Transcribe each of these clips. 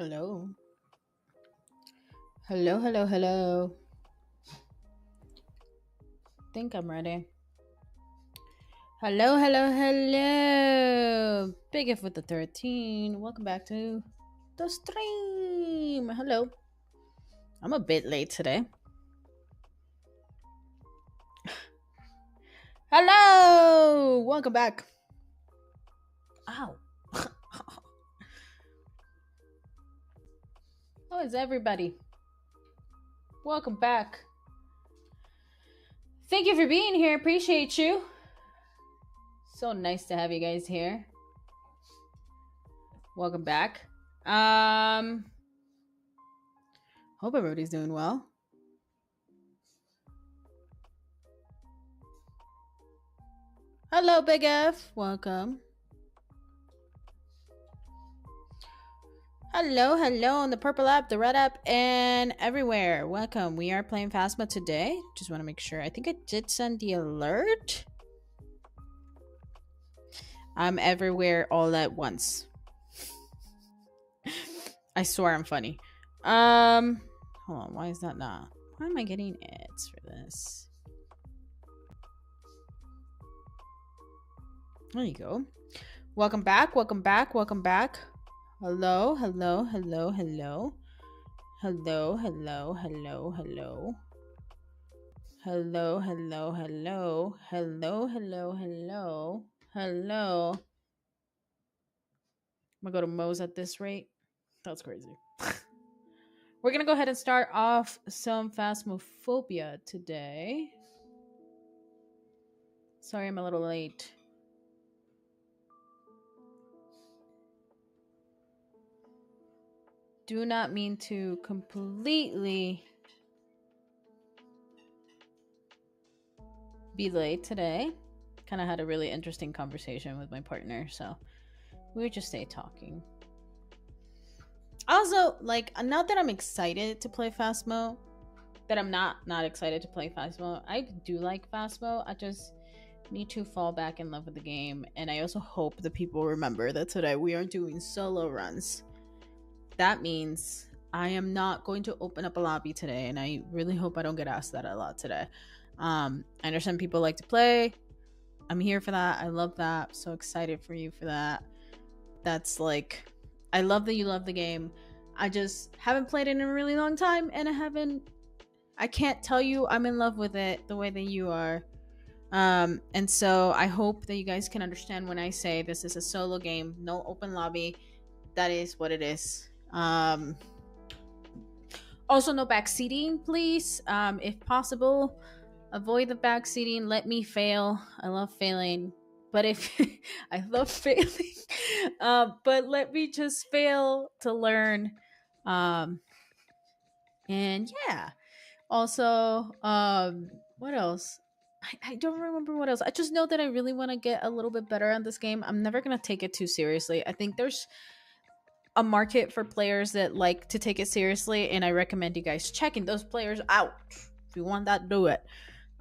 Hello. Hello, hello, hello. Think I'm ready. Hello, hello, hello. Big F with the 13. Welcome back to the stream. Hello. I'm a bit late today. Hello. Welcome back. Ow. How is everybody? Welcome back. Thank you for being here. Appreciate you. So nice to have you guys here. Welcome back. Hope everybody's doing well. Hello, Big F. Welcome. Hello, hello on the purple app, the red app, and everywhere. Welcome. We are playing Phasma today. Just want to make sure. I think I did send the alert. I'm everywhere all at once. I swear I'm funny. Hold on. Why is that not? Why am I getting ads for this? There you go. Welcome back. Welcome back. Welcome back. Hello, hello, hello, hello. Hello, hello, hello, hello. Hello, hello, hello. Hello, hello, hello. Hello. I'm gonna go to Moe's at this rate. That's crazy. We're gonna go ahead and start off some Phasmophobia today. Sorry, I'm a little late. Do not mean to completely be late today. Kind of had a really interesting conversation with my partner, so we would just stay talking. Also, like, not that I'm excited to play Phasmo, that I'm not excited to play Phasmo. I do like Phasmo. I just need to fall back in love with the game, and I also hope that people remember that today we are doing solo runs. That means I am not going to open up a lobby today, and I really hope I don't get asked that a lot today. I understand people like to play. I'm here for that. I love that. So excited for you for that. That's like, I love that you love the game. I just haven't played it in a really long time, and I can't tell you I'm in love with it the way that you are. And so I hope that you guys can understand when I say this is a solo game, no open lobby. That is what it is. Also, no backseating, please. If possible, avoid the backseating. Let me fail. I love failing. But if I love failing, but let me just fail to learn. And yeah. Also, what else? I don't remember what else. I just know that I really want to get a little bit better on this game. I'm never gonna take it too seriously. I think there's a market for players that like to take it seriously, and I recommend you guys checking those players out. If you want that, do it.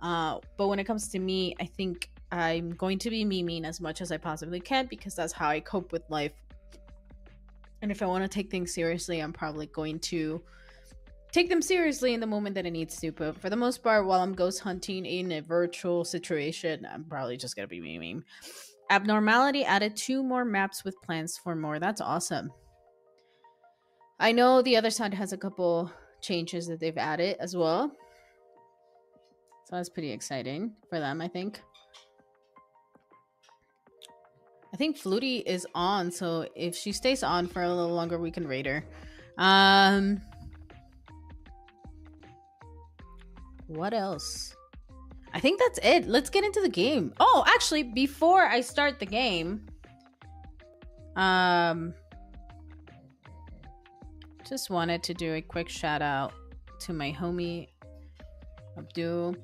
But when it comes to me, I think I'm going to be memeing as much as I possibly can because that's how I cope with life. And if I want to take things seriously, I'm probably going to take them seriously in the moment that it needs to. But for the most part, while I'm ghost hunting in a virtual situation, I'm probably just going to be memeing. Abnormality added 2 more maps with plans for more. That's awesome. I know the other side has a couple changes that they've added as well. So that's pretty exciting for them, I think. I think Flutie is on, so if she stays on for a little longer, we can raid her. What else? I think that's it. Let's get into the game. Oh, actually, before I start the game, just wanted to do a quick shout out to my homie Abdul.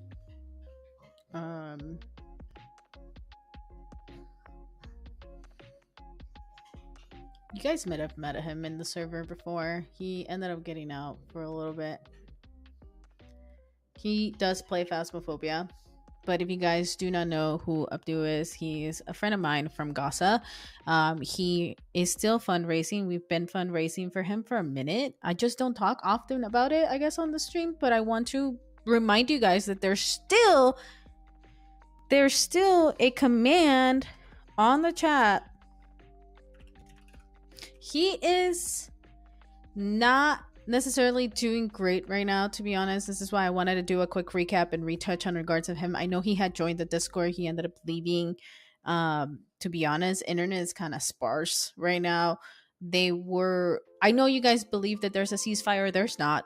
You guys might have met him in the server before. He ended up getting out for a little bit. He does play Phasmophobia. But if you guys do not know who Abdu is, he is a friend of mine from Gaza. He is still fundraising. We've been fundraising for him for a minute. I just don't talk often about it, I guess, on the stream. But I want to remind you guys that there's still a command on the chat. He is not necessarily doing great right now, to be honest. This is why I wanted to do a quick recap and retouch on regards of him. I know he had joined the Discord. He ended up leaving. To be honest, internet is kind of sparse right now. I know you guys believe that there's a ceasefire. There's not.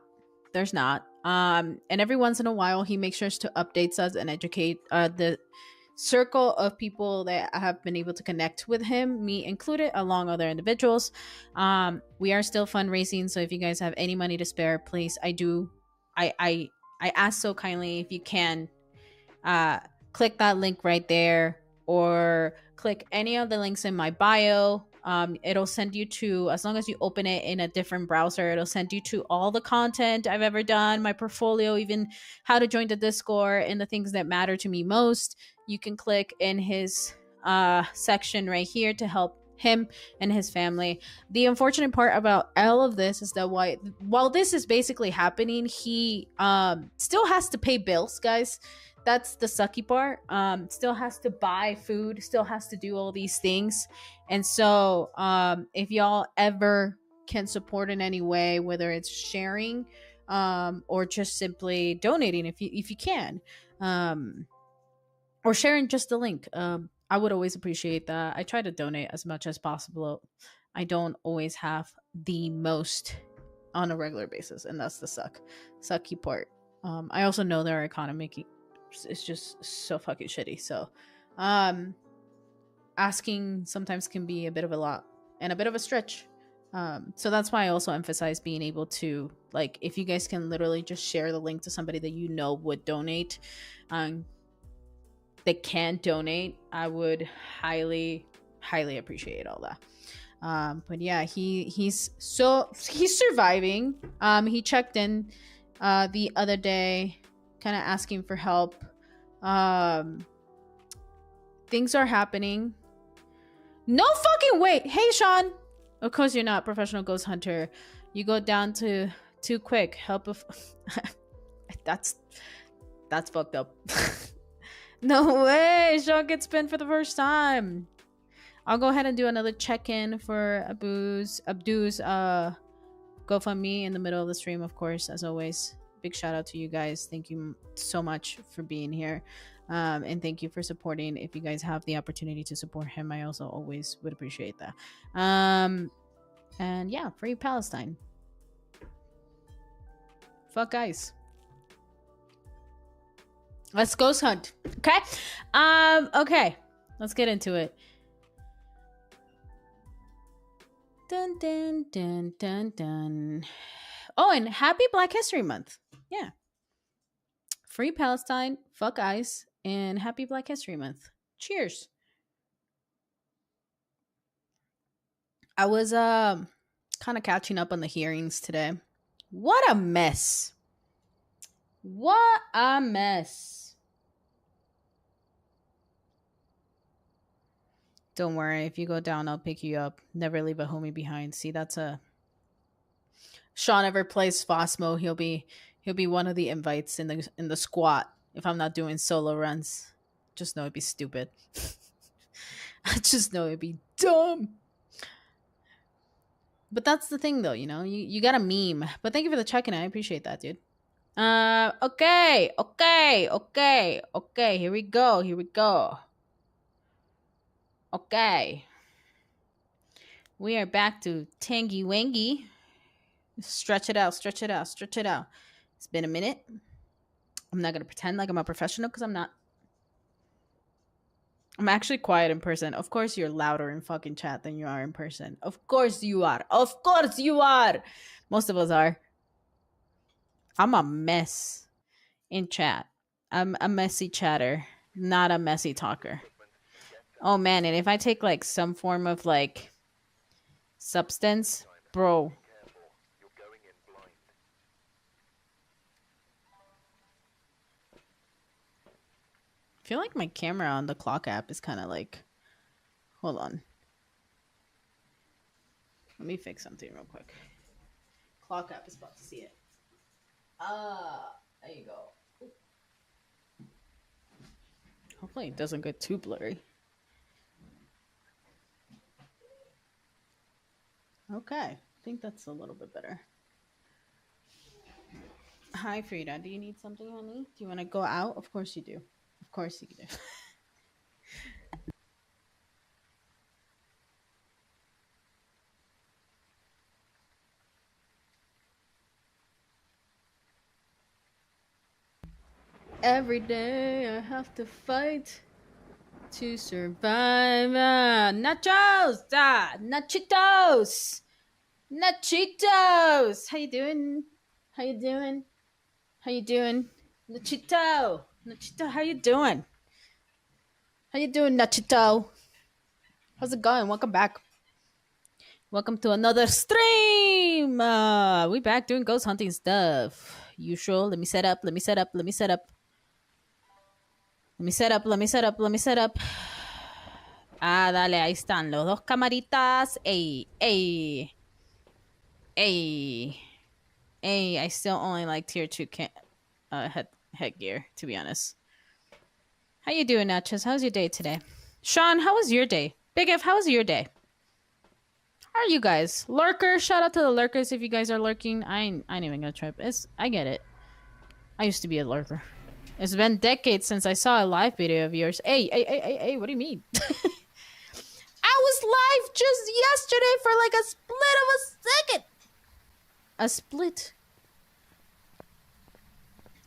And every once in a while he makes sure to update us and educate the circle of people that have been able to connect with him, me included, along other individuals. We are still fundraising, so if you guys have any money to spare, please, I ask so kindly if you can click that link right there, or click any of the links in my bio. It'll send you to, as long as you open it in a different browser, it'll send you to all the content I've ever done, my portfolio, even how to join the Discord, and the things that matter to me most. You can click in his section right here to help him and his family. The unfortunate part about all of this is that while this is basically happening, he still has to pay bills, guys. That's the sucky part. Still has to buy food, still has to do all these things. And so if y'all ever can support in any way, whether it's sharing or just simply donating, if you can, or sharing just the link, I would always appreciate that. I try to donate as much as possible. I don't always have the most on a regular basis, and that's the sucky part. I also know that our economy is just so fucking shitty. So asking sometimes can be a bit of a lot and a bit of a stretch. So that's why I also emphasize being able to, like, if you guys can literally just share the link to somebody that you know would donate, that can donate, I would highly appreciate all that. But yeah, he's surviving. He checked in the other day, kind of asking for help. Things are happening. No fucking wait. Hey, Sean. Of course you're not professional ghost hunter. You go down to too quick. Help if that's fucked up. No way. Sean gets pinned for the first time. I'll go ahead and do another check-in for Abdu's GoFundMe in the middle of the stream, of course, as always. Big shout out to you guys. Thank you so much for being here. And thank you for supporting. If you guys have the opportunity to support him, I also always would appreciate that. And yeah, free Palestine. Fuck guys. Let's ghost hunt. Okay. Okay. Let's get into it. Dun dun dun dun dun. Oh, and happy Black History Month. Yeah. Free Palestine, fuck ICE, and happy Black History Month. Cheers. I was kind of catching up on the hearings today. What a mess. What a mess. Don't worry, if you go down, I'll pick you up. Never leave a homie behind. See, that's a Sean ever plays Phasmo, he'll be one of the invites in the squat if I'm not doing solo runs. Just know it'd be stupid. I just know it'd be dumb. But that's the thing though, you got a meme. But thank you for the check-in. I appreciate that, dude. Okay. Here we go. Okay. We are back to Tangy Wangy. Stretch it out. It's been a minute. I'm not going to pretend like I'm a professional because I'm not. I'm actually quiet in person. Of course you're louder in fucking chat than you are in person. Of course you are. Most of us are. I'm a mess in chat. I'm a messy chatter, not a messy talker. Oh man, and if I take like some form of like substance, bro. feel like my camera on the clock app is kind of like. Hold on. Let me fix something real quick. Clock app is about to see it. There you go. Hopefully it doesn't get too blurry. Okay, I think that's a little bit better. Hi, Frida. Do you need something, honey? Do you want to go out? Of course you do. Of course you do. Every day I have to fight to survive. Nachos! Nachitos! Nachitos! How you doing? How you doing? How you doing? Nachito! Nachito, how you doing? How you doing, Nachito? How's it going? Welcome back. Welcome to another stream. We back doing ghost hunting stuff. Usual. Let me set up. Let me set up. Let me set up. Let me set up. Let me set up. Let me set up. Ah, dale, ahí están los dos camaritas. Ey, ey. Ey. Ey, I still only like tier 2 headgear, to be honest. How you doing, Nachos? How's your day today? Sean, how was your day? Big F, how was your day? How are you guys? Lurkers, shout out to the lurkers if you guys are lurking. I ain't even gonna trip. I get it. I used to be a lurker. It's been decades since I saw a live video of yours. Hey, what do you mean? I was live just yesterday for like a split of a second. A split.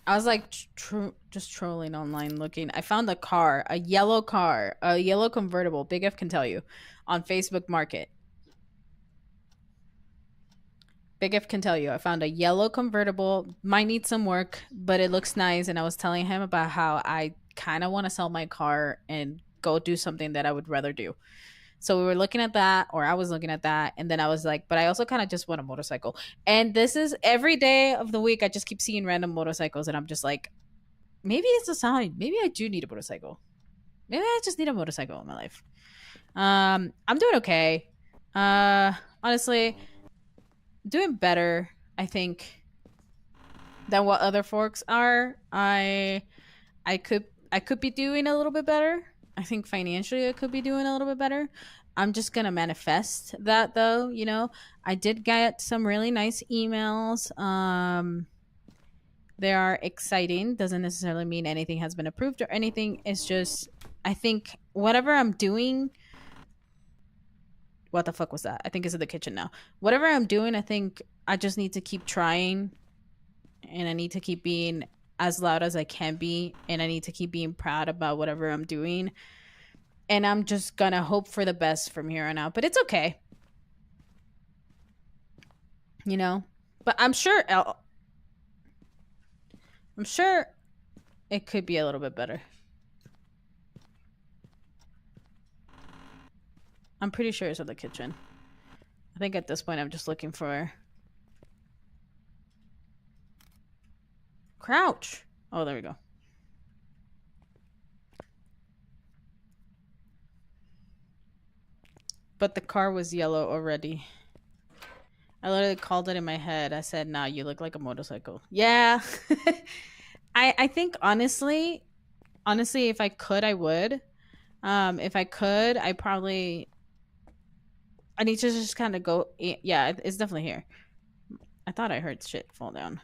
I was like just trolling online looking. I found a car, a yellow convertible. Big F can tell you, on Facebook Market. Big F can tell you, I found a yellow convertible. Might need some work, but it looks nice. And I was telling him about how I kind of want to sell my car and go do something that I would rather do. So we were looking at that, or I was looking at that. And then I was like, but I also kind of just want a motorcycle. And this is every day of the week. I just keep seeing random motorcycles. And I'm just like, maybe it's a sign. Maybe I do need a motorcycle. Maybe I just need a motorcycle in my life. I'm doing okay. Honestly, doing better, I think, than what other folks are. I could be doing a little bit better. I think financially I could be doing a little bit better. I'm just gonna manifest that, though. You know, I did get some really nice emails. They are exciting. Doesn't necessarily mean anything has been approved or anything. It's just, I think whatever I'm doing. What the fuck was that? I think it's in the kitchen now. Whatever I'm doing, I think I just need to keep trying, and I need to keep being as loud as I can be, and I need to keep being proud about whatever I'm doing. And I'm just gonna hope for the best from here on out. But it's okay. You know? But I'm sure it could be a little bit better. I'm pretty sure it's in the kitchen. I think at this point I'm just looking for... Crouch! Oh, there we go. But the car was yellow already. I literally called it in my head. I said, nah, you look like a motorcycle. Yeah. I think honestly, if I could, I would. If I could, I need to just kind of go. Yeah, it's definitely here. I thought I heard shit fall down.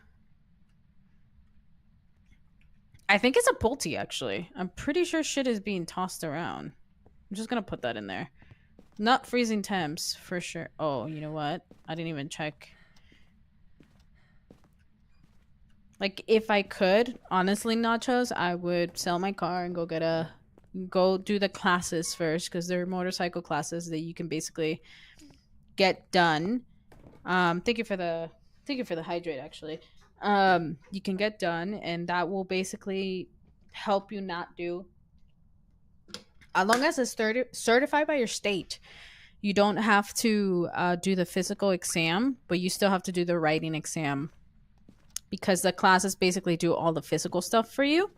I think it's a Pulte, actually. I'm pretty sure shit is being tossed around. I'm just gonna put that in there. Not freezing temps, for sure. Oh, you know what? I didn't even check. Like, if I could, honestly, Nachos, I would sell my car and go do the classes first, because they're motorcycle classes that you can basically get done. Thank you for the hydrate, actually. You can get done, and that will basically help you not do, as long as it's certified by your state, you don't have to do the physical exam, but you still have to do the writing exam, because the classes basically do all the physical stuff for you.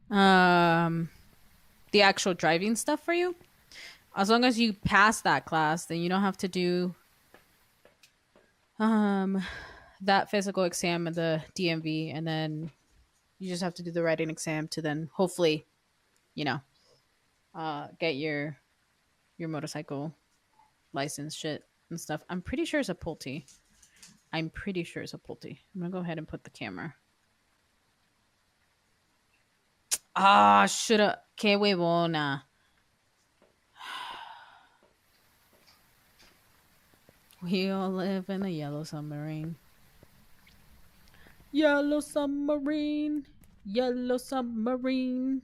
um the actual driving stuff for you. As long as you pass that class, then you don't have to do um that physical exam at the DMV, and then you just have to do the writing exam to then hopefully, you know, get your motorcycle license shit and stuff. I'm pretty sure it's a Pulte. I'm pretty sure it's a Pulte. I'm gonna go ahead and put the camera. Ah, shoulda. Que huevona. We all live in a yellow submarine. Yellow submarine. Yellow submarine.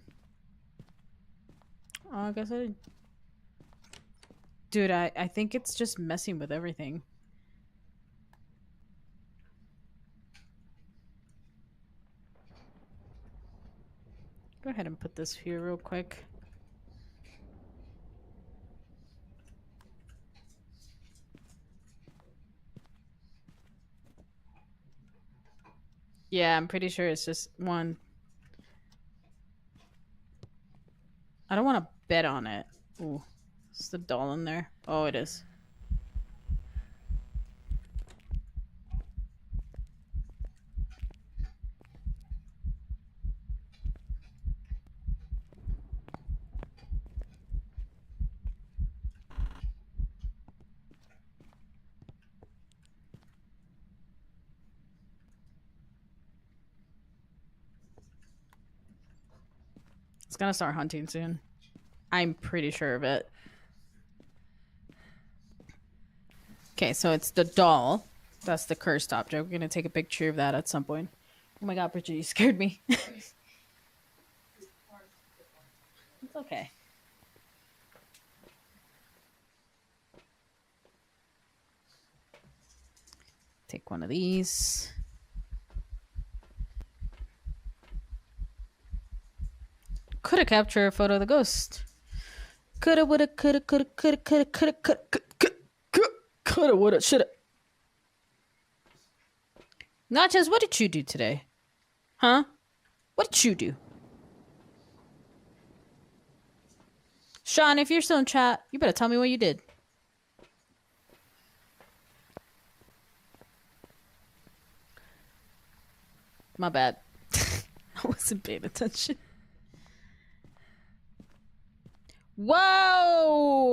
Oh, I guess I. Dude, I think it's just messing with everything. Go ahead and put this here real quick. Yeah, I'm pretty sure it's just one. I don't want to bet on it. Ooh, is the doll in there? Oh, it is. It's gonna start hunting soon. I'm pretty sure of it. Okay, so it's the doll. That's the cursed object. We're gonna take a picture of that at some point. Oh my god, Bridget, you scared me. It's okay. Take one of these. Coulda captured a photo of the ghost. Coulda, woulda, coulda, coulda, coulda, coulda, coulda, coulda, coulda, woulda, shoulda. Nachos, what did you do today? Huh? What did you do? Sean, if you're still in chat, you better tell me what you did. My bad. I wasn't paying attention. Whoa!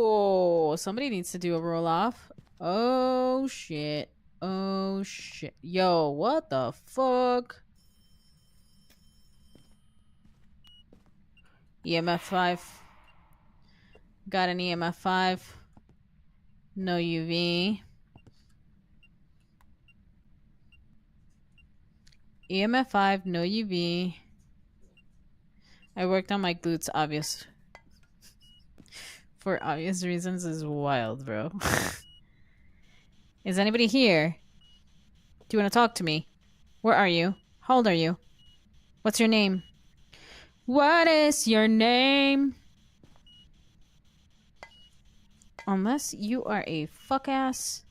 Somebody needs to do a roll off. Oh shit. Oh shit. Yo, what the fuck? EMF 5. Got an EMF 5. No UV. EMF 5, no UV. I worked on my glutes, obvious. For obvious reasons is wild, bro. Is anybody here? Do you want to talk to me? Where are you? How old are you? What's your name? What is your name? Unless you are a fuck ass.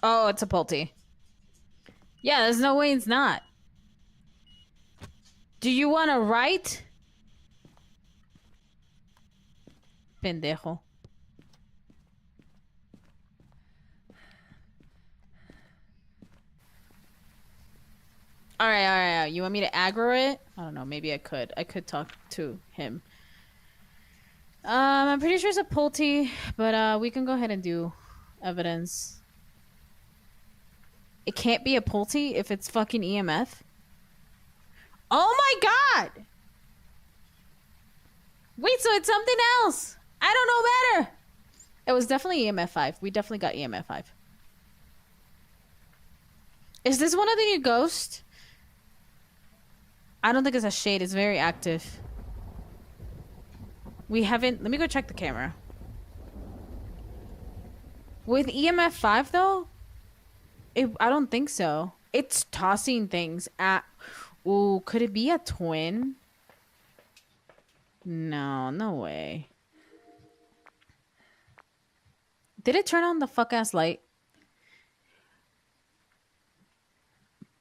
Oh, it's a Pulte. Yeah, there's no way it's not. Do you want to write? Pendejo. Alright. You want me to aggro it? I don't know. Maybe I could. I could talk to him. I'm pretty sure it's a Pulte, but we can go ahead and do evidence. It can't be a Pulte if it's fucking EMF. Oh my god! Wait, so it's something else. I don't know better. It was definitely EMF 5. We definitely got EMF 5. Is this one of the new ghosts? I don't think it's a shade. It's very active. We haven't... Let me go check the camera. With EMF 5 though, I don't think so. It's tossing things at. Ooh, could it be a twin? No, no way. Did it turn on the fuck ass light?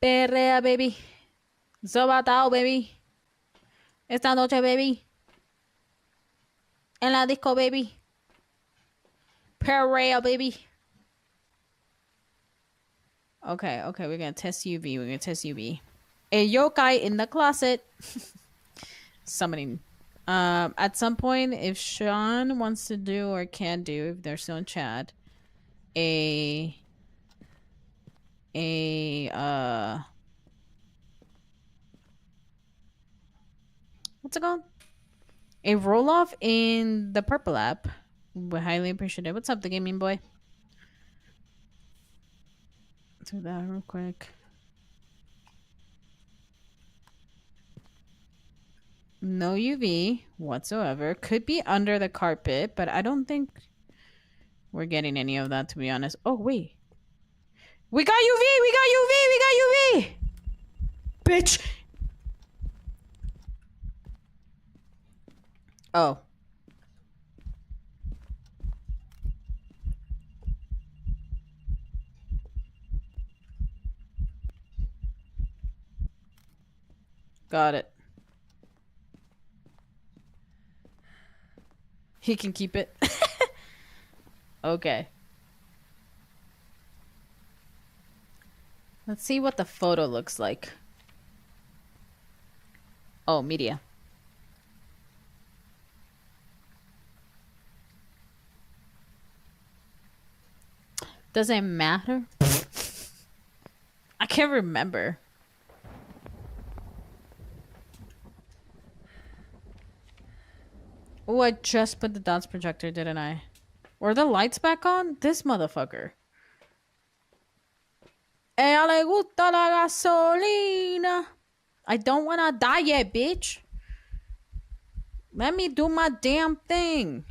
Perrea, baby. Zobatao, baby. Esta noche, baby. En la disco, baby. Perrea, baby. Okay, we're gonna test UV. We're gonna test UV. A yokai in the closet. Summoning. At some point, if Sean wants to do or can do, if they're still in chat, a what's it called? A roll off in the purple app. We highly appreciate it. What's up, the gaming boy? Do that real quick. No UV whatsoever. Could be under the carpet, but I don't think we're getting any of that, to be honest. Oh, wait. We got UV! We got UV! We got UV! Bitch! Oh. Got it. He can keep it. Okay. Let's see what the photo looks like. Oh, media. Does it matter? I can't remember. Oh, I just put the dots projector, didn't I? Were the lights back on? This motherfucker. Ella le gusta la gasolina. I don't want to die yet, bitch. Let me do my damn thing.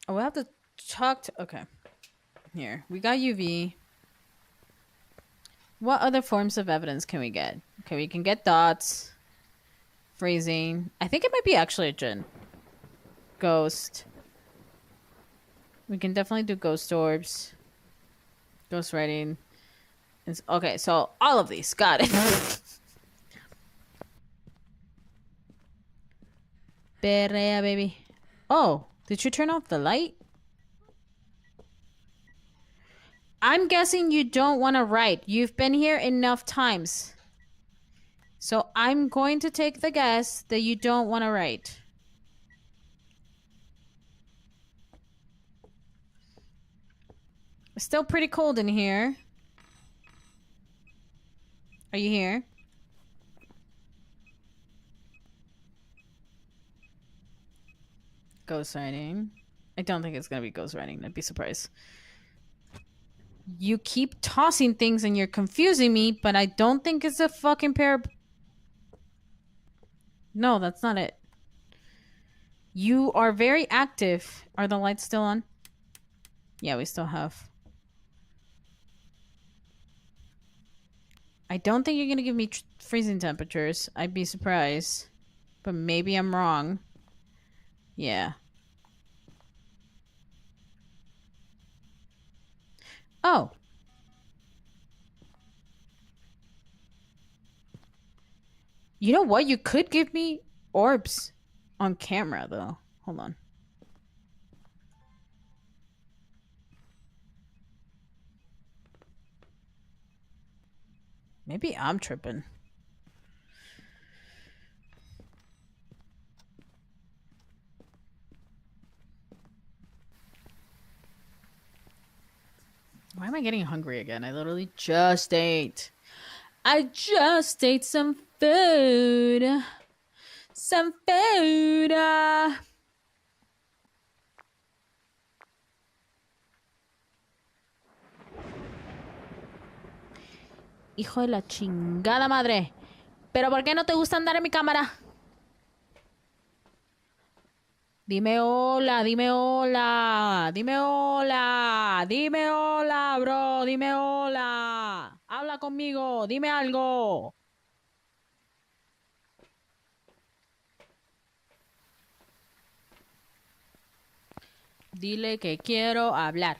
Oh, we have to talk to... Okay. Here. We got UV. What other forms of evidence can we get? Okay, we can get dots. Freezing. I think it might be actually a djinn. Ghost. We can definitely do ghost orbs. Ghost writing. Okay, so all of these. Got it. Perrea, baby. Oh, did you turn off the light? I'm guessing you don't want to write. You've been here enough times. So I'm going to take the guess that you don't want to write. It's still pretty cold in here. Are you here? Ghost writing. I don't think it's going to be ghost writing. I'd be surprised. You keep tossing things and you're confusing me, but I don't think it's a fucking pair of... No, that's not it. You are very active. Are the lights still on? Yeah, we still have. I don't think you're going to give me freezing temperatures. I'd be surprised. But maybe I'm wrong. Yeah. Oh. You know what? You could give me orbs on camera, though. Hold on. Maybe I'm tripping. Why am I getting hungry again? I literally just ate. I just ate some food. Some food. Hijo de la chingada madre. ¿Pero por qué no te gusta andar en mi cámara? Dime hola, dime hola, dime hola, dime hola, bro, dime hola. Habla conmigo, dime algo. Dile que quiero hablar.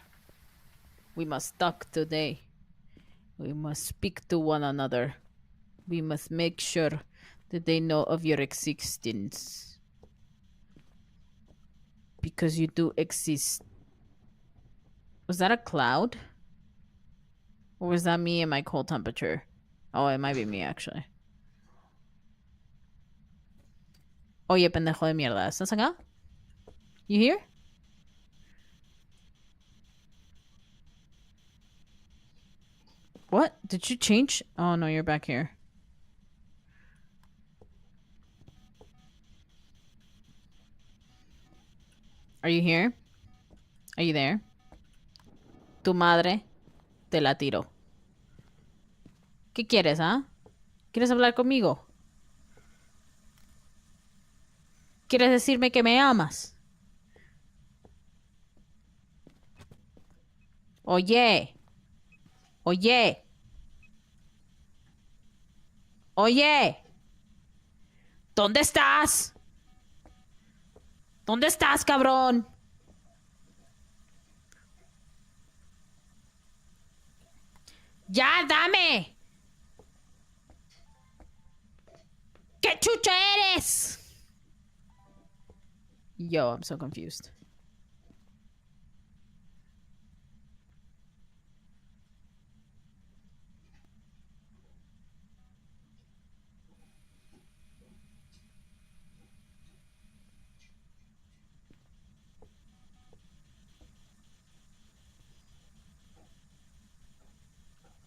We must talk today. We must speak to one another. We must make sure that they know of your existence. Because you do exist. Was that a cloud? Or was that me and my cold temperature? Oh, it might be me, actually. Oye, pendejo de mierda. ¿Estás acá? You here? What? Did you change? Oh, no, you're back here. Are you here? Are you there? Tu madre te la tiro. ¿Qué quieres, ah? ¿Quieres hablar conmigo? ¿Quieres decirme que me amas? Oye. Oye. Oye. ¿Dónde estás? ¿Dónde estás, cabrón? ¡Ya, dame! ¿Qué chucha eres? Yo, I'm so confused.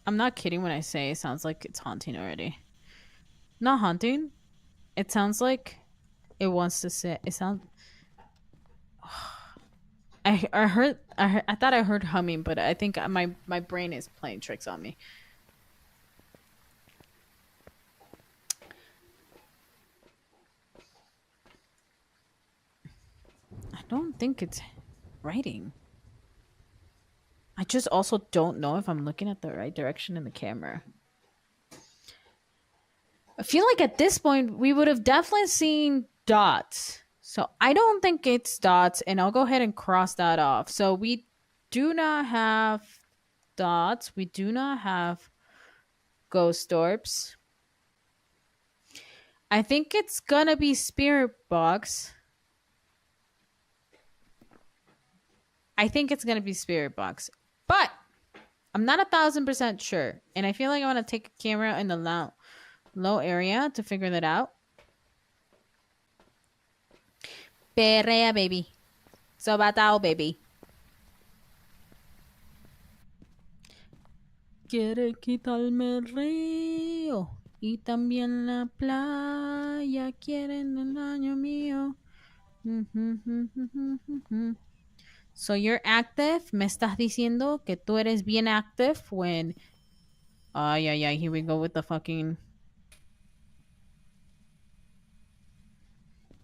I'm not kidding when I say it sounds like it's haunting already. Not haunting. It sounds like it wants to say. It sounds. I thought I heard humming, but I think my brain is playing tricks on me. I don't think it's writing. I just also don't know if I'm looking at the right direction in the camera. I feel like at this point we would have definitely seen dots. So I don't think it's dots, and I'll go ahead and cross that off. So we do not have dots. We do not have ghost orbs. I think it's gonna be spirit box. I think it's gonna be spirit box, but I'm not 1,000% sure. And I feel like I want to take a camera in the low area to figure that out. Perrea, baby. Sobatao, baby. Quiere quitarme el río y también la playa. Quieren el daño mío. So you're active. Me estás diciendo que tú eres bien active when... Ay, ay, ay. Here we go with the fucking...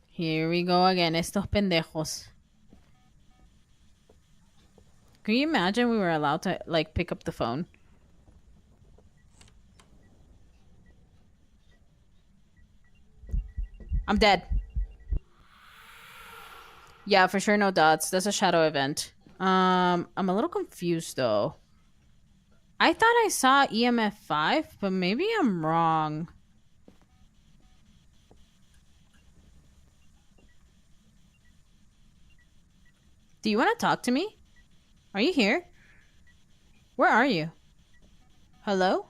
Here we go again. Estos pendejos. Can you imagine we were allowed to, like, pick up the phone? I'm dead. Yeah, for sure no dots. That's a shadow event. I'm a little confused, though. I thought I saw EMF 5, but maybe I'm wrong. Do you want to talk to me? Are you here? Where are you? Hello?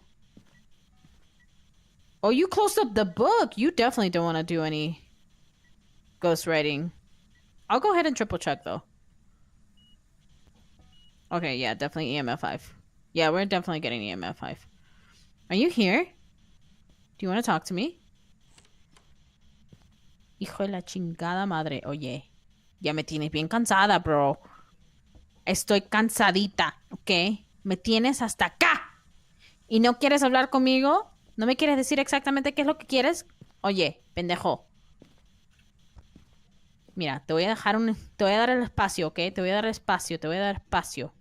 Oh, you closed up the book. You definitely don't want to do any ghostwriting. I'll go ahead and triple check, though. Okay, yeah, definitely EMF 5. Yeah, we're definitely getting EMF 5. Are you here? Do you want to talk to me? Hijo de la chingada madre. Oye, ya me tienes bien cansada, bro. Estoy cansadita, ¿ok? Me tienes hasta acá. ¿Y no quieres hablar conmigo? ¿No me quieres decir exactamente qué es lo que quieres? Oye, pendejo. Mira, te voy a dejar un... Te voy a dar el espacio, ¿ok? Te voy a dar espacio, te voy a dar espacio.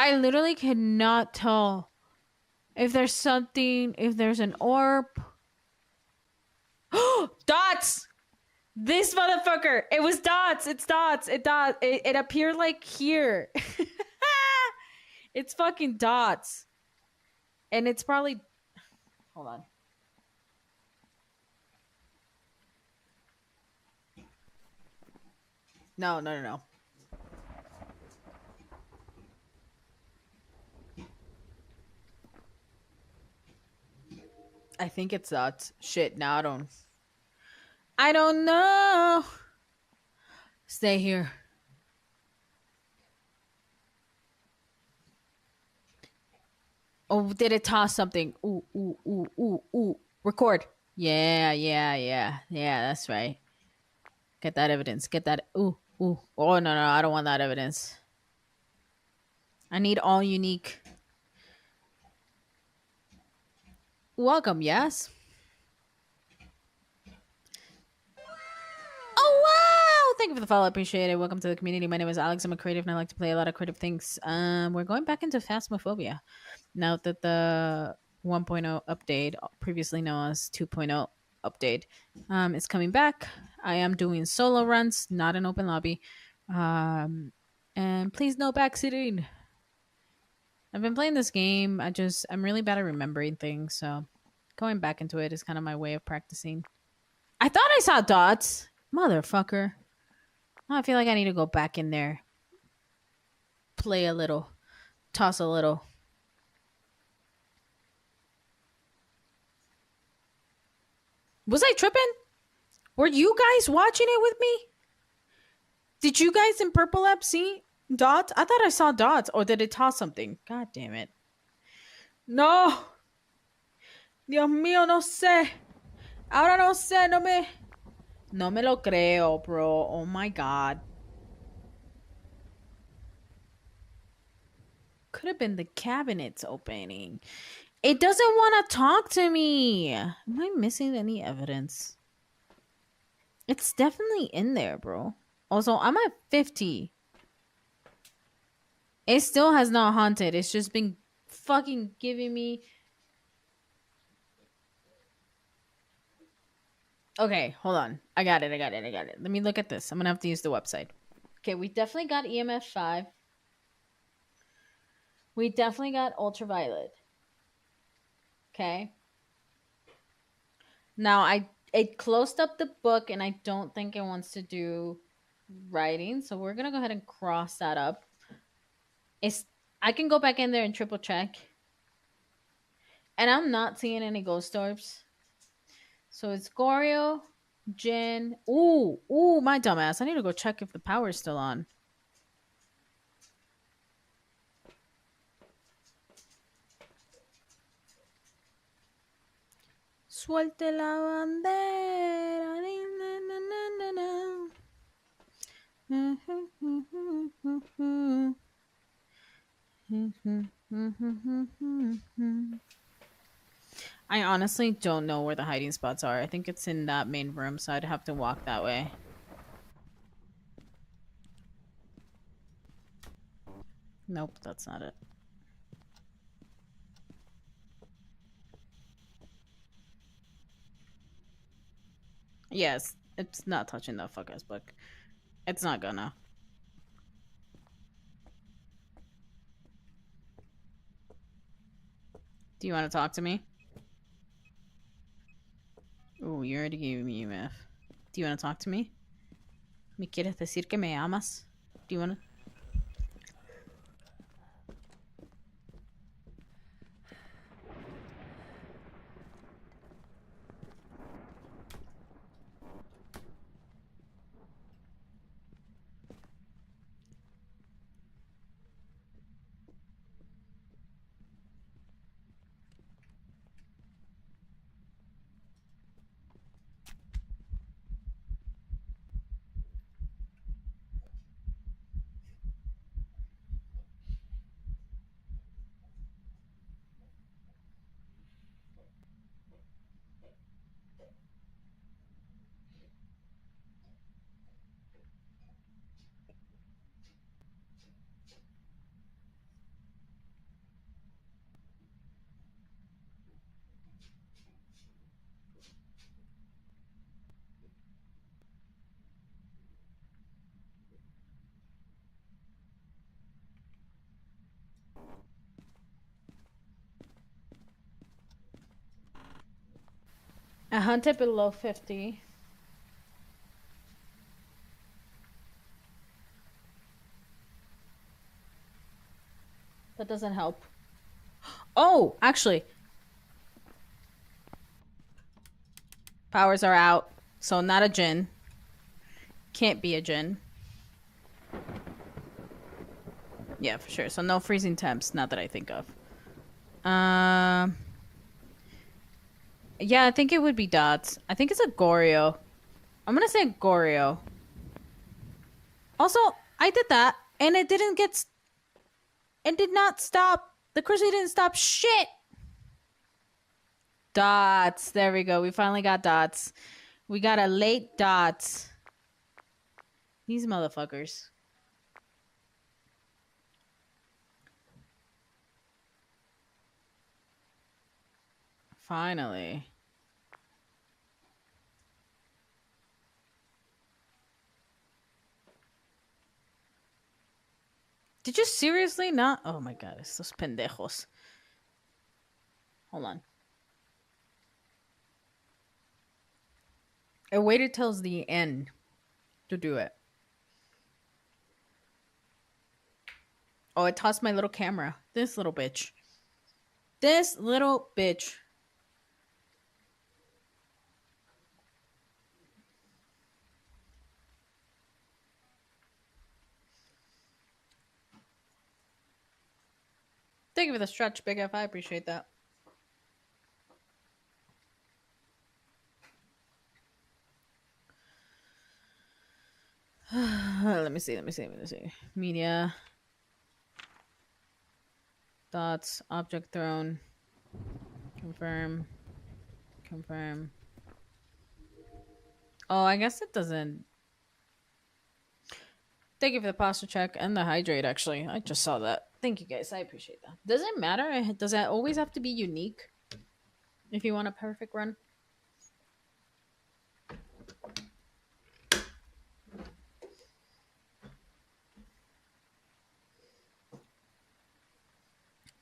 I literally cannot tell if there's something, if there's an orb. Dots! This motherfucker! It was dots! It's dots! It appeared like here. It's fucking dots. And it's probably... Hold on. No. I think it's dots. Shit, now I don't know. Stay here. Oh, did it toss something? Ooh. Record. Yeah, that's right. Get that evidence. Get that. Ooh. Oh, no, I don't want that evidence. I need all unique. Welcome, yes? Oh, wow! Thank you for the follow. I appreciate it. Welcome to the community. My name is Alex. I'm a creative and I like to play a lot of creative things. We're going back into Phasmophobia now that the 1.0 update, previously known as 2.0 update, is coming back. I am doing solo runs, not an open lobby. And please no backseating. I've been playing this game. I'm really bad at remembering things, so going back into it is kind of my way of practicing. I thought I saw dots. Motherfucker. Now I feel like I need to go back in there. Play a little. Toss a little. Was I tripping? Were you guys watching it with me? Did you guys in Purple App see dots? I thought I saw dots. Or did it toss something? God damn it. No. Dios mío, no sé. Ahora no sé. No me lo creo, bro. Oh my god. Could have been the cabinets opening. It doesn't want to talk to me. Am I missing any evidence? It's definitely in there, bro. Also, I'm at 50. It still has not haunted. It's just been fucking giving me... Okay, hold on. I got it. Let me look at this. I'm going to have to use the website. Okay, we definitely got EMF 5. We definitely got ultraviolet. Okay. Now, it closed up the book, and I don't think it wants to do writing. So we're going to go ahead and cross that up. I can go back in there and triple check. And I'm not seeing any ghost orbs. So it's Goryo, Jin. Ooh, my dumbass. I need to go check if the power is still on. Suelte la bandera. I honestly don't know where the hiding spots are. I think it's in that main room, so I'd have to walk that way. Nope, that's not it. Yes, it's not touching that fuck-ass book. It's not gonna. Do you want to talk to me? Oh, you already gave me EMF. Do you want to talk to me? ¿Me quieres decir que me amas? Do you want to? I hunted below 50. That doesn't help. Oh, actually, powers are out, so not a djinn. Can't be a djinn. Yeah, for sure. So no freezing temps, not that I think of. Yeah, I think it would be dots. I think it's a Goryo. I'm gonna say Goryo. Also, I did that, and it didn't get. It did not stop. The cursor didn't stop shit. Dots. There we go. We finally got dots. We got a late dots. These motherfuckers. Finally. Did you seriously not? Oh my god, estos pendejos. Hold on. I waited till the end to do it. Oh, I tossed my little camera. This little bitch. This little bitch. Thank you for the stretch, Big F. I appreciate that. Let me see. Media. Dots. Object thrown. Confirm. Oh, I guess it doesn't. Thank you for the posture check and the hydrate, actually. I just saw that. Thank you, guys. I appreciate that. Does it matter? Does that always have to be unique if you want a perfect run?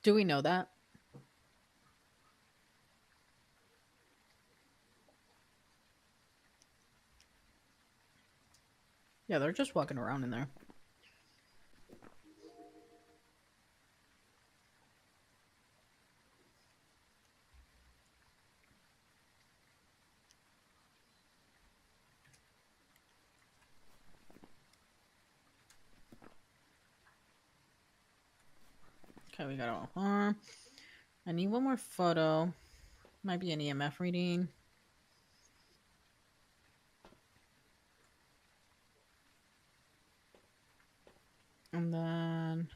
Do we know that? Yeah, they're just walking around in there. Okay, we got all harm. I need one more photo. Might be an EMF reading. And then...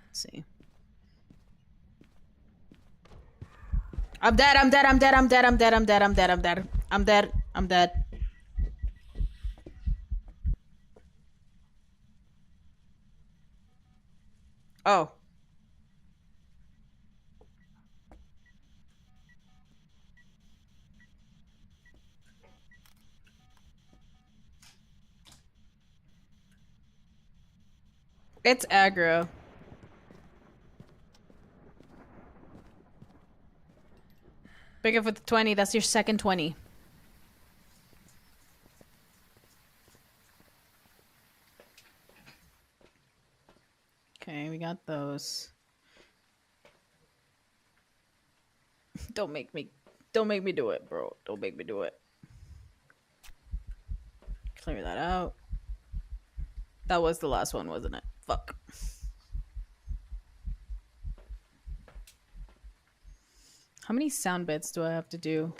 Let's see. I'm dead. Oh. It's aggro. Big up with the 20. That's your second 20. Okay, we got those. Don't make me do it, bro. Don't make me do it. Clear that out. That was the last one, wasn't it? Fuck. How many sound bits do I have to do?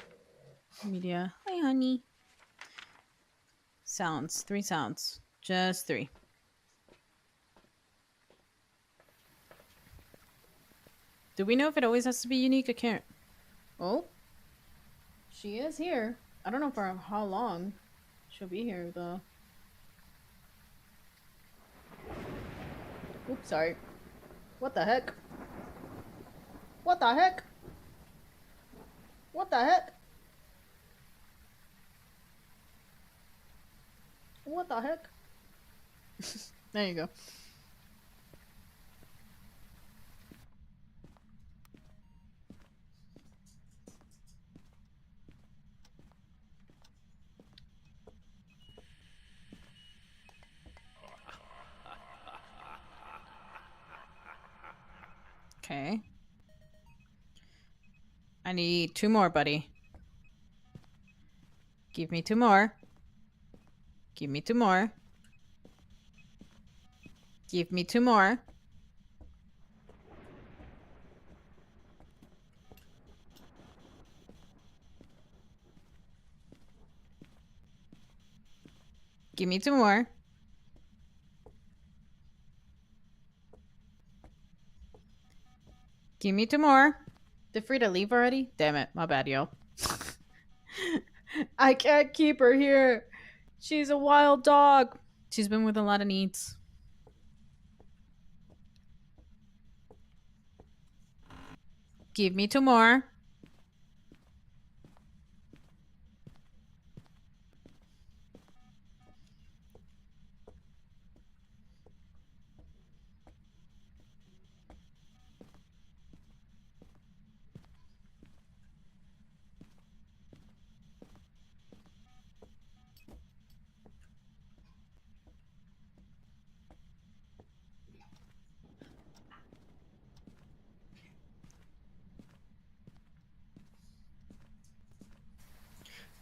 Media. Hi, honey. Sounds. 3 sounds. Just 3. Do we know if it always has to be unique? I can't. Oh. She is here. I don't know for how long she'll be here, though. Oops, sorry. What the heck? What the heck? What the heck? What the heck? There you go. Okay. I need two more, buddy. Give me two more. Give me two more. Give me two more. Give me two more. Give me two more. Did Frida leave already? Damn it. My bad, yo. I can't keep her here. She's a wild dog. She's been with a lot of needs. Give me two more.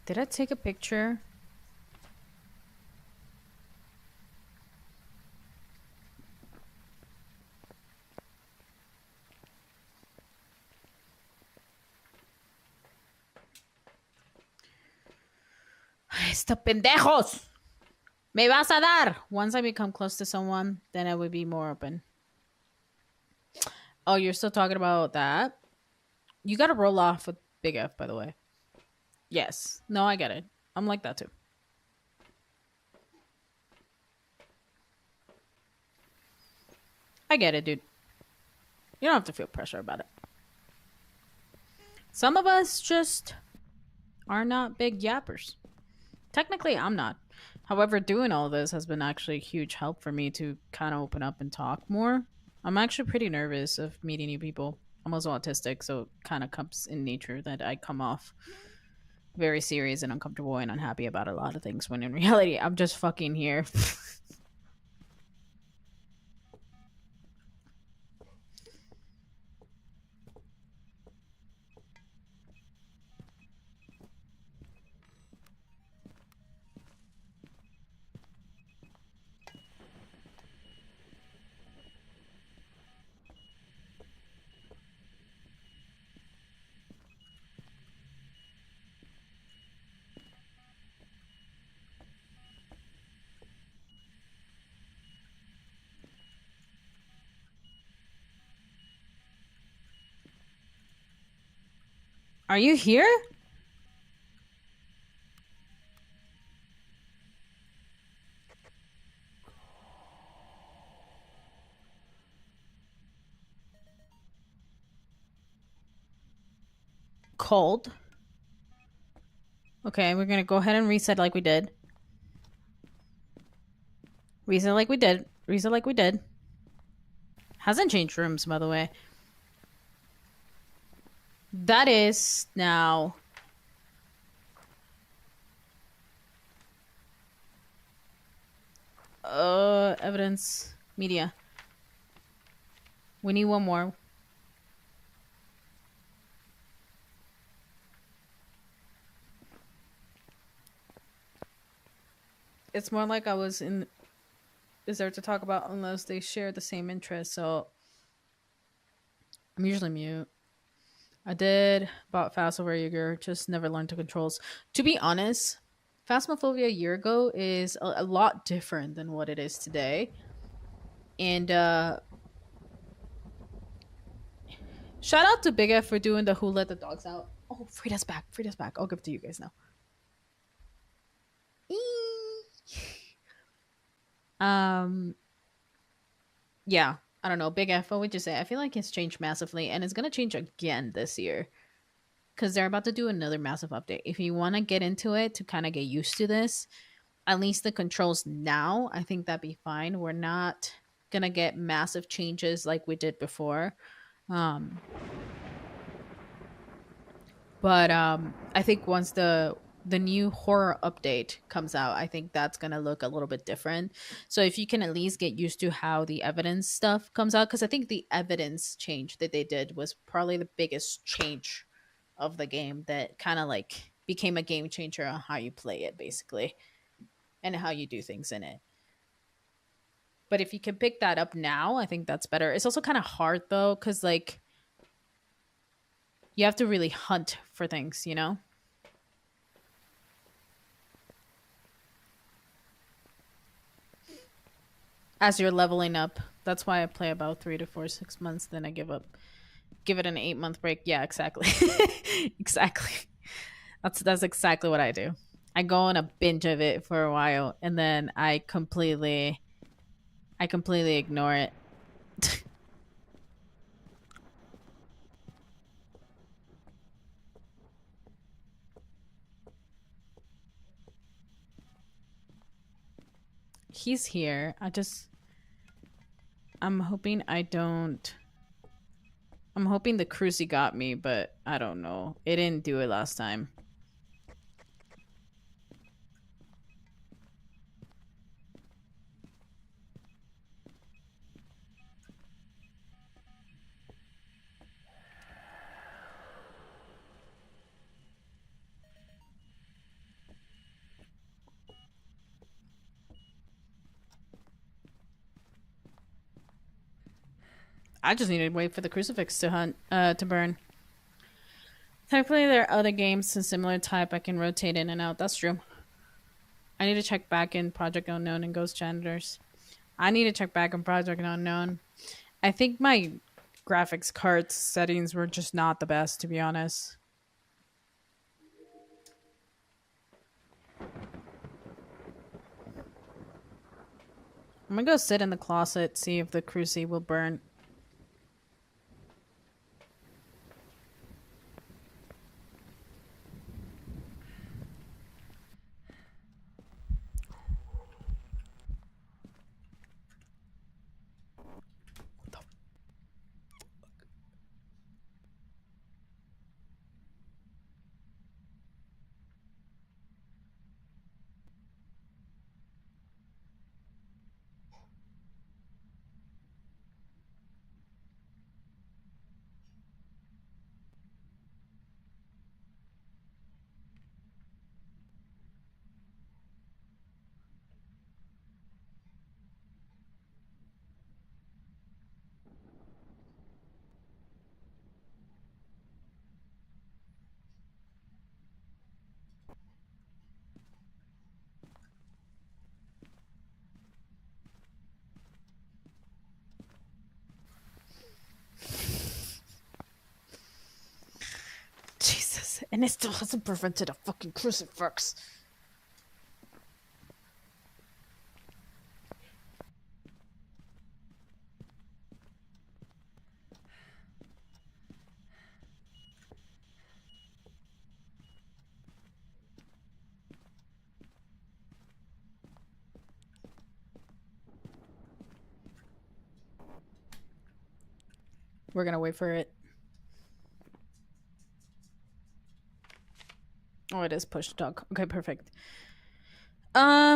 Did I take a picture? Estos pendejos! Me vas a dar! Once I become close to someone, then I would be more open. Oh, you're still talking about that? You gotta roll off with Big F, by the way. Yes. No, I get it. I'm like that too. I get it, dude. You don't have to feel pressure about it. Some of us just are not big yappers. Technically, I'm not. However, doing all this has been actually a huge help for me to kind of open up and talk more. I'm actually pretty nervous of meeting new people. I'm also autistic, so it kind of comes in nature that I come off very serious and uncomfortable and unhappy about a lot of things when in reality, I'm just fucking here. Are you here? Cold. Okay, we're gonna go ahead and reset like we did. Reset like we did. Reset like we did. Hasn't changed rooms, by the way. That is now. Evidence. Media. We need one more. It's more like I was in. Is there to talk about unless they share the same interest? So I'm usually mute. I did bought Fast over a year, just never learned the controls. To be honest, Phasmophobia a year ago is a lot different than what it is today. And shout out to Big F for doing the Who Let the Dogs Out. Oh, Frida's back. Frida's back. I'll give it to you guys now. Yeah, I don't know. Big F, what would you say? I feel like it's changed massively, and it's gonna change again this year because they're about to do another massive update. If you want to get into it to kind of get used to this, at least the controls now, I think that'd be fine. We're not gonna get massive changes like we did before. Um, but I think once the new horror update comes out, I think that's gonna look a little bit different. So if you can at least get used to how the evidence stuff comes out, because I think the evidence change that they did was probably the biggest change of the game that kind of like became a game changer on how you play it, basically, and how you do things in it. But if you can pick that up now, I think that's better. It's also kind of hard though, because like you have to really hunt for things, you know, as you're leveling up. That's why I play about 3 to 4, 6 months, then I give up. Give it an 8 month break. Yeah, exactly. Exactly. That's exactly what I do. I go on a binge of it for a while and then I completely ignore it. He's here. I'm hoping I don't I'm hoping the cruisy got me, but I don't know. It didn't do it last time. I just need to wait for the crucifix to burn. Thankfully, there are other games of similar type I can rotate in and out. That's true. I need to check back in Project Unknown and Ghost Janitors. I need to check back in Project Unknown. I think my graphics card settings were just not the best, to be honest. I'm gonna go sit in the closet, see if the cruci will burn. Jesus, and it still hasn't prevented a fucking crucifix. We're gonna wait for it. Oh, it is push to talk. Okay, perfect. I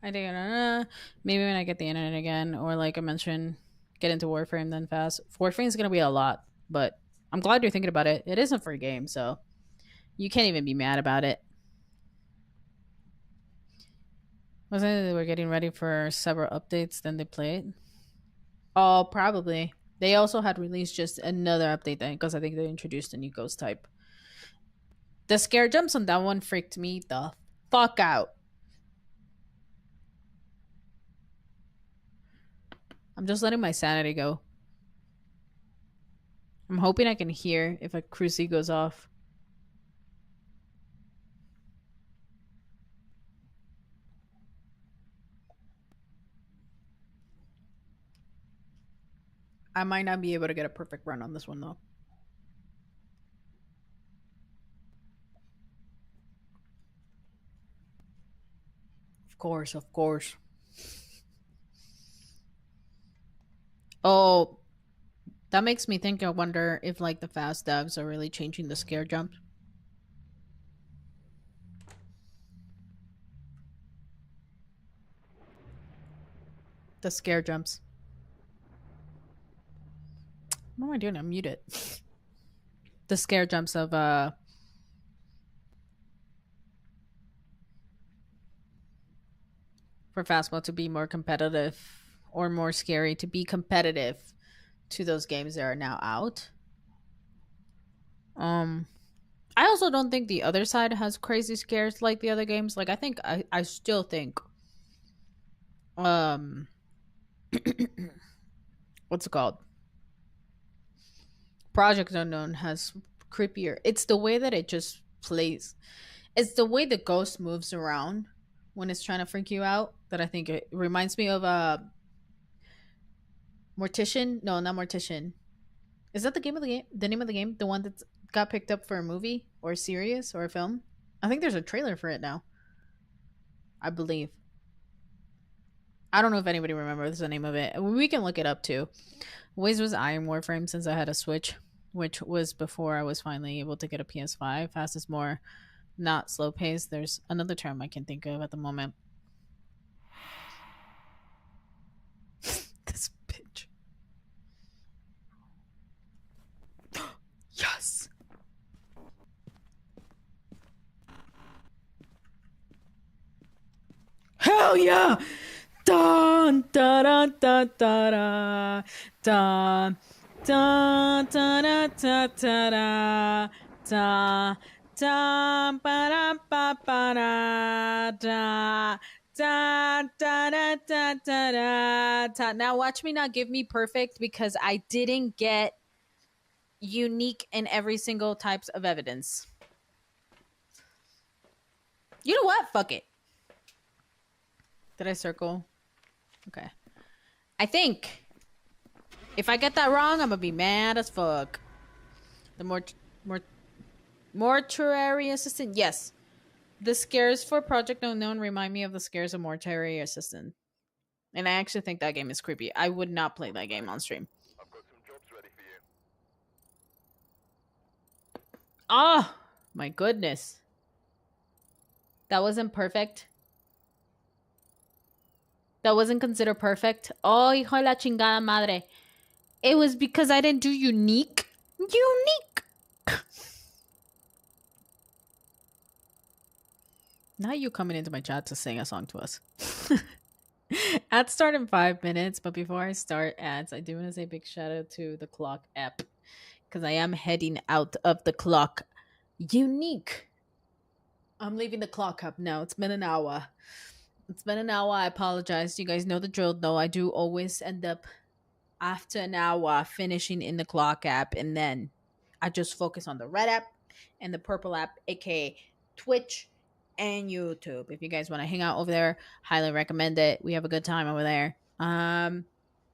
think maybe when I get the internet again, or like I mentioned, get into Warframe then fast. Warframe is gonna be a lot, but I'm glad you're thinking about it. It is a free game, so you can't even be mad about it. Wasn't it they were getting ready for several updates, then they played? Oh, probably. They also had released just another update then, because I think they introduced a new ghost type. The scare jumps on that one freaked me the fuck out. I'm just letting my sanity go. I'm hoping I can hear if a cruci goes off. I might not be able to get a perfect run on this one though. course, of course. Oh, that makes me think. I wonder if like the fast devs are really changing the scare jumps. The scare jumps. What am I doing? I'm muted. The scare jumps of for fastball to be more competitive or more scary to be competitive to those games that are now out. Um, I also don't think the other side has crazy scares like the other games. Like I still think um what's it called? Project Unknown has creepier. It's the way that it just plays. It's the way the ghost moves around when it's trying to freak you out that I think it reminds me of Mortician. No, not Mortician. Is that the game of the game? The name of the game? The one that got picked up for a movie or a series or a film? I think there's a trailer for it now. I believe. I don't know if anybody remembers the name of it. We can look it up too. Waze was Iron Warframe since I had a Switch, which was before I was finally able to get a PS5. Fast is more not slow paced. There's another term I can think of at the moment. This bitch. Yes. Hell yeah! Dun da da da da da dun da da da da da da da ba da ba ba da da da da da da da da. Now watch me not give me perfect because I didn't get unique in every single types of evidence. You know what? Fuck it. Did I circle? Okay. I think if I get that wrong, I'm gonna be mad as fuck. The mortuary assistant. Yes, the scares for Project Unknown remind me of the scares of Mortuary Assistant, and I actually think that game is creepy. I would not play that game on stream. I've got some jobs ready for you. Oh my goodness, that wasn't perfect. That wasn't considered perfect. Oh, hijo de la chingada madre. It was because I didn't do unique. Unique. Not you coming into my chat to sing a song to us. Ads start in 5 minutes, but before I start ads, I do want to say a big shout out to the Clock app because I am heading out of the Clock. Unique. I'm leaving the Clock app now. It's been an hour. It's been an hour. I apologize. You guys know the drill, though. I do always end up after an hour finishing in the Clock app, and then I just focus on the red app and the purple app, aka Twitch and YouTube. If you guys want to hang out over there, highly recommend it. We have a good time over there.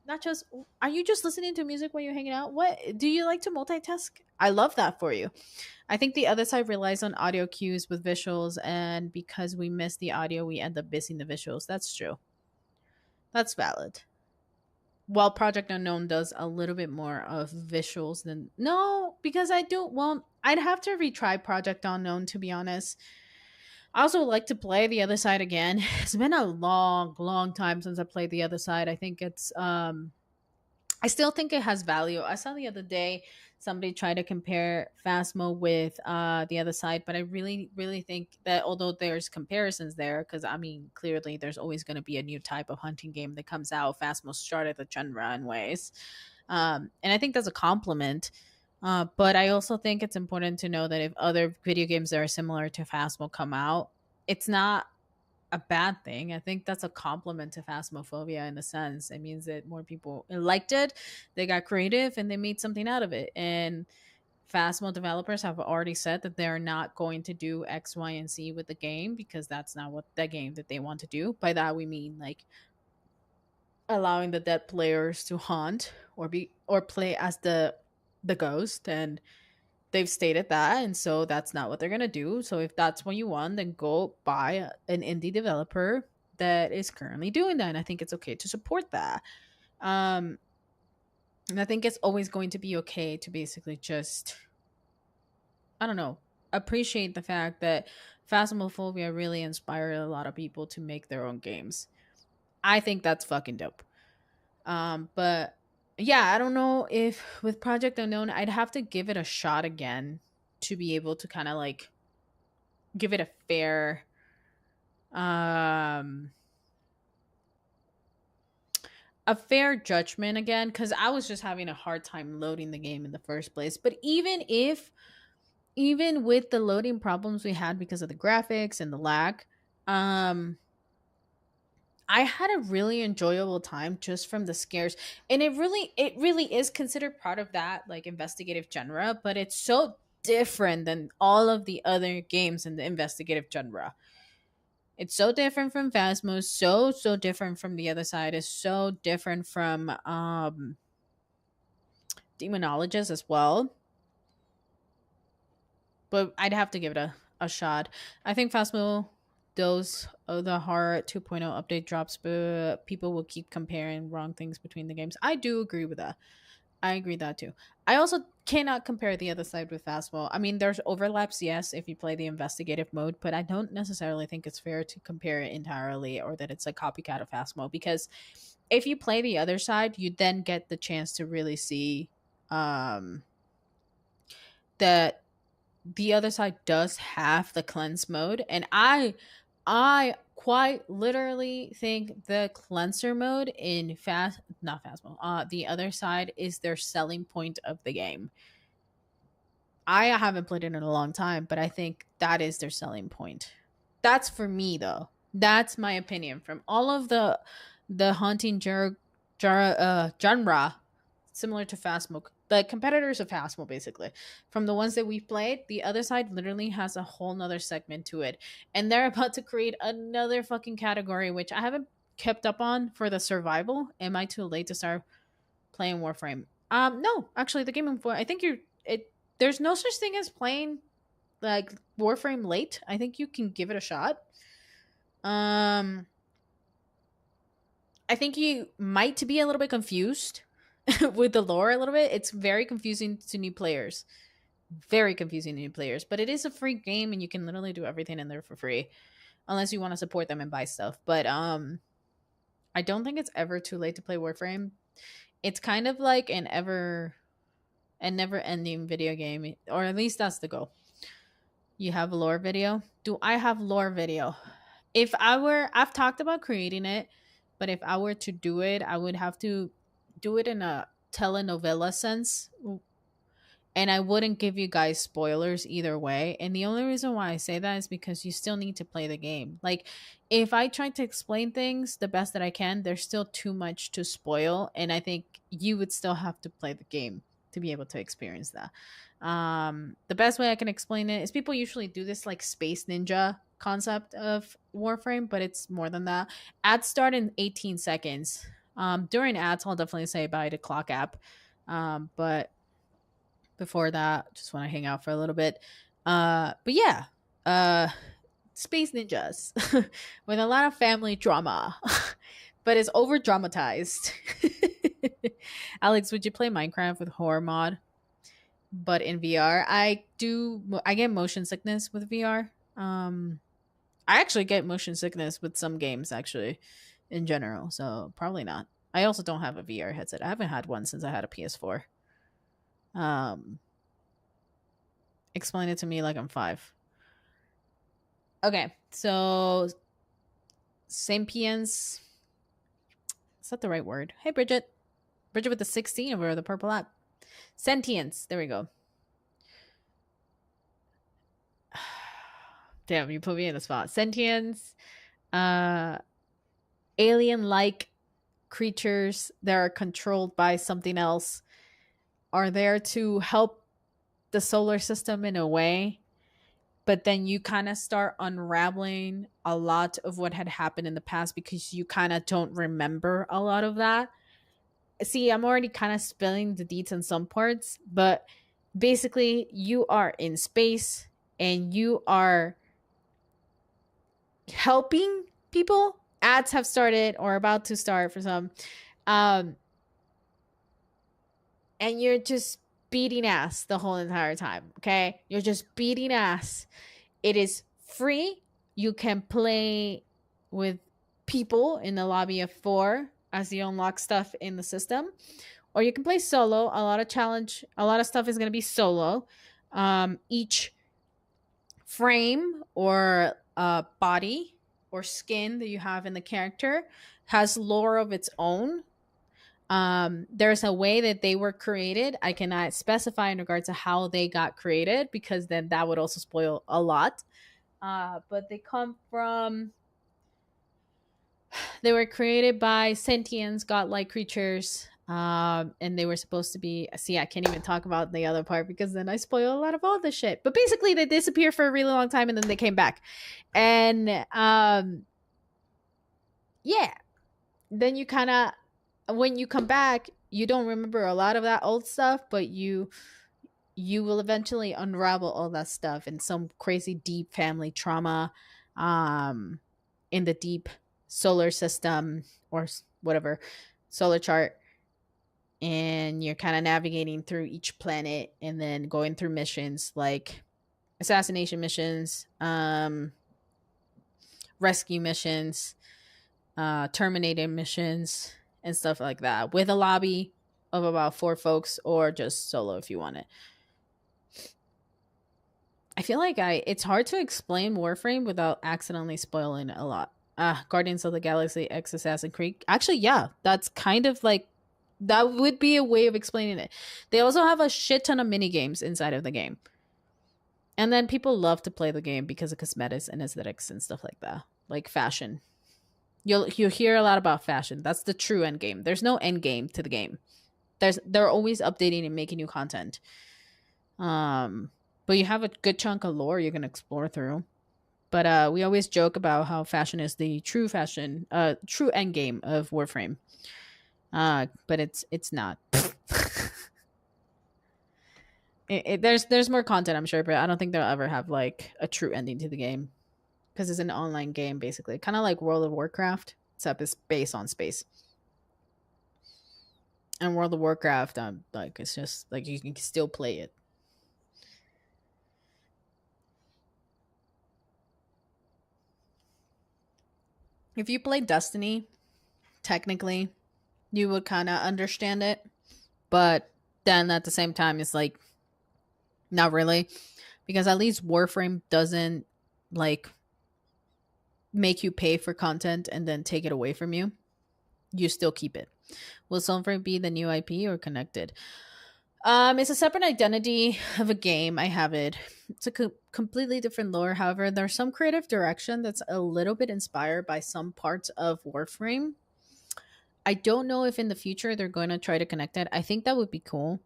Not just are you just listening to music while you're hanging out? What do you like to multitask? I love that for you. I think the other side relies on audio cues with visuals, and because we miss the audio, we end up missing the visuals. That's true. That's valid. While Project Unknown does a little bit more of visuals than no, because I do well, I'd have to retry Project Unknown to be honest. I also would like to play the other side again. It's been a long, long time since I played the other side. I think it's I still think it has value. I saw the other day somebody try to compare Phasmo with the other side, but I really, really think that although there's comparisons there, because I mean, clearly there's always going to be a new type of hunting game that comes out. Phasmo started the genre in ways, and I think that's a compliment. But I also think it's important to know that if other video games that are similar to Phasmo come out, it's not a bad thing. I think that's a compliment to Phasmophobia in a sense. It means that more people liked it, they got creative, and they made something out of it. And Phasmo developers have already said that they're not going to do X, Y, and Z with the game because that's not what the game that they want to do. By that we mean like allowing the dead players to haunt or play as the ghost, and they've stated that, and so that's not what they're gonna do. So if that's what you want, then go buy an indie developer, that is currently doing that, and I think it's okay to support that. Um, and I think it's always going to be okay to basically just, I don't know, appreciate the fact that Phasmophobia really inspired a lot of people to make their own games. I think that's fucking dope. But yeah, I don't know if with Project Unknown, I'd have to give it a shot again to be able to kind of like give it um a fair judgment again, because I was just having a hard time loading the game in the first place. But even with the loading problems we had because of the graphics and the lag, um I had a really enjoyable time just from the scares. And it really is considered part of that like investigative genre, but it's so different than all of the other games in the investigative genre. It's so different from Phasmo, so different from the other side, is so different from Demonologist as well. But I'd have to give it a shot. I think Phasmo, those the horror 2.0 update drops, but people will keep comparing wrong things between the games. I do agree with that. I agree that too. I also cannot compare the other side with Phasmo. I mean, there's overlaps, yes, if you play the investigative mode, but I don't necessarily think it's fair to compare it entirely or that it's a copycat of Phasmo, because if you play the other side, you then get the chance to really see um, that the other side does have the cleanse mode, and I quite literally think the cleanser mode in fast not Phasmo, the other side is their selling point of the game. I haven't played it in a long time, but I think that is their selling point. That's for me though. That's my opinion from all of the hunting genre similar to Phasmo, the competitors of Phasmo, basically. From the ones that we've played, the other side literally has a whole nother segment to it. And they're about to create another fucking category, which I haven't kept up on for the survival. Am I too late to start playing Warframe? No, actually the Game of War, I think there's no such thing as playing like Warframe late. I think you can give it a shot. Um I think you might be a little bit confused with the lore a little bit. It's very confusing to new players. Very confusing to new players. But it is a free game and you can literally do everything in there for free. Unless you want to support them and buy stuff. But I don't think it's ever too late to play Warframe. It's kind of like a never ending video game. Or at least that's the goal. You have a lore video? Do I have lore video? I've talked about creating it, but if I were to do it, I would have to do it in a telenovela sense, and I wouldn't give you guys spoilers either way. And the only reason why I say that is because you still need to play the game. Like, if I try to explain things the best that I can, there's still too much to spoil, and I think you would still have to play the game to be able to experience that. The best way I can explain it is people usually do this like space ninja concept of Warframe, but it's more than that. Ads start in 18 seconds. During ads, I'll definitely say bye to clock app. But before that, just want to hang out for a little bit. But yeah, space ninjas with a lot of family drama, but it's over dramatized. Alex, would you play Minecraft with horror mod, but in VR? I do. I get motion sickness with VR. I actually get motion sickness with some games actually, in general. So probably not. I also don't have a VR headset. I haven't had one since I had a PS4. Um, Explain it to me like I'm 5. Okay, so Sapiens. Is that the right word? Hey, Bridget. Bridget with the 16 over the purple app. Sentience. There we go. Damn, you put me in the spot. Sentience. Alien-like creatures that are controlled by something else are there to help the solar system in a way, but then you kind of start unraveling a lot of what had happened in the past because you kind of don't remember a lot of that. See, I'm already kind of spilling the deets in some parts, but basically you are in space and you are helping people ads have started or about to start for some. Um, and you're just beating ass the whole entire time. Okay. You're just beating ass. It is free. You can play with people in the lobby of 4 as you unlock stuff in the system, or you can play solo. A lot of stuff is going to be solo. Each frame or body or skin that you have in the character has lore of its own. There's a way that they were created. I cannot specify in regards to how they got created because then that would also spoil a lot. But they were created by sentients, godlike creatures. And they were supposed to be. See, I can't even talk about the other part because then I spoil a lot of all the shit. But basically, they disappeared for a really long time and then they came back. And yeah, then you kind of, when you come back, you don't remember a lot of that old stuff, but you will eventually unravel all that stuff in some crazy deep family trauma, in the deep solar system or whatever solar chart, and you're kind of navigating through each planet and then going through missions like assassination missions, rescue missions, terminated missions, and stuff like that, with a lobby of about 4 folks or just solo if you want it. I feel like it's hard to explain Warframe without accidentally spoiling a lot. Guardians of the Galaxy X Assassin's Creed. Actually, yeah, that's kind of like, that would be a way of explaining it. They also have a shit ton of mini games inside of the game. And then people love to play the game because of cosmetics and aesthetics and stuff like that. Like fashion. You'll hear a lot about fashion. That's the true end game. There's no end game to the game. They're always updating and making new content. But you have a good chunk of lore you're gonna explore through. But we always joke about how fashion is the true end game of Warframe. But it's not. There's more content, I'm sure, but I don't think they'll ever have like a true ending to the game because it's an online game basically, kind of like World of Warcraft, except it's based on space. And World of Warcraft, like it's just like you can still play it. If you play Destiny, technically, you would kind of understand it, but then at the same time, it's like not really, because at least Warframe doesn't like make you pay for content and then take it away from you. You still keep it. Will Sunframe be the new IP or connected? It's a separate identity of a game. I have it. It's a completely different lore. However, there's some creative direction that's a little bit inspired by some parts of Warframe. I don't know if in the future they're going to try to connect it. I think that would be cool.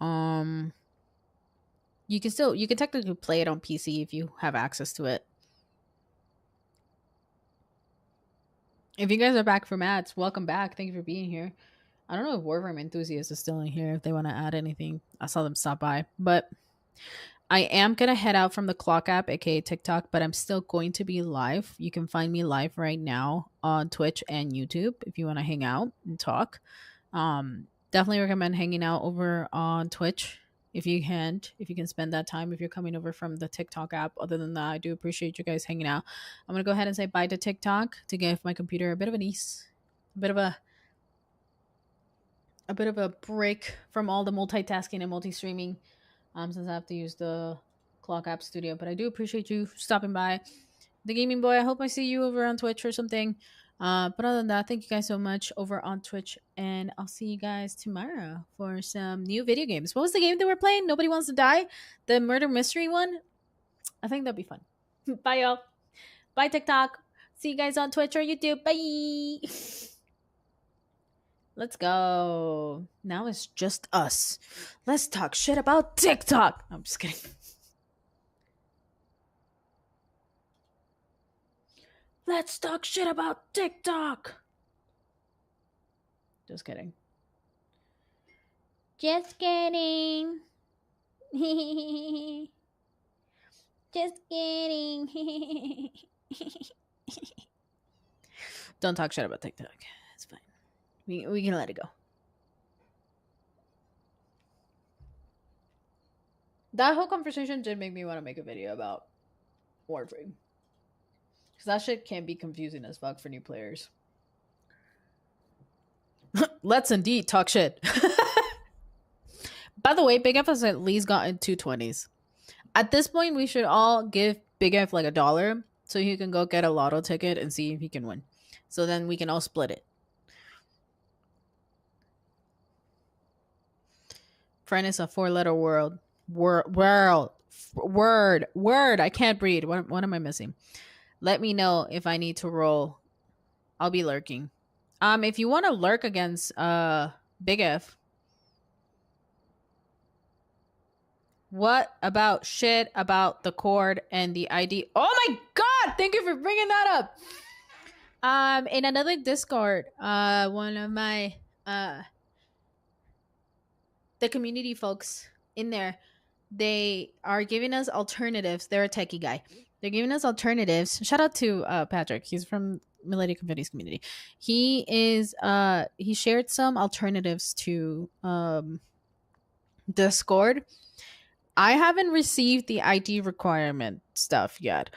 You can technically play it on PC if you have access to it. If you guys are back from ads, welcome back. Thank you for being here. I don't know if Warframe Enthusiast is still in here, if they want to add anything. I saw them stop by. But I am going to head out from the Clock app, aka TikTok, but I'm still going to be live. You can find me live right now on Twitch and YouTube if you want to hang out and talk. Definitely recommend hanging out over on Twitch if you can spend that time if you're coming over from the TikTok app. Other than that, I do appreciate you guys hanging out. I'm going to go ahead and say bye to TikTok to give my computer a bit of an ease, a bit of a break from all the multitasking and multi-streaming, since I have to use the Clock App Studio. But I do appreciate you stopping by. The Gaming Boy, I hope I see you over on Twitch or something. But other than that, thank you guys so much over on Twitch, and I'll see you guys tomorrow for some new video games. What was the game that we're playing? Nobody Wants to Die? The murder mystery one? I think that'd be fun. Bye, y'all. Bye, TikTok. See you guys on Twitch or YouTube. Bye. Let's go. Now it's just us. Let's talk shit about TikTok. I'm just kidding. Let's talk shit about TikTok. Just kidding. Just kidding. Just kidding. Don't talk shit about TikTok. It's fine. We can let it go. That whole conversation did make me want to make a video about Warframe. Because that shit can be confusing as fuck for new players. Let's indeed talk shit. By the way, Big F has at least gotten 220s. At this point, we should all give Big F like $1 so he can go get a lotto ticket and see if he can win. So then we can all split it. Friend is a 4-letter word. Word. I can't read. What am I missing? Let me know if I need to roll. I'll be lurking. If you want to lurk against Big F, what about shit about the cord and the ID? Oh my god! Thank you for bringing that up. In another Discord, one of my the community folks in there, they are giving us alternatives. They're a techie guy. They're giving us alternatives. Shout out to Patrick. He's from Milady Confetti's community. He shared some alternatives to Discord. I haven't received the ID requirement stuff yet.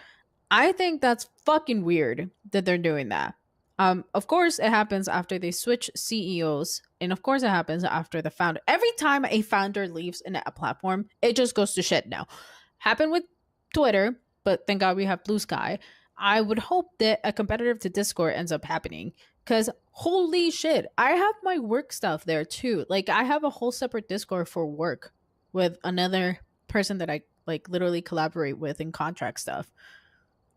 I think that's fucking weird that they're doing that. Of course, it happens after they switch CEOs, and of course, it happens after the founder. Every time a founder leaves a platform, it just goes to shit now. Happened with Twitter, but thank God we have Blue Sky. I would hope that a competitor to Discord ends up happening, because holy shit, I have my work stuff there too. Like, I have a whole separate Discord for work with another person that I like literally collaborate with in contract stuff.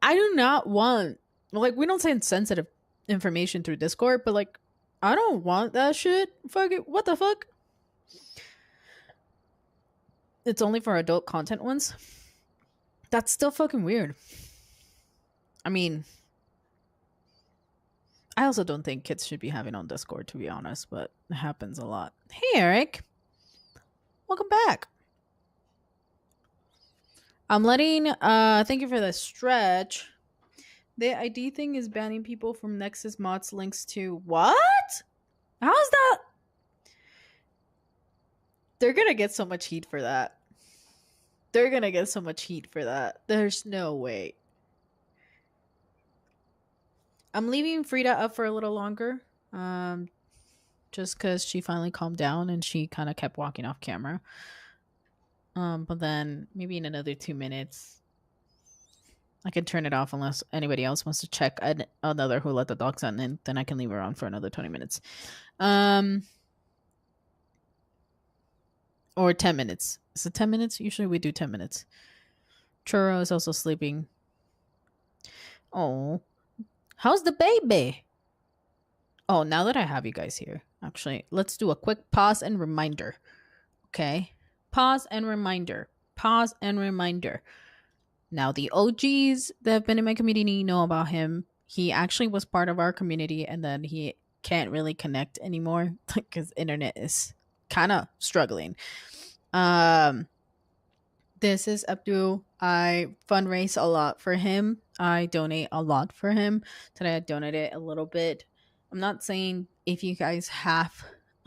I do not want, like, we don't send sensitive information through Discord, but like, I don't want that shit. Fuck it. What the fuck? It's only for adult content ones. That's still fucking weird. I mean, I also don't think kids should be having on Discord, to be honest, but it happens a lot. Hey, Eric. Welcome back. I'm letting, thank you for the stretch. The ID thing is banning people from Nexus mods links to what? How's that? They're gonna get so much heat for that. They're gonna get so much heat for that. There's no way. I'm leaving Frida up for a little longer. Just because she finally calmed down and she kind of kept walking off camera. But then maybe in another 2 minutes, I can turn it off unless anybody else wants to check another who let the dogs out, and then I can leave her on for another 20 minutes. Or 10 minutes. Is it 10 minutes? Usually we do 10 minutes. Churro is also sleeping. Oh. How's the baby? Oh, now that I have you guys here, actually, let's do a quick pause and reminder. Okay? Pause and reminder. Pause and reminder. Now, the OGs that have been in my community know about him. He actually was part of our community, and then he can't really connect anymore because internet is kind of struggling. This is Abdul. I fundraise a lot for him. I donate a lot for him. Today I donated a little bit. I'm not saying if you guys have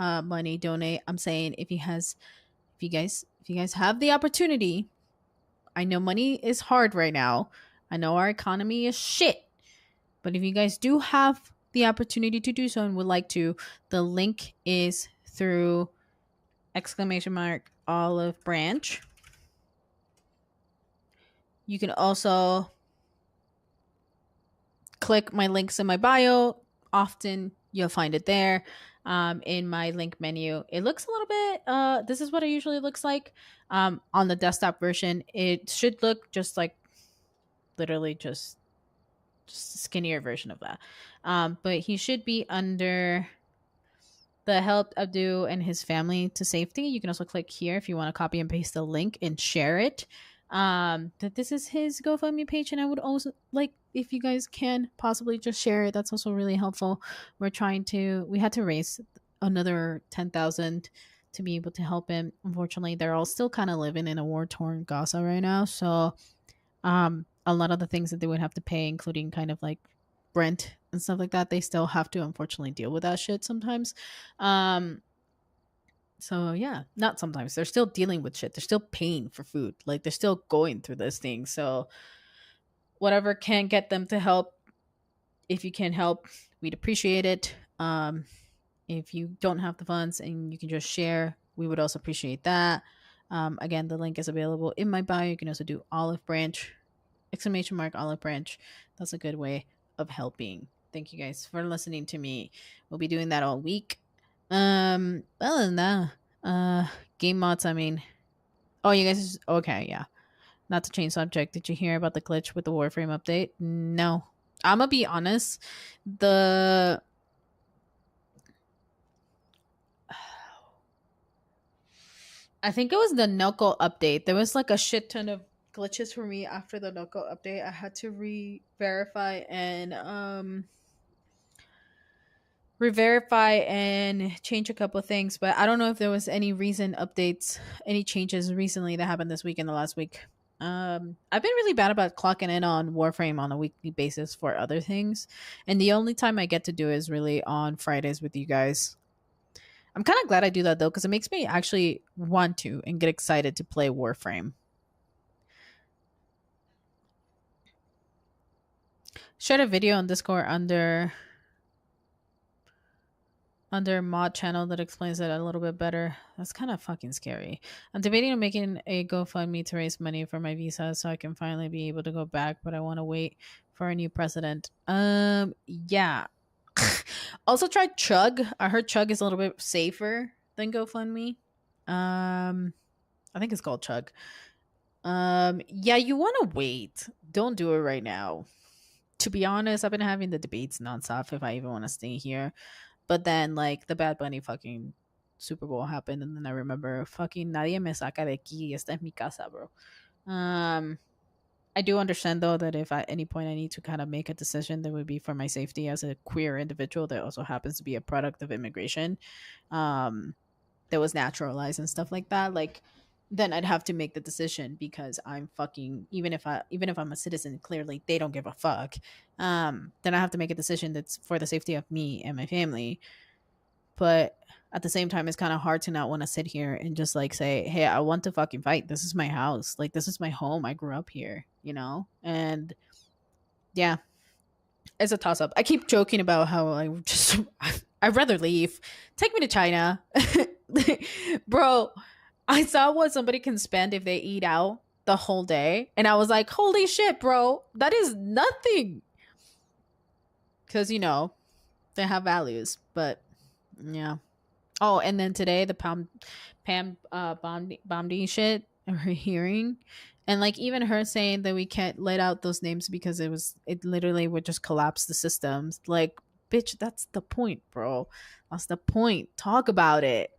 money, donate. I'm saying if you guys have the opportunity. I know money is hard right now. I know our economy is shit. But if you guys do have the opportunity to do so and would like to, the link is through !Olive Branch. You can also click my links in my bio. Often you'll find it there. In my link menu, it looks a little bit this is what it usually looks like. On the desktop version, it should look just like literally just a skinnier version of that. But he should be under the help Abdu and his family to safety. You can also click here if you want to copy and paste the link and share it. That this is his GoFundMe page, and I would also like if you guys can possibly just share it. That's also really helpful. We had to raise another 10,000 to be able to help him. Unfortunately, they're all still kind of living in a war-torn Gaza right now, so a lot of the things that they would have to pay, including kind of like rent and stuff like that, they still have to unfortunately deal with that shit sometimes. Um, so yeah, not sometimes. They're still dealing with shit. They're still paying for food. Like they're still going through this thing. So whatever can get them to help, if you can help, we'd appreciate it. If you don't have the funds and you can just share, we would also appreciate that. Again, the link is available in my bio. You can also do olive branch, exclamation mark olive branch. That's a good way of helping. Thank you guys for listening to me. We'll be doing that all week. Other than that, game mods. I mean, oh, you guys, okay, yeah. Not to change subject. Did you hear about the glitch with the Warframe update? No. I'm gonna be honest. The I think it was the Knuckle update. There was like a shit ton of glitches for me after the Knuckle update. I had to re-verify and change a couple of things, but I don't know if there was any recent updates, any changes recently that happened this week and the last week. I've been really bad about clocking in on Warframe on a weekly basis for other things, and the only time I get to do it is really on Fridays with you guys. I'm kind of glad I do that though, because it makes me actually want to and get excited to play Warframe. Shared a video on Discord under mod channel that explains it a little bit better. That's kind of fucking scary. I'm debating on making a GoFundMe to raise money for my visa so I can finally be able to go back, but I want to wait for a new president. Yeah. Also tried Chug. I heard Chug is a little bit safer than GoFundMe. I think it's called Chug. Yeah, you want to wait. Don't do it right now. To be honest, I've been having the debates nonstop if I even want to stay here. But then, like, the Bad Bunny fucking Super Bowl happened, and then I remember fucking nadie me saca de aquí. Esta es mi casa, bro. I do understand though that if at any point I need to kind of make a decision that would be for my safety as a queer individual that also happens to be a product of immigration, that was naturalized and stuff like that, like then I'd have to make the decision because I'm fucking even if I'm a citizen, clearly they don't give a fuck. Then I have to make a decision that's for the safety of me and my family. But at the same time, it's kind of hard to not want to sit here and just like say, hey, I want to fucking fight. This is my house. Like, this is my home. I grew up here, you know? And yeah, it's a toss up. I keep joking about how I'd rather leave. Take me to China. Bro, I saw what somebody can spend if they eat out the whole day. And I was like, holy shit, bro. That is nothing. Because, you know, they have values. But yeah. Oh, and then today the Pam Bondi shit, her hearing, and like even her saying that we can't let out those names because it literally would just collapse the systems. Like, bitch, that's the point, bro. That's the point. Talk about it.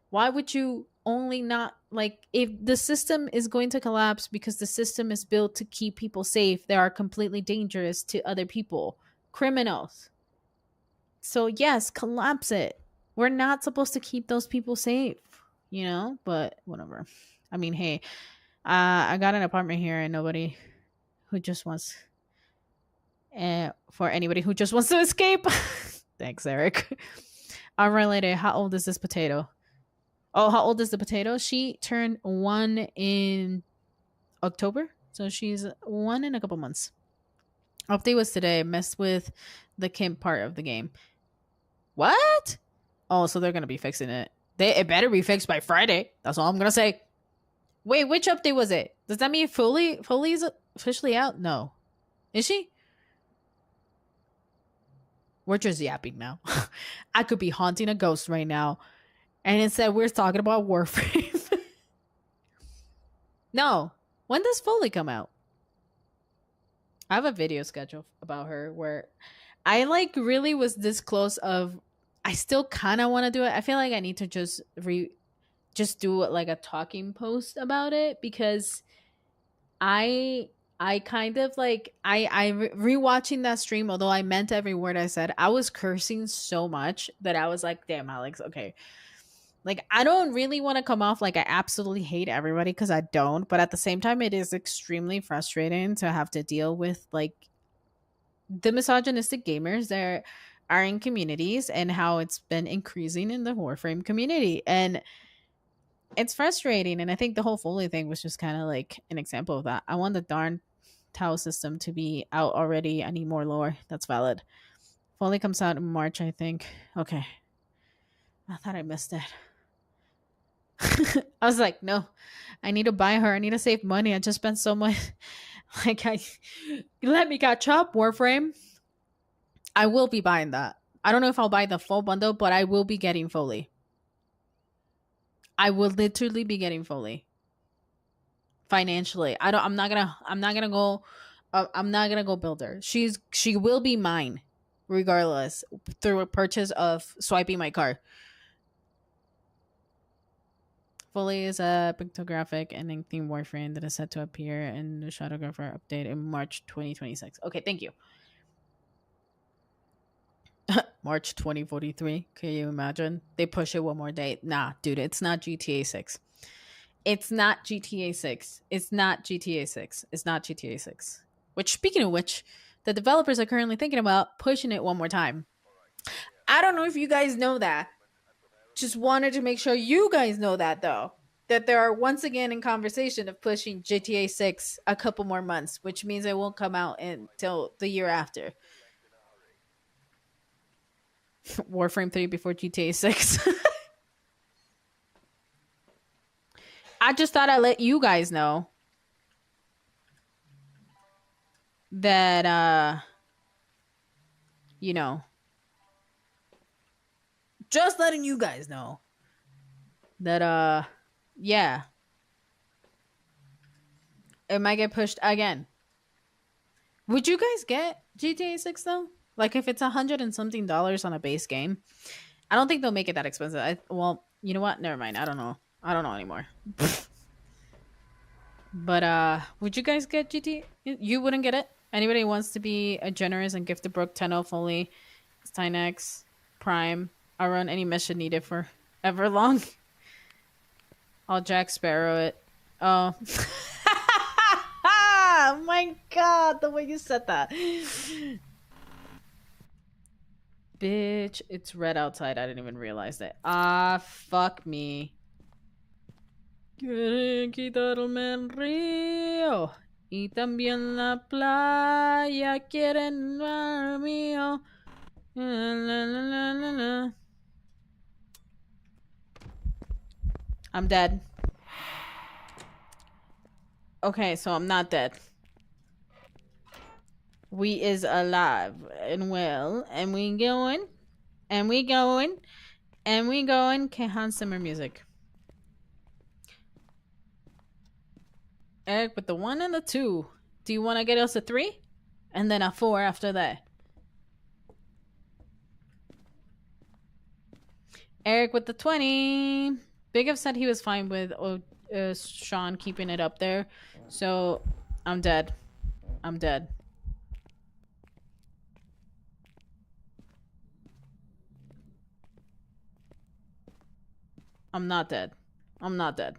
Why would you only not like if the system is going to collapse because the system is built to keep people safe? They are completely dangerous to other people, criminals. So yes, collapse it. We're not supposed to keep those people safe, you know, but whatever. I mean, hey, I got an apartment here and nobody who just wants, for anybody who just wants to escape. Thanks, Eric. Unrelated, how old is this potato? Oh, how old is the potato? She turned 1 in October. So she's 1 in a couple months. Update was today. Messed with the Kim part of the game. What? Oh, so they're gonna be fixing it. It better be fixed by Friday. That's all I'm gonna say. Wait, which update was it? Does that mean Foley is officially out? No. Is she? We're just yapping now. I could be haunting a ghost right now. And instead we're talking about Warframe. No. When does Foley come out? I have a video schedule about her where I like really was this close of I still kind of want to do it. I feel like I need to just do like a talking post about it because I kind of like rewatching that stream, although I meant every word I said, I was cursing so much that I was like, damn, Alex, okay. Like, I don't really want to come off like I absolutely hate everybody because I don't. But at the same time, it is extremely frustrating to have to deal with like the misogynistic gamers that are in communities and how it's been increasing in the Warframe community. And it's frustrating. And I think the whole Foley thing was just kind of like an example of that. I want the darn Tau system to be out already. I need more lore. That's valid. Foley comes out in March, I think. Okay. I thought I missed it. I was like, no, I need to buy her. I need to save money. I just spent so much. Like, let me catch up, Warframe. I will be buying that. I don't know if I'll buy the full bundle, but I will be getting Foley. I will literally be getting Foley. Financially, I'm not gonna go. I'm not gonna go build her. She will be mine, regardless, through a purchase of swiping my card. Foley is a pictographic ending theme Warframe that is set to appear in the Shadowgrapher update in March 2026. Okay, thank you. March 2043. Can you imagine? They push it one more day. Nah, dude, it's not GTA 6. It's not GTA 6. It's not GTA 6. It's not GTA 6. Which, speaking of which, the developers are currently thinking about pushing it one more time. I don't know if you guys know that. Just wanted to make sure you guys know that, though. That they are once again in conversation of pushing GTA 6 a couple more months, which means it won't come out until the year after. Warframe 3 before GTA 6. I just thought I'd let you guys know that, you know, just letting you guys know that, yeah, it might get pushed again. Would you guys get GTA 6 though? Like if it's $100 and something on a base game, I don't think they'll make it that expensive. Well, you know what? Never mind. I don't know. I don't know anymore. But would you guys get GTA? You wouldn't get it. Anybody who wants to be a generous and gift a Brook 10 Foley, Stynex, Prime. I'll run any mission needed for ever long. I'll Jack Sparrow it. Oh. Oh my god, the way you said that. Bitch, it's red outside. I didn't even realize that. Ah, fuck me. Quieren quitarme el río y también la playa. Quieren el mío. La, la, la, la. I'm dead. Okay, so I'm not dead. We is alive and well, and we going, and we going, and we going. Okay, Hans Zimmer music. Eric with the 1 and the 2. Do you want to get us a 3? And then a 4 after that. Eric with the 20. Big F said he was fine with Sean keeping it up there. So, I'm dead. I'm dead. I'm not dead. I'm not dead.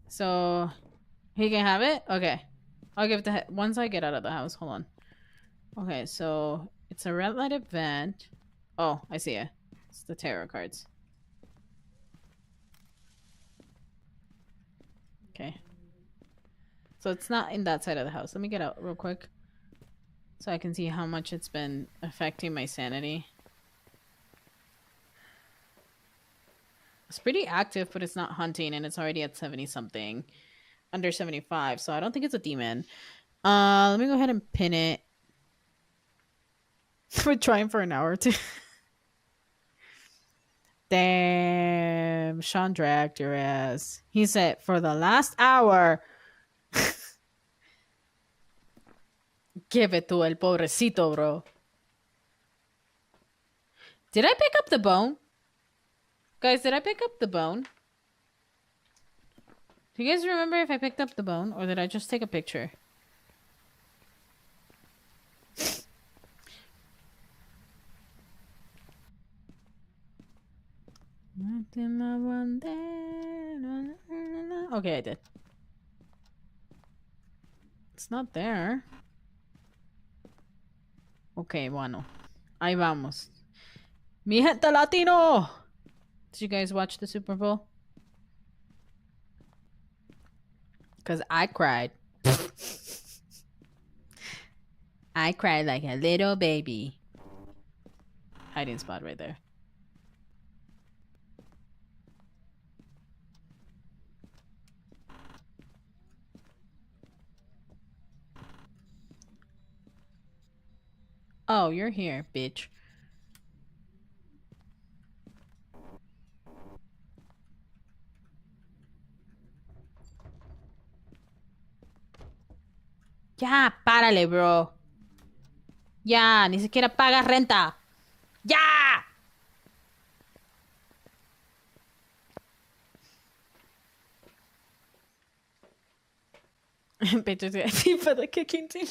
So, he can have it? Okay. I'll give it to once I get out of the house. Hold on. Okay, so it's a red light event. Oh, I see it. It's the tarot cards. Okay. So it's not in that side of the house. Let me get out real quick so I can see how much it's been affecting my sanity. It's pretty active, but it's not hunting, and it's already at 70 something, under 75. So I don't think it's a demon. Let me go ahead and pin it. We're trying for an hour or two. Damn, Sean dragged your ass. He said for the last hour. Give it to el pobrecito, bro. Did I pick up the bone? Guys, did I pick up the bone? Do you guys remember if I picked up the bone, or did I just take a picture? Okay, I did. It's not there. Okay, bueno. Ahí vamos. Mi gente latino! Did you guys watch the Super Bowl? Because I cried. I cried like a little baby. Hiding spot right there. Oh, you're here, bitch. Ya, párale, bro. Ya, ni siquiera pagas renta. Ya! Bitches get FIFA the kicking team.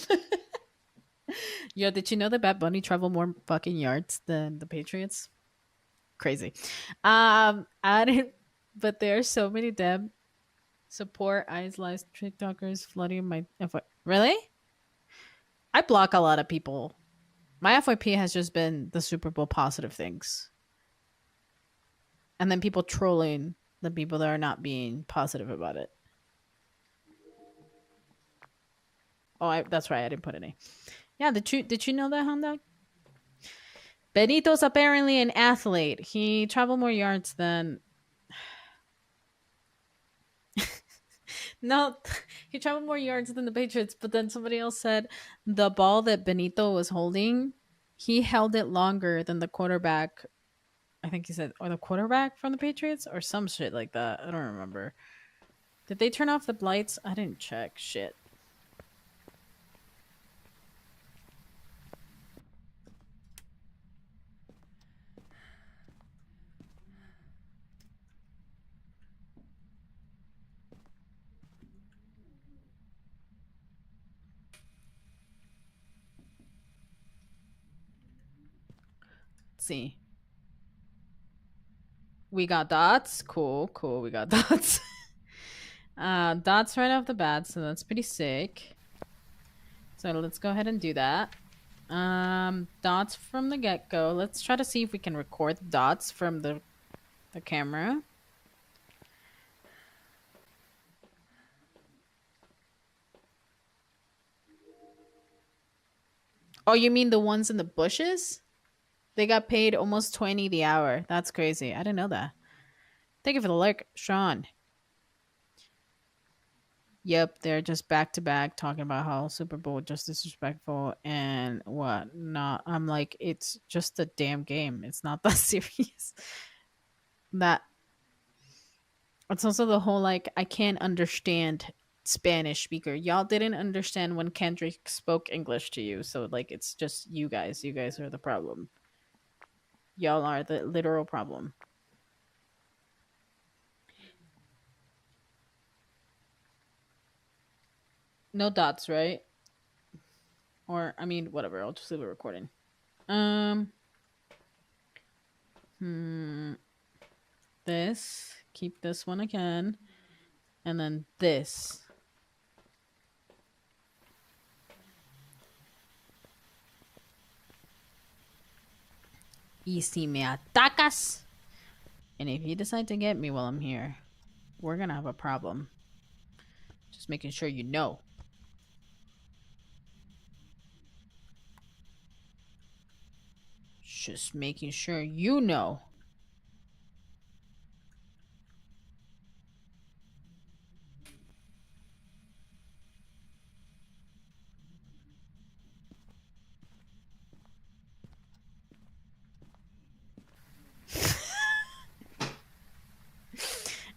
Yo, did you know that Bad Bunny traveled more fucking yards than the Patriots? Crazy. I didn't, but there are so many damn support eyes lives TikTokers flooding my Really? I block a lot of people. My FYP has just been the Super Bowl positive things. And then people trolling the people that are not being positive about it. Oh, that's right. I didn't put any. Yeah, did you know that, Honda? Benito's apparently an athlete. He traveled more yards than. No, he traveled more yards than the Patriots. But then somebody else said the ball that Benito was holding, he held it longer than the quarterback. I think he said, or the quarterback from the Patriots, or some shit like that. I don't remember. Did they turn off the lights? I didn't check. Shit. Let's see. We got dots. Cool, cool. We got dots. Dots right off the bat, so that's pretty sick. So let's go ahead and do that. Dots from the get-go. Let's try to see if we can record dots from the camera. Oh, you mean the ones in the bushes? They got paid almost 20 the hour. That's crazy. I didn't know that. Thank you for the like, Sean. Yep, they're just back to back talking about how Super Bowl just disrespectful and what not. I'm like, it's just a damn game. It's not that serious. That it's also the whole like I can't understand Spanish speaker. Y'all didn't understand when Kendrick spoke English to you, so like it's just you guys. You guys are the problem. Y'all are the literal problem. No dots, right? Or I mean, whatever. I'll just leave it recording. Hmm. This. Keep this one again, and then this. Y si me atacas. And if you decide to get me while I'm here, we're gonna have a problem. Just making sure you know. Just making sure you know.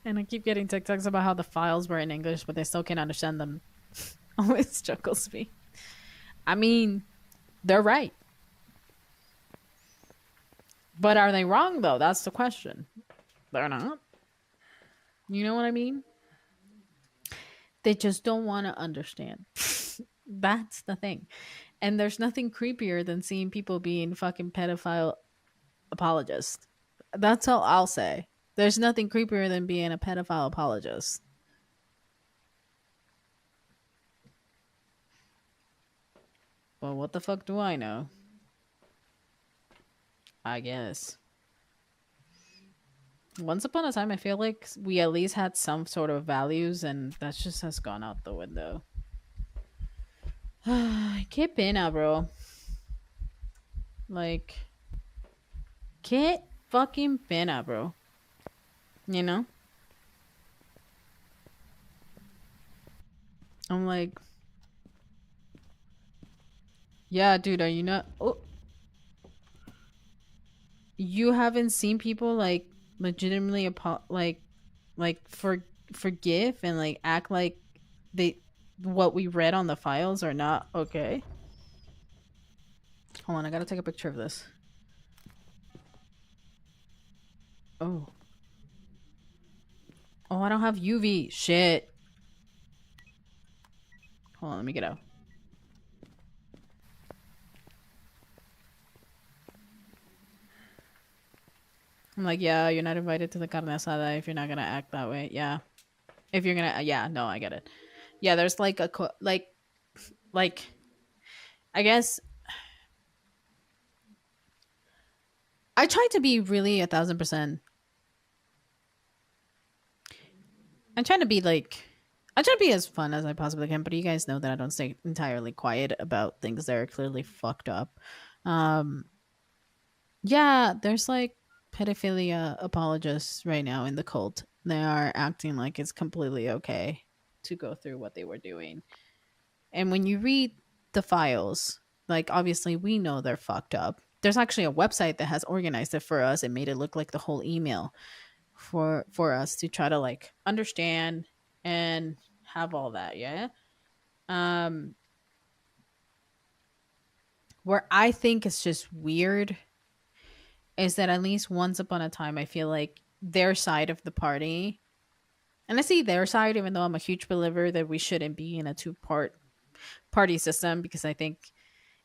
And I keep getting TikToks about how the files were in English, but they still can't understand them. Always chuckles me. I mean, they're right. But are they wrong, though? That's the question. They're not. You know what I mean? They just don't want to understand. That's the thing. And there's nothing creepier than seeing people being fucking pedophile apologists. That's all I'll say. There's nothing creepier than being a pedophile apologist. But what the fuck do I know? I guess. Once upon a time, I feel like we at least had some sort of values, and that just has gone out the window. Qué pena, bro. Like, qué fucking pena, bro. You know? I'm like, yeah, dude, are you not? Oh, you haven't seen people like legitimately forgive and like act like they what we read on the files are not okay. Hold on, I gotta take a picture of this. Oh, oh, I don't have UV. Shit. Hold on, let me get out. I'm like, yeah, you're not invited to the carne asada if you're not gonna act that way. Yeah, if you're gonna, yeah, no, I get it. Yeah, there's like like I guess I try to be really 1,000%. I'm trying to be like, I try to be as fun as I possibly can, but you guys know that I don't stay entirely quiet about things that are clearly fucked up. Um, yeah, there's like pedophilia apologists right now in the cult. They are acting like it's completely okay to go through what they were doing. And when you read the files, like obviously we know they're fucked up. There's actually a website that has organized it for us and made it look like the whole email for us to try to like understand and have all that, yeah. Um where I think it's just weird is that at least once upon a time I feel like their side of the party, and I see their side even though I'm a huge believer that we shouldn't be in a two-part party system because I think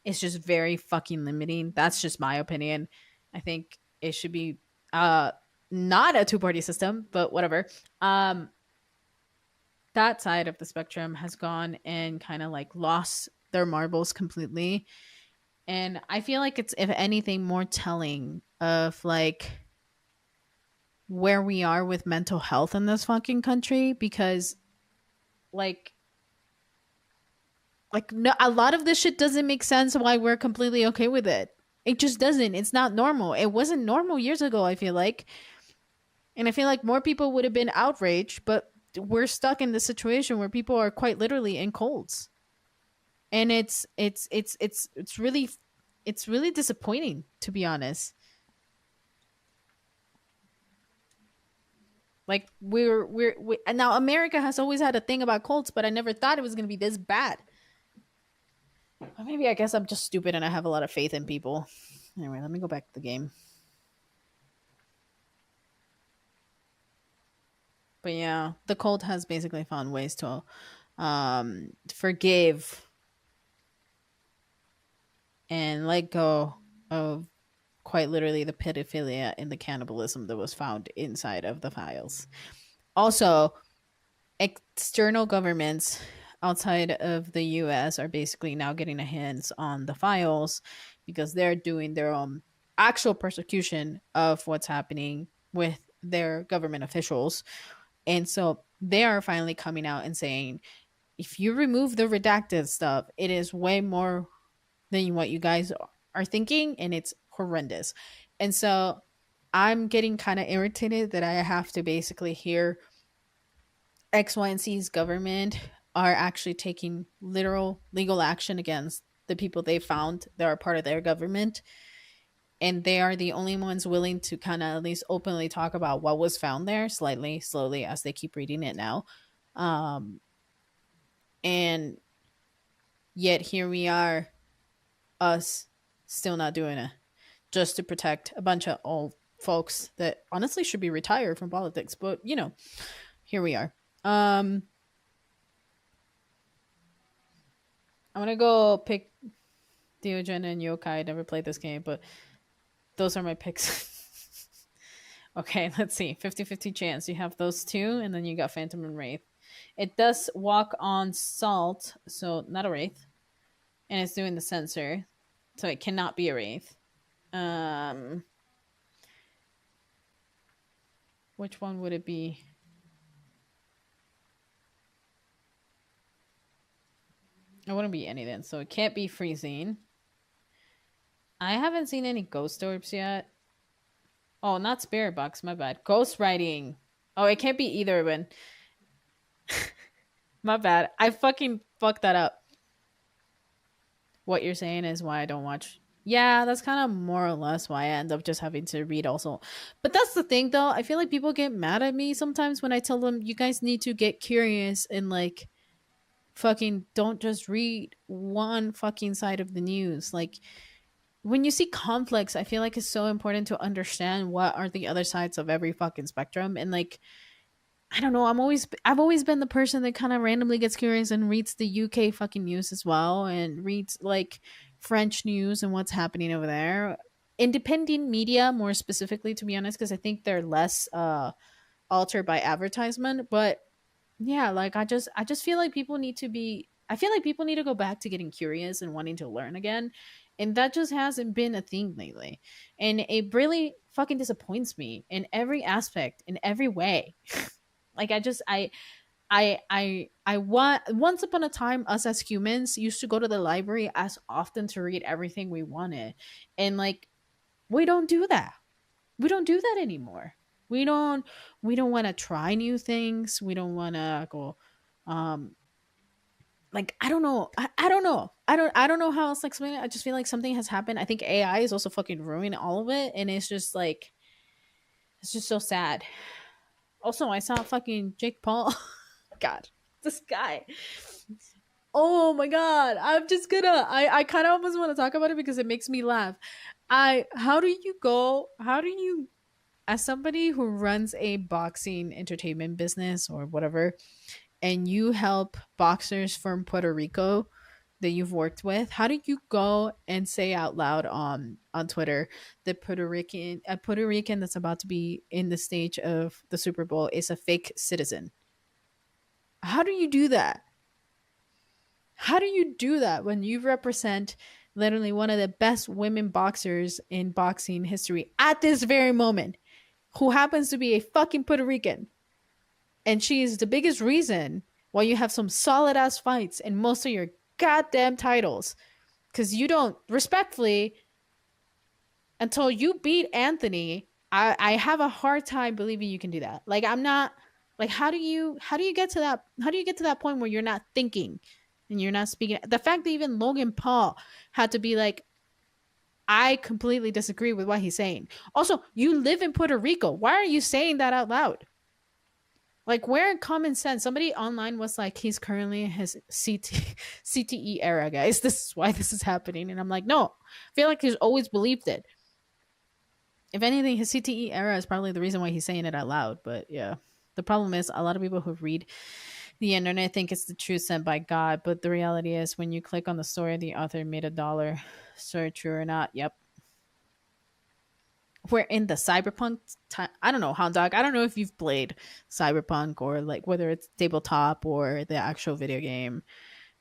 it's just very fucking limiting. That's just my opinion. I think it should be uh not a two-party system, but whatever. That side of the spectrum has gone and kind of like lost their marbles completely. And I feel like it's, if anything, more telling of like where we are with mental health in this fucking country because like no, a lot of this shit doesn't make sense why we're completely okay with it. It just doesn't. It's not normal. It wasn't normal years ago, I feel like. And I feel like more people would have been outraged, but we're stuck in this situation where people are quite literally in colds. And it's really disappointing, to be honest. Like we and now America has always had a thing about colds, but I never thought it was going to be this bad. Or maybe I guess I'm just stupid and I have a lot of faith in people. Anyway, let me go back to the game. But yeah, the cult has basically found ways to forgive and let go of quite literally the pedophilia and the cannibalism that was found inside of the files. Also, external governments outside of the US are basically now getting a hands on the files because they're doing their own actual persecution of what's happening with their government officials. And so they are finally coming out and saying, if you remove the redacted stuff, it is way more than what you guys are thinking, and it's horrendous. And so I'm getting kind of irritated that I have to basically hear X, Y, and C's government are actually taking literal legal action against the people they found that are part of their government. And they are the only ones willing to kind of at least openly talk about what was found there, slightly, slowly, as they keep reading it now. Um, and yet here we are, us still not doing it, just to protect a bunch of old folks that honestly should be retired from politics. But, you know, here we are. I'm gonna go pick Diogen and Yokai. I never played this game, but those are my picks. Okay, let's see. 50-50 chance. You have those two, and then you got Phantom and Wraith. It does walk on salt, so not a Wraith. and it's doing the censor, so it cannot be a wraith. Um, which one would it be? It wouldn't be any then, so it can't be freezing. I haven't seen any ghost orbs yet. Oh, not spirit box, my bad. Ghost writing. Oh, it can't be either, but my bad. I fucking fucked that up. What you're saying is why I don't watch. Yeah, that's kind of more or less why I end up just having to read also. But that's the thing though. I feel like people get mad at me sometimes when I tell them you guys need to get curious and like fucking don't just read one fucking side of the news. Like when you see conflicts, I feel like it's so important to understand what are the other sides of every fucking spectrum. And like I don't know, I've always been the person that kind of randomly gets curious and reads the UK fucking news as well and reads like French news and what's happening over there. Independent media more specifically, to be honest, because I think they're less altered by advertisement. But yeah, like I just feel like people need to be I feel like people need to go back to getting curious and wanting to learn again. And that just hasn't been a thing lately. And it really fucking disappoints me in every aspect, in every way. Like I want once upon a time us as humans used to go to the library as often to read everything we wanted. And like we don't do that. We don't do that anymore. We don't we don't want to try new things. We don't want to go um like I don't know. I don't know. I don't know how else to explain it. I just feel like something has happened. I think AI is also fucking ruining all of it and it's just like it's just so sad. Also, I saw fucking Jake Paul. God, this guy. Oh my god. I'm just gonna I kind of almost want to talk about it because it makes me laugh. I how do you as somebody who runs a boxing entertainment business or whatever and you help boxers from Puerto Rico that you've worked with, how do you go and say out loud on Twitter that Puerto Rican that's about to be in the stage of the Super Bowl is a fake citizen? How do you do that? How do you do that when you represent literally one of the best women boxers in boxing history at this very moment, who happens to be a fucking Puerto Rican? And she is the biggest reason why you have some solid ass fights and most of your goddamn titles. Because you don't, respectfully, until you beat Anthony, I have a hard time believing you can do that. Like I'm not like how do you get to that point where you're not thinking and you're not speaking. The fact that even Logan Paul had to be like, I completely disagree with what he's saying. Also, you live in Puerto Rico. Why are you saying that out loud? Like, where in common sense? Somebody online was like, he's currently in his CTE era, guys. This is why this is happening. And I'm like, no, I feel like he's always believed it. If anything, his CTE era is probably the reason why he's saying it out loud. But yeah, the problem is a lot of people who read the internet think it's the truth sent by God. But the reality is, when you click on the story, the author made $1. So true or not? Yep. We're in the cyberpunk time. I don't know, Hound Dog. I don't know if you've played cyberpunk or like whether it's tabletop or the actual video game,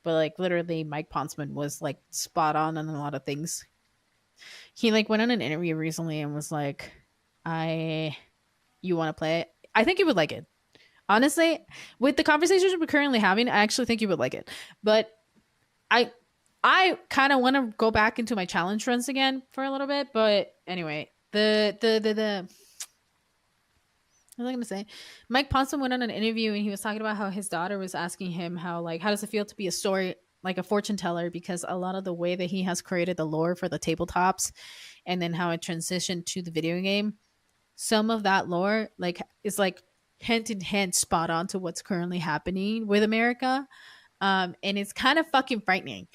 but like literally, Mike Ponceman was like spot on a lot of things. He like went on an interview recently and was like, "I, you want to play it? I think you would like it. Honestly, with the conversations we're currently having, I actually think you would like it. But I, I kind of want to go back into my challenge runs again for a little bit. But anyway, the what was I gonna say? Mike Ponson went on an interview and he was talking about how his daughter was asking him how does it feel to be a story like a fortune teller, because a lot of the way that he has created the lore for the tabletops and then how it transitioned to the video game, some of that lore like is like hand in hand spot on to what's currently happening with America. And it's kind of fucking frightening.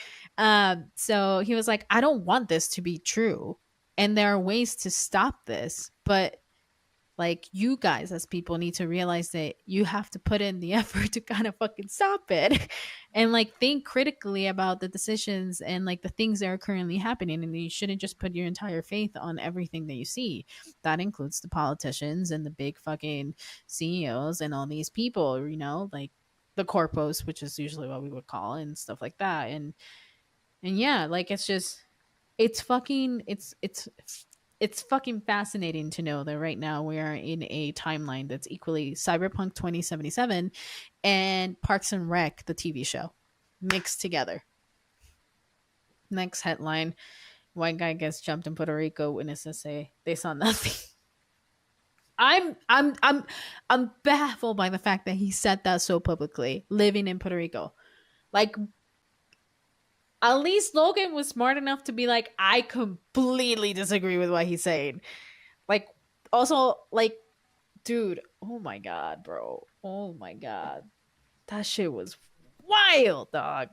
So he was like, I don't want this to be true. And there are ways to stop this, but like you guys as people need to realize that you have to put in the effort to kind of fucking stop it and like think critically about the decisions and like the things that are currently happening. And you shouldn't just put your entire faith on everything that you see. That includes the politicians and the big fucking CEOs and all these people, like the corpos, which is usually what we would call, and stuff like that. And And yeah, like it's just it's fucking it's fucking fascinating to know that right now we are in a timeline that's equally Cyberpunk 2077 and Parks and Rec, the TV show, mixed together. Next headline: White guy gets jumped in Puerto Rico. Witnesses say they saw nothing. I'm baffled by the fact that he said that so publicly, living in Puerto Rico. Like, at least Logan was smart enough to be like, I completely disagree with what he's saying. Like, also, like, dude, oh my god, bro. Oh my god. That shit was wild, dog.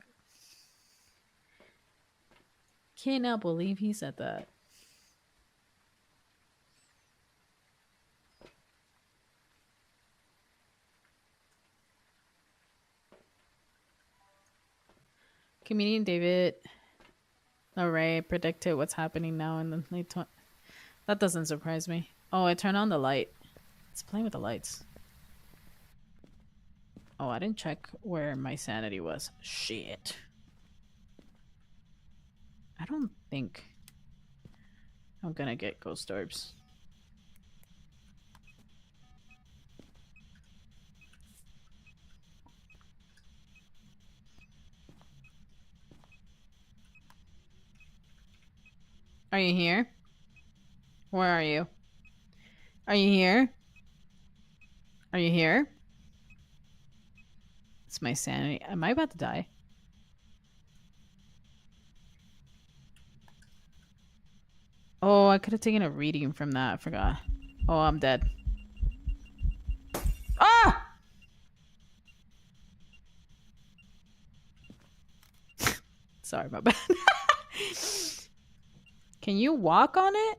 Cannot believe he said that. Comedian David Larray predicted what's happening now in the late That doesn't surprise me. Oh, I turned on the light. It's playing with the lights. Oh, I didn't check where my sanity was. Shit. I don't think I'm gonna get ghost orbs. Are you here? Where are you? Are you here? Are you here? It's my sanity. Am I about to die? Oh, I could have taken a reading from that. I forgot. Oh, I'm dead. Ah! Sorry, my bad. Can you walk on it?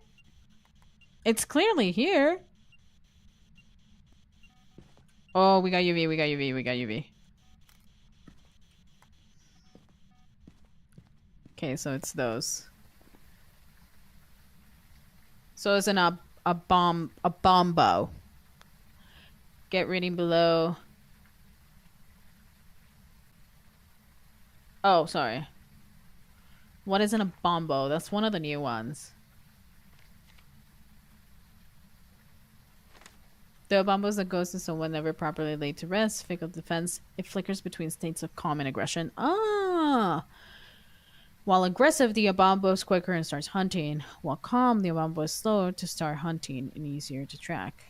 It's clearly here. Oh, we got UV, we got UV, we got UV. Okay, so it's those. So it's a bombo. Get reading below. Oh, sorry. What isn't a bombo? That's one of the new ones. The bombo is a ghost of someone never properly laid to rest. Fickle defense. It flickers between states of calm and aggression. Ah! While aggressive, the Abambo is quicker and starts hunting. While calm, the Abambo is slower to start hunting and easier to track.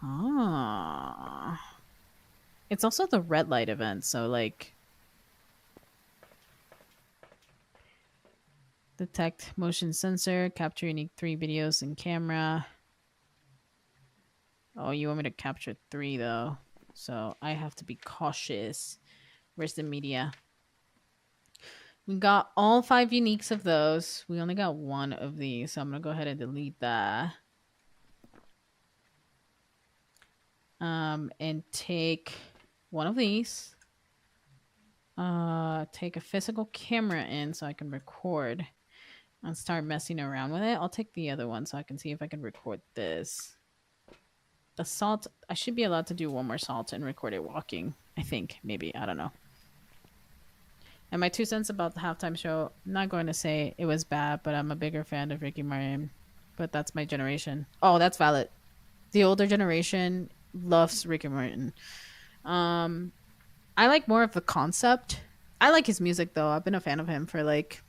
Ah. It's also the red light event, so like detect motion sensor, capture unique 3 videos in camera. Oh, you want me to capture 3 though. So I have to be cautious. Where's the media? We got all 5 uniques of those. We only got 1 of these, so I'm gonna go ahead and delete that. And take 1 of these. Take a physical camera in so I can record and start messing around with it. I'll take the other one so I can see if I can record this. The salt, I should be allowed to do 1 more salt and record it walking. I think, maybe, I don't know. And my 2 cents about the halftime show, I'm not going to say it was bad, but I'm a bigger fan of Ricky Martin. But that's my generation. Oh, that's valid. The older generation loves Ricky Martin. I like more of the concept. I like his music though. I've been a fan of him for like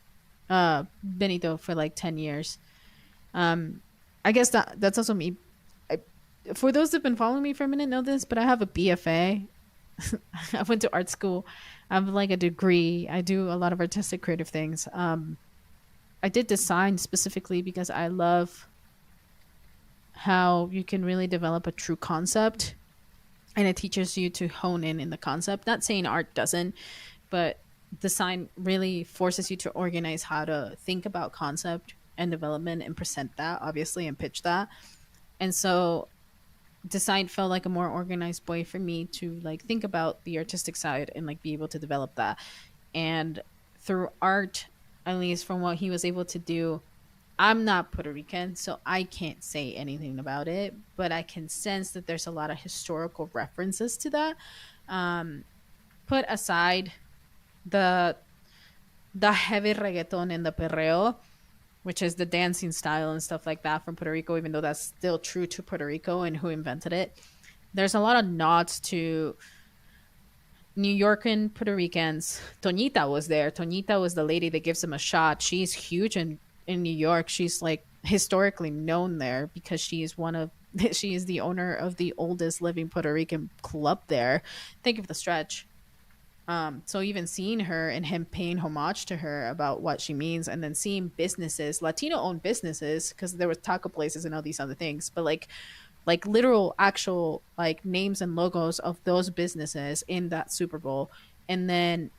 Benito for like 10 years. I guess that's also me. For those that've been following me for a minute know this, but I have a BFA. I went to art school. I have like a degree. I do a lot of artistic creative things. I did design specifically because I love how you can really develop a true concept, and it teaches you to hone in the concept. Not saying art doesn't, but design really forces you to organize how to think about concept and development and present that, obviously, and pitch that. And so design felt like a more organized way for me to like think about the artistic side and like be able to develop that. And through art, at least from what he was able to do, I'm not Puerto Rican, so I can't say anything about it, but I can sense that there's a lot of historical references to that. Put aside the the heavy reggaeton and the perreo, which is the dancing style and stuff like that from Puerto Rico, even though that's still true to Puerto Rico and who invented it. There's a lot of nods to New York and Puerto Ricans. Toñita was there. Toñita was the lady that gives him a shot. She's huge in New York. She's like historically known there because she is one of she is the owner of the oldest living Puerto Rican club there. Think of the stretch. So even seeing her and him paying homage to her about what she means, and then seeing businesses, Latino owned businesses, because there was taco places and all these other things, but like literal actual like names and logos of those businesses in that Super Bowl, and then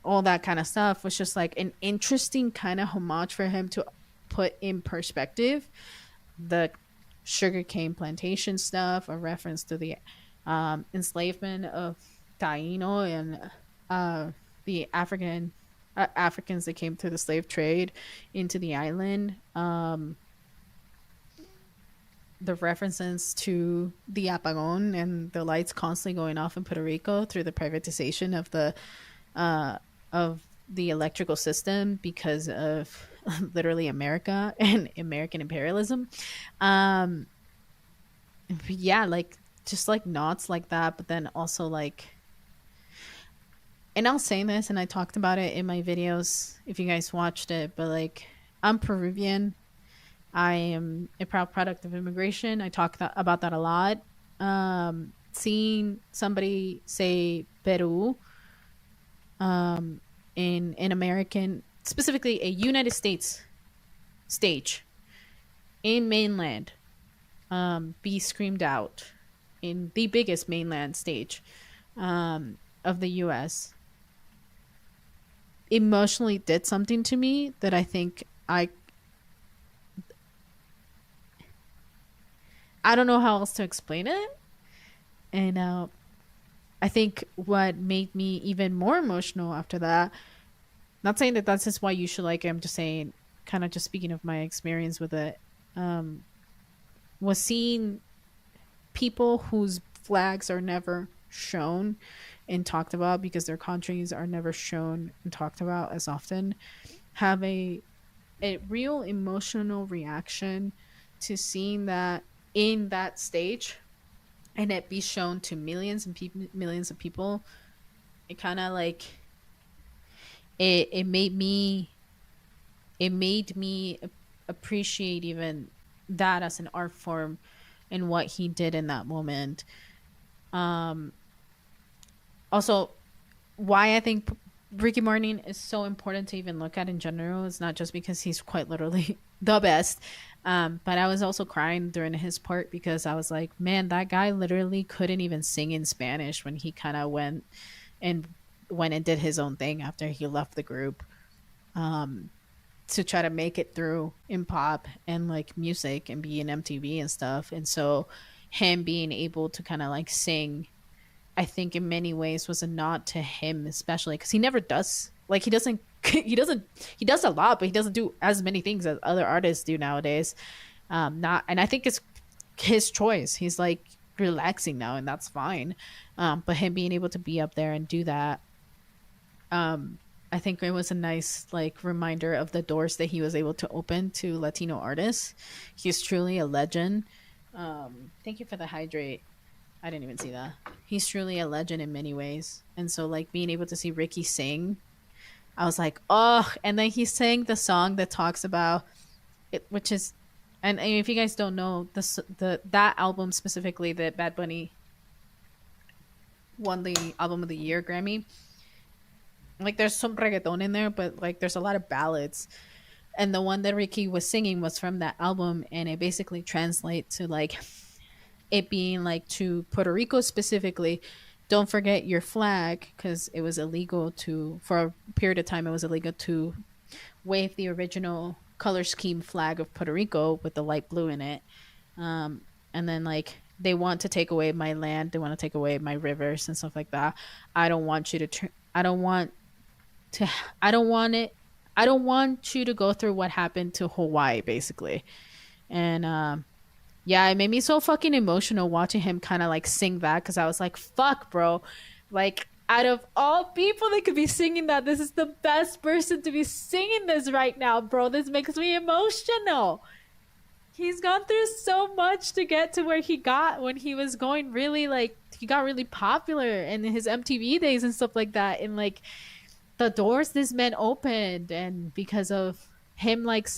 all that kind of stuff was just like an interesting kind of homage for him to put in perspective the sugarcane plantation stuff, a reference to the enslavement of Taino and the Africans that came through the slave trade into the island. The references to the apagón and the lights constantly going off in Puerto Rico through the privatization of the electrical system because of literally America and American imperialism. Um, yeah, like just like knots like that, but then also like, and I'll say this, and I talked about it in my videos if you guys watched it, but like I'm Peruvian. I am a proud product of immigration. I talk about that a lot. Seeing somebody say Peru in an American, specifically a United States stage in mainland, be screamed out in the biggest mainland stage of the U.S. emotionally did something to me that I think I don't know how else to explain it. And I think what made me even more emotional after that, not saying that that's just why you should like it, I'm just saying, kind of just speaking of my experience with it, was seeing people whose flags are never shown and talked about because their countries are never shown and talked about as often have a real emotional reaction to seeing that in that stage and it be shown to millions of people. It kind of like it made me appreciate even that as an art form and what he did in that moment. Also, why I think Ricky Martin is so important to even look at in general is not just because he's quite literally the best, but I was also crying during his part because I was like, man, that guy literally couldn't even sing in Spanish when he kind of and went and did his own thing after he left the group, to try to make it through in pop and like music and be in MTV and stuff. And so him being able to kind of like sing, I think in many ways was a nod to him, especially because he never does like he does a lot, but he doesn't do as many things as other artists do nowadays. Not, and I think it's his choice. He's like relaxing now, and that's fine. But him being able to be up there and do that, I think it was a nice like reminder of the doors that he was able to open to Latino artists. He's truly a legend. Thank you for the hydrate. I didn't even see that. He's truly a legend in many ways. And so like being able to see Ricky sing, I was like, oh, and then he sang the song that talks about it, which is, and if you guys don't know, that album specifically that Bad Bunny won the album of the year Grammy, like there's some reggaeton in there, but like there's a lot of ballads. And the one that Ricky was singing was from that album, and it basically translates to like it being like to Puerto Rico specifically, don't forget your flag, because it was illegal to, for a period of time, it was illegal to wave the original color scheme flag of Puerto Rico with the light blue in it. And then like they want to take away my land, they want to take away my rivers and stuff like that. I don't want you to I don't want to I don't want it I don't want you to go through what happened to Hawaii, basically. And yeah, it made me so fucking emotional watching him kind of like sing that, because I was like, fuck, bro. Like, Out of all people that could be singing that, this is the best person to be singing this right now, bro. This makes me emotional. He's gone through so much to get to where he got when he was going really like he got really popular in his MTV days and stuff like that. And like the doors this man opened, and because of him like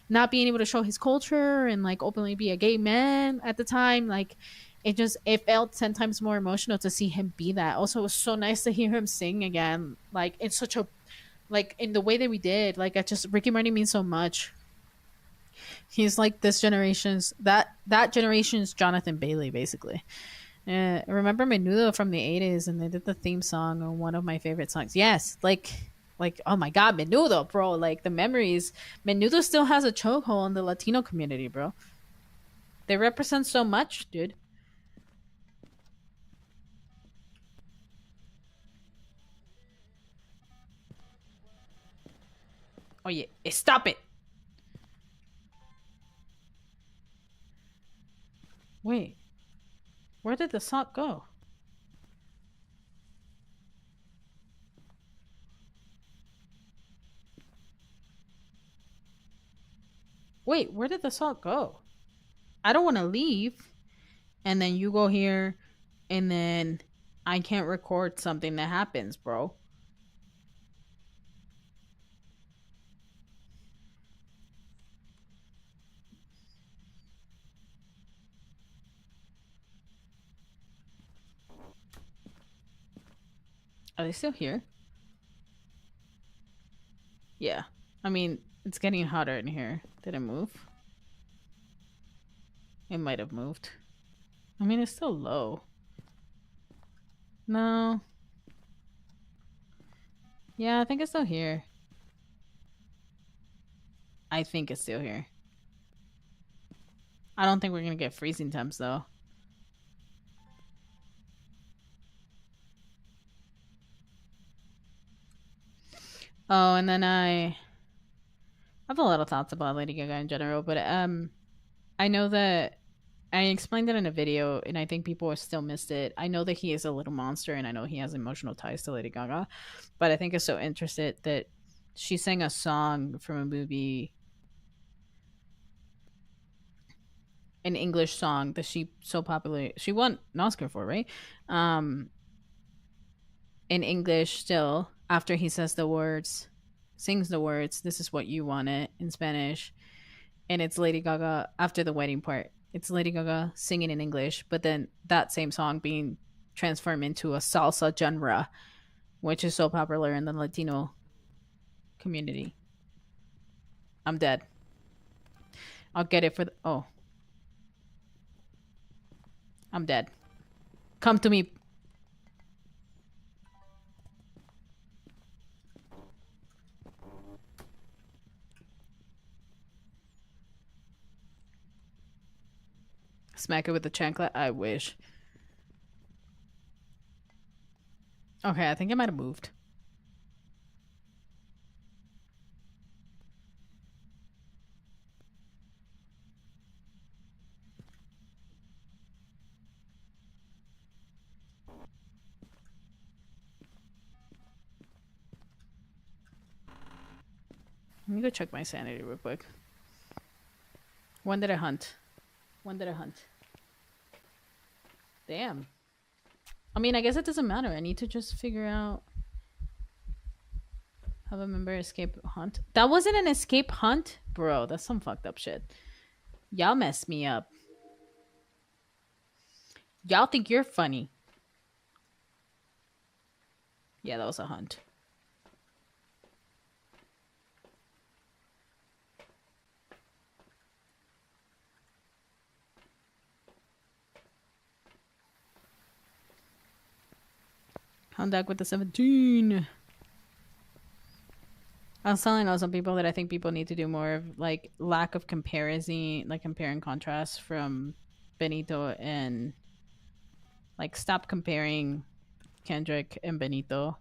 not being able to show his culture and like openly be a gay man at the time, like it felt 10 times more emotional to see him be that. Also, it was so nice to hear him sing again, like in such a like in the way that we did. Like I just Ricky Martin means so much. He's like this generation's that generation's Jonathan Bailey, basically. Remember Menudo from the 80s, and they did the theme song on one of my favorite songs. Yes, like oh my god, Menudo, bro. Like the memories. Menudo still has a chokehold in the Latino community, bro. They represent so much, dude. Oh yeah, stop it. Wait, where did the song go? Wait, where did the song go? I don't want to leave, and then you go here, and then I can't record something that happens, bro. Are they still here? Yeah. I mean, it's getting hotter in here. Did it move? It might have moved. I mean, it's still low. No. Yeah, I think it's still here. I think it's still here. I don't think we're gonna get freezing temps though. Oh, and then I have a lot of thoughts about Lady Gaga in general, but I know that I explained it in a video, and I think people still missed it. I know that he is a little monster, and I know he has emotional ties to Lady Gaga, but I think it's so interesting that she sang a song from a movie, an English song that she won an Oscar for, right? Um, in English still after he says the words, sings the words, "This is what you wanted" in Spanish, and it's Lady Gaga after the wedding part. It's Lady Gaga singing in English, but then that same song being transformed into a salsa genre, which is so popular in the Latino community. I'm dead. I'll get it for the. Oh, I'm dead. Come to me. Smack it with the chancla. I wish. Okay, I think I might have moved. Let me go check my sanity real quick. When did I hunt? When did I hunt? Damn. I mean, I guess it doesn't matter. I need to just figure out. Have a member escape hunt. That wasn't an escape hunt? Bro, that's some fucked up shit. Y'all messed me up. Y'all think you're funny. Yeah, that was a hunt. Hound dog with the 17. I was telling some people that I think people need to do more of like lack of comparison, like compare and contrast from Benito, and like stop comparing Kendrick and Benito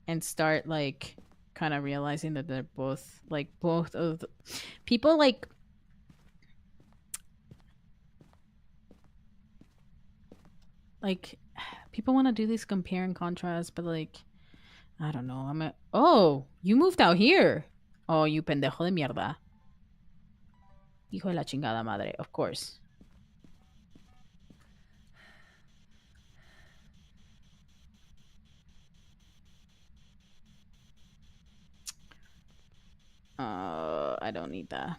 and start like kind of realizing that they're both like both of the, people like People want to do these compare and contrast, but like, I don't know. Oh, you moved out here. Oh, you pendejo de mierda. Hijo de la chingada madre, of course. I don't need that.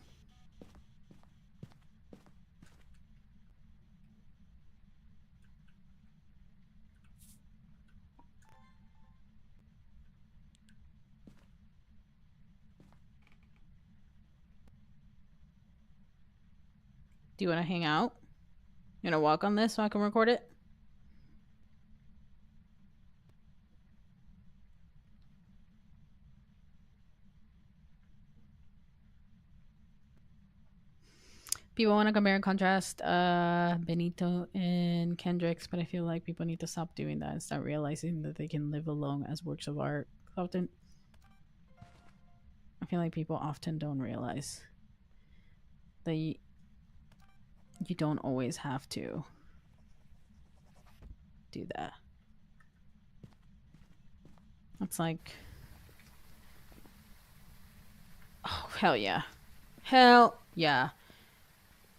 Do you want to hang out? You want to walk on this so I can record it? People want to compare and contrast Benito and Kendrick's, but I feel like people need to stop doing that and start realizing that they can live alone as works of art. I feel like people often don't realize that you don't always have to do that. It's like, oh, hell yeah. Hell yeah.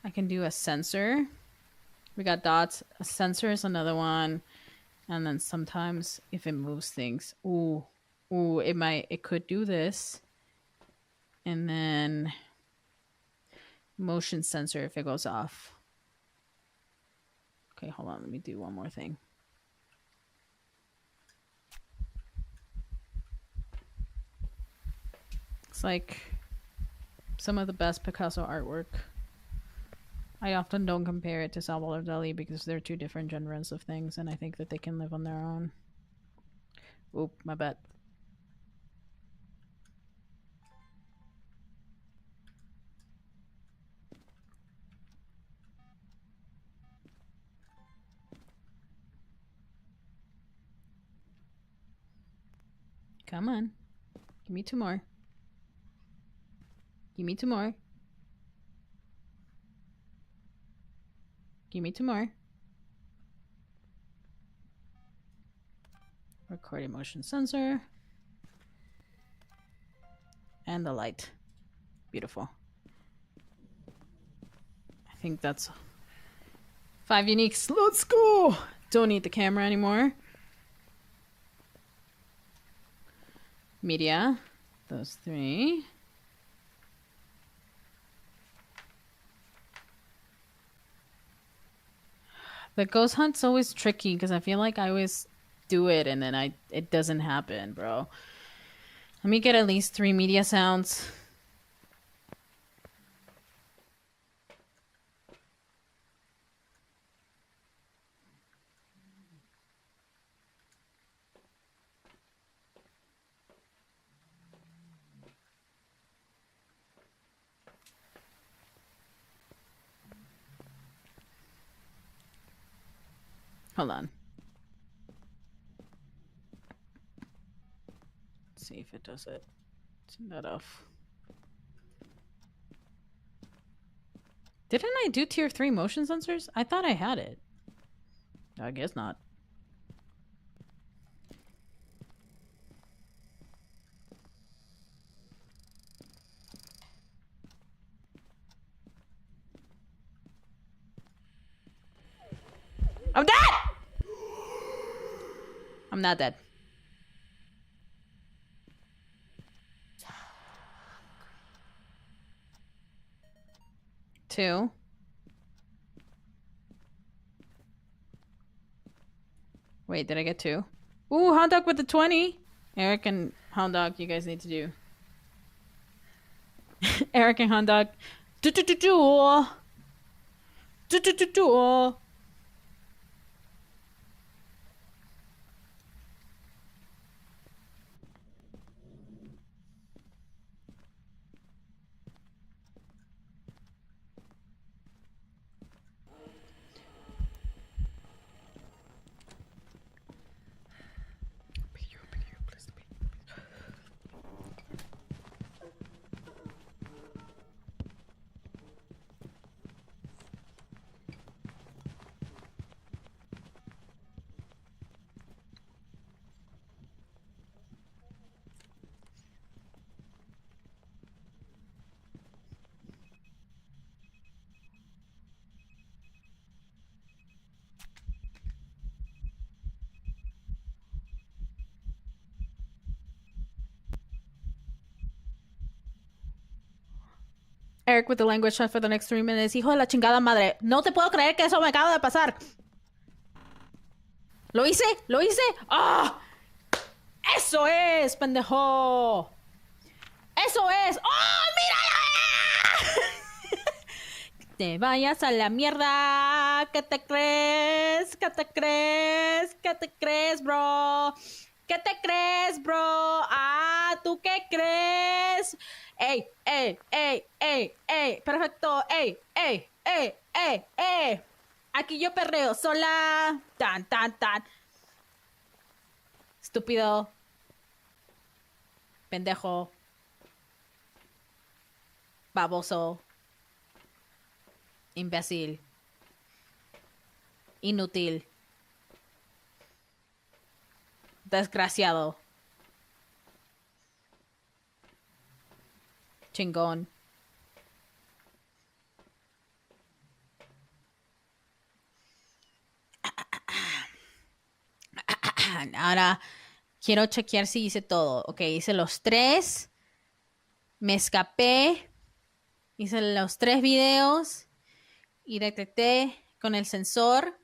I can do a sensor. We got dots. A sensor is another one. And then sometimes if it moves things, it could do this. And then motion sensor if it goes off. Okay, hold on. Let me do one more thing. It's like some of the best Picasso artwork. I often don't compare it to Salvador Dali because they're two different genres of things, and I think that they can live on their own. Oop, my bad. Come on. Give me two more. Give me two more. Give me two more. Recording motion sensor. And the light. Beautiful. I think that's 5 uniques. Let's go! Don't need the camera anymore. Media. Those 3. The ghost hunt's always tricky because I feel like I always do it and then it doesn't happen, bro. Let me get at least 3 media sounds. Hold on. Let's see if it does it. Turn that off. Didn't I do tier 3 motion sensors? I thought I had it. I guess not. I'm dead! I'm not dead. Two. Wait, did I get 2? Ooh, Hound Dog with the 20. Eric and Hound Dog, you guys need to do. Eric and Hound Dog. Do. Eric with the language chat for the next 3 minutes. Hijo de la chingada madre. No te puedo creer que eso me acaba de pasar. ¿Lo hice? ¿Lo hice? ¡Ah! ¡Eso es, pendejo! ¡Eso es! ¡Oh, mírala! Te vayas a la mierda. ¿Qué te crees? ¿Qué te crees? ¿Qué te crees, bro? ¿Qué te crees, bro? Ah, ¿tú qué crees? ¡Ey, ey, ey, ey, ey! Perfecto. ¡Ey, ey, ey, ey, ey! Aquí yo perreo sola. Tan, tan, tan. Estúpido. Pendejo. Baboso. Imbécil. Inútil. Desgraciado. Chingón. Ahora quiero chequear si hice todo. Ok, hice los 3. Me escapé. Hice los 3 videos. Y detecté con el sensor.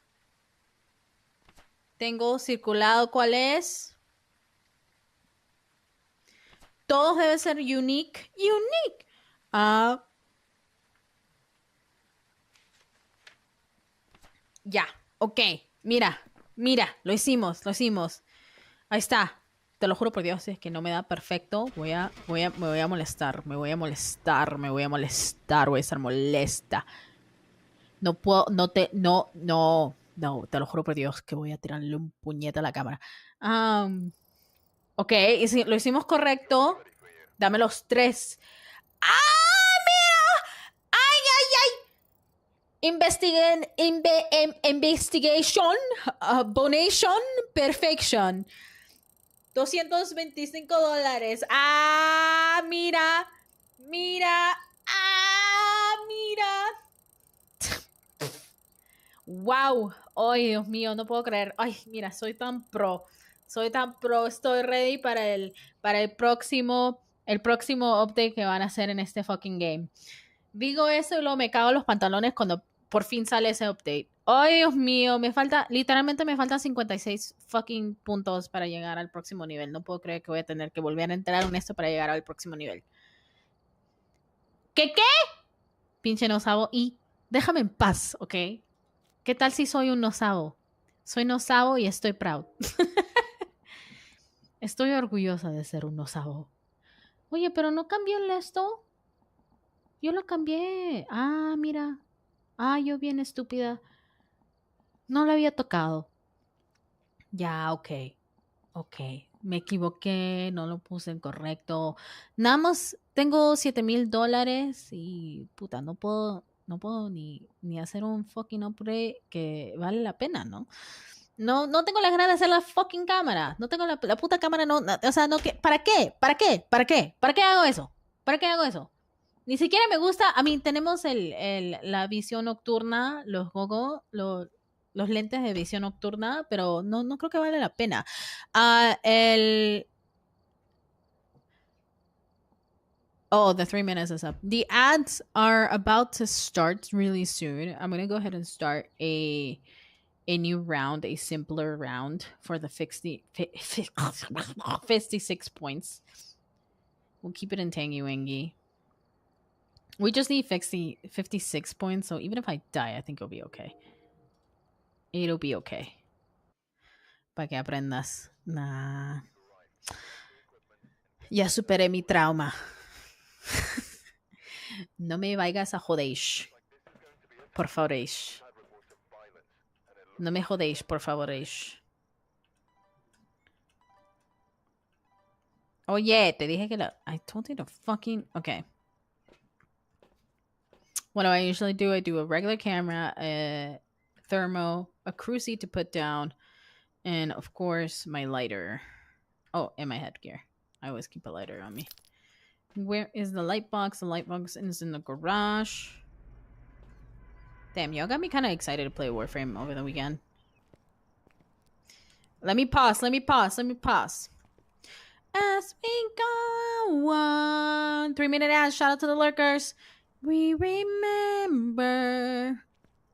Tengo circulado cuál es. Todos deben ser unique. Unique. Ya. Ok. Mira. Mira. Lo hicimos. Lo hicimos. Ahí está. Te lo juro por Dios, es que no me da perfecto. Me voy a molestar. Me voy a molestar. Me voy a molestar. Voy a estar molesta. No puedo, no, te lo juro por Dios que voy a tirarle un puñete a la cámara. Ok, lo hicimos correcto. Dame los 3. ¡Ah, mira! ¡Ay, ay, ay! Investigation, bonation, perfection. $225. ¡Ah, mira! ¡Mira! ¡Ah, mira! ¡Wow! ¡Ay, Dios mío! No puedo creer. ¡Ay, mira! Soy tan pro. Soy tan pro. Estoy ready para el próximo update que van a hacer en este fucking game. Digo eso y luego me cago en los pantalones cuando por fin sale ese update. ¡Ay, Dios mío! Literalmente me faltan 56 fucking puntos para llegar al próximo nivel. No puedo creer que voy a tener que volver a entrar en esto para llegar al próximo nivel. ¿Qué? Pinche no sabo. Y déjame en paz, ¿ok? ¿Qué tal si soy un nosabo? Soy nosabo y estoy proud. Estoy orgullosa de ser un nosabo. Oye, pero no cambié esto. Yo lo cambié. Ah, mira. Ah, yo bien estúpida. No lo había tocado. Ya, ok. Ok. Me equivoqué. No lo puse en correcto. Nada más tengo $7,000 y puta, no puedo ni hacer un fucking upgrade que vale la pena, ¿no? No tengo las ganas de hacer la fucking cámara. No tengo la puta cámara, no. O sea, no, ¿para qué? ¿Para qué? ¿Para qué? ¿Para qué hago eso? ¿Para qué hago eso? Ni siquiera me gusta. A mí tenemos la visión nocturna, los gogo, los lentes de visión nocturna, pero no creo que vale la pena. Oh, the 3 minutes is up. The ads are about to start really soon. I'm going to go ahead and start a new round, a simpler round for the 56 points. We'll keep it in Tangy Wingy. We just need 56 points, so even if I die, I think it'll be okay. It'll be okay. Para que aprendas. Nah. Ya superé mi trauma. No me vayas a jodéis. Por favoréis. No me jodéis, por favoréis. Oye, te dije que I told you to fucking... Okay. What do I usually do? I do a regular camera, a thermo, a crucie to put down, and of course my lighter. Oh, and my headgear. I always keep a lighter on me. Where is the light box? The light box is in the garage. Damn, y'all got me kind of excited to play Warframe over the weekend. Let me pause. As we go on. 3 minute ads. Shout out to the lurkers. We remember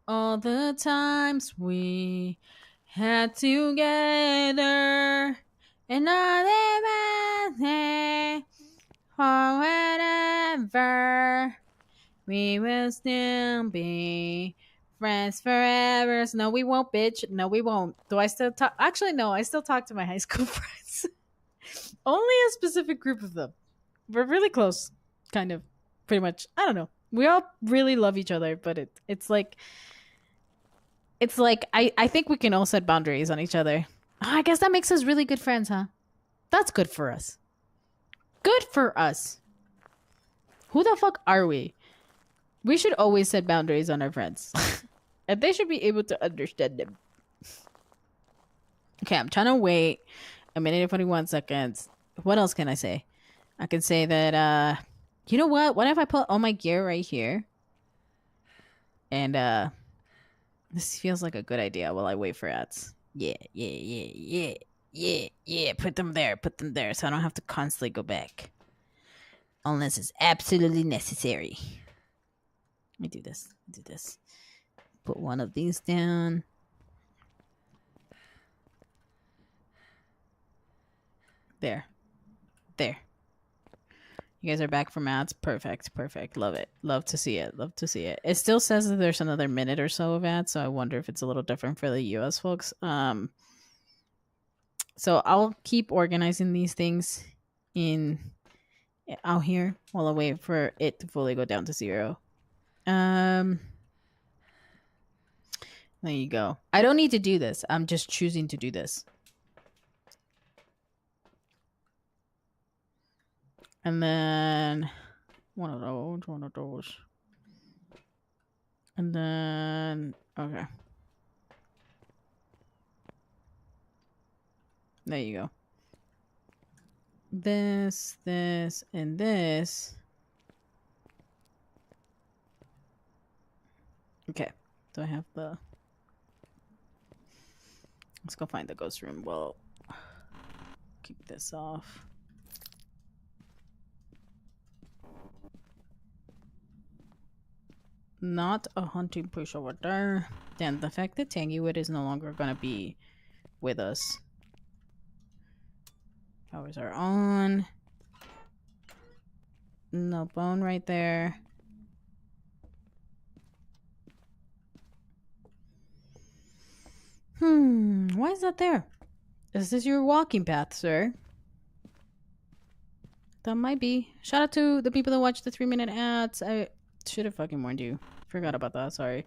all the times we had together, and all the for whatever. We will still be friends forever. No, we won't, bitch. No, we won't. Do I still talk? Actually, no, I still talk to my high school friends. Only a specific group of them. We're really close, kind of, pretty much. I don't know. We all really love each other, but it's like I think we can all set boundaries on each other. I guess that makes us really good friends, huh? That's good for us. Good for us. Who the fuck are we? We should always set boundaries on our friends. And they should be able to understand them. Okay, I'm trying to wait a minute and 41 seconds. What else can I say? I can say that, you know what? What if I put all my gear right here? And, this feels like a good idea while I wait for ads. Yeah. Put them there so I don't have to constantly go back. Unless it's absolutely necessary. Let me do this. Put one of these down. There. You guys are back from ads. Perfect. Love it. Love to see it. It still says that there's another minute or so of ads, so I wonder if it's a little different for the US folks. So I'll keep organizing these things out here while I wait for it to fully go down to 0. There you go. I don't need to do this. I'm just choosing to do this. And then one of those. And then, okay. There you go. This, and this. Okay. Do I have the... Let's go find the ghost room. Well, keep this off. Not a hunting push over there. Then the fact that Tangywood is no longer gonna be with us. Powers are on. No bone right there. Why is that there? Is this your walking path, sir? That might be. Shout out to the people that watched the 3-minute ads. I should have fucking warned you. Forgot about that, sorry.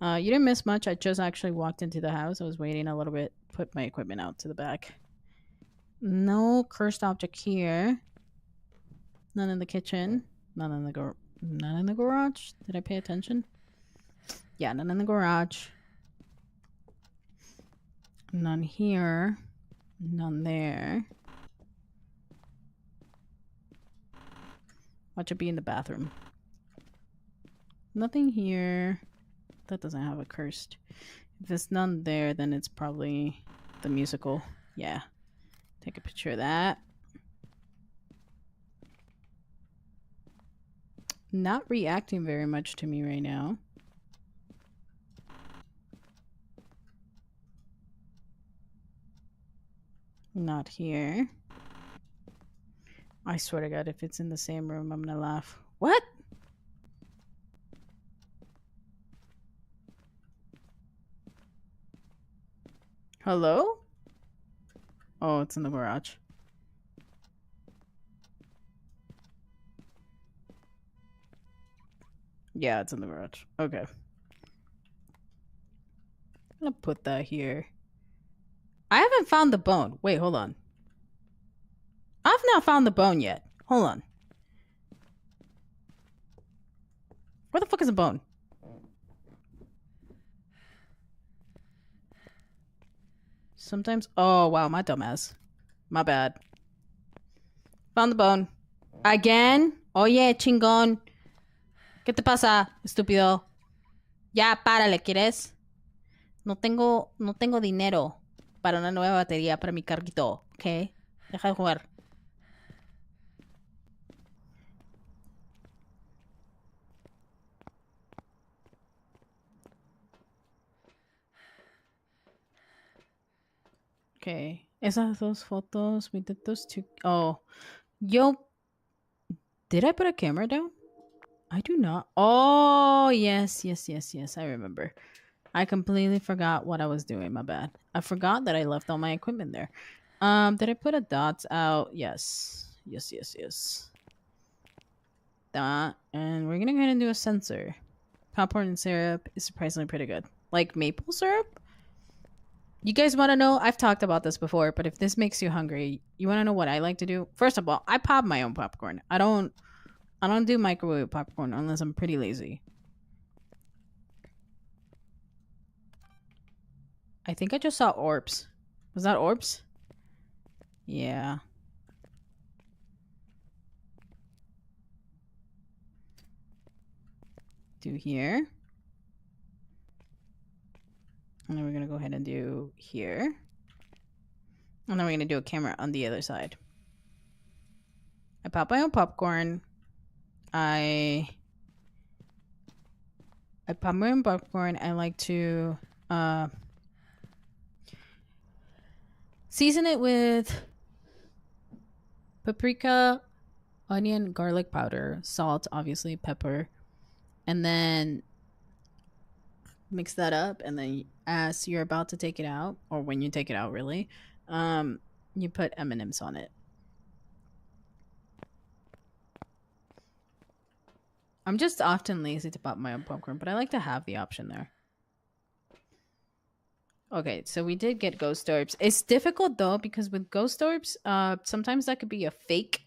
You didn't miss much. I just actually walked into the house. I was waiting a little bit. Put my equipment out to the back. No cursed object here. None in the kitchen. None in the garage. Did I pay attention? Yeah, none in the garage. None here. None there. Watch it be in the bathroom. Nothing here. That doesn't have a cursed. If there's none there, then it's probably the musical. Yeah. Take a picture of that. Not reacting very much to me right now. Not here. I swear to God, if it's in the same room, I'm gonna laugh. What? Hello? Oh, it's in the garage. Yeah, it's in the garage. Okay. I'm gonna put that here. I haven't found the bone. Wait, hold on. I've not found the bone yet. Hold on. Where the fuck is the bone? Sometimes... Oh, wow, my dumbass. My bad. Found the bone. Again? Oye, chingón. ¿Qué te pasa, estúpido? Ya, párale, ¿quieres? No tengo dinero para una nueva batería para mi carguito, ¿ok? Deja de jugar. Okay. Esas dos fotos, we did those two. Oh, yo, did I put a camera down? I do not. Oh, yes, yes, yes, yes. I remember. I completely forgot what I was doing. My bad. I forgot that I left all my equipment there. Did I put a dots out? Yes. Yes, yes, yes. That. And we're gonna go ahead and do a sensor. Popcorn and syrup is surprisingly pretty good. Like maple syrup? You guys want to know? I've talked about this before, but if this makes you hungry, you want to know what I like to do? First of all, I pop my own popcorn. I don't do microwave popcorn unless I'm pretty lazy. I think I just saw orbs. Was that orbs? Yeah. Do here. And then we're going to go ahead and do here. And then we're going to do a camera on the other side. I pop my own popcorn. I pop my own popcorn. I like to season it with paprika, onion, garlic powder, salt, obviously, pepper. And then mix that up. And then as you're about to take it out, or when you take it out, really, you put M&Ms on it. I'm just often lazy to pop my own popcorn, but I like to have the option there. Okay, so we did get ghost orbs. It's difficult though because with ghost orbs, sometimes that could be a fake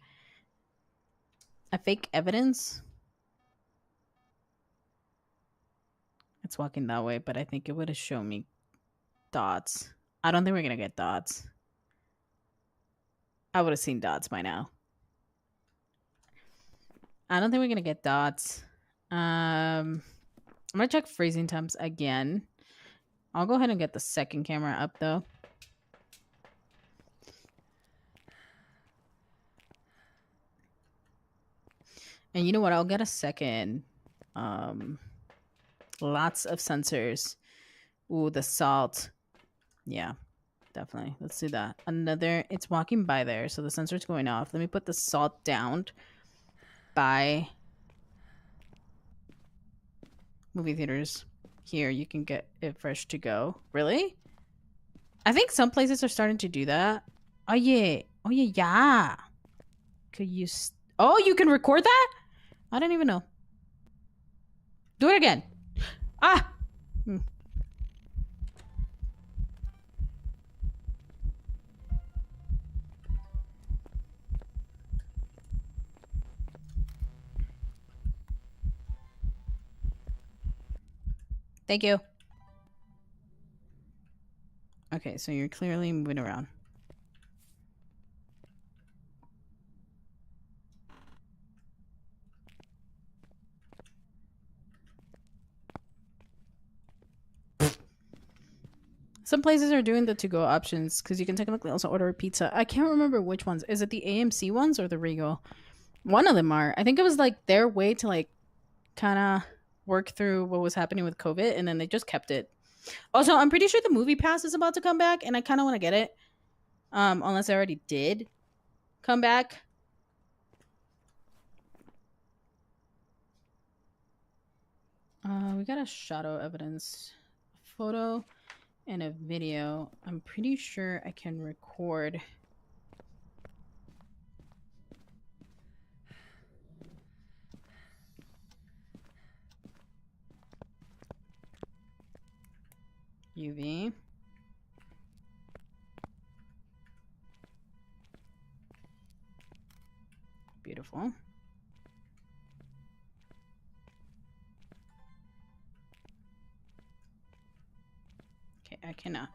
evidence. It's walking that way, but I think it would have shown me dots. I don't think we're gonna get dots. I would have seen dots by now. I don't think we're gonna get dots. I'm gonna check freezing temps again. I'll go ahead and get the second camera up though. And you know what? I'll get a second. Lots of sensors. Ooh, the salt. Yeah, definitely. Let's do that. Another, it's walking by there, so the sensor's going off. Let me put the salt down by movie theaters. Here, you can get it fresh to go. Really? I think some places are starting to do that. Oh, yeah. Oh, yeah, yeah. Could you... Oh, you can record that? I didn't even know. Do it again. Ah! Thank you. Okay, so you're clearly moving around. Some places are doing the to-go options because you can technically also order a pizza. I can't remember which ones. Is it the AMC ones or the Regal? One of them are. I think it was like their way to like kind of work through what was happening with COVID, and then they just kept it. Also, I'm pretty sure the Movie Pass is about to come back, and I kind of want to get it, unless I already did come back. We got a shadow evidence photo and a video. I'm pretty sure I can record. UV. Beautiful. Okay, I cannot.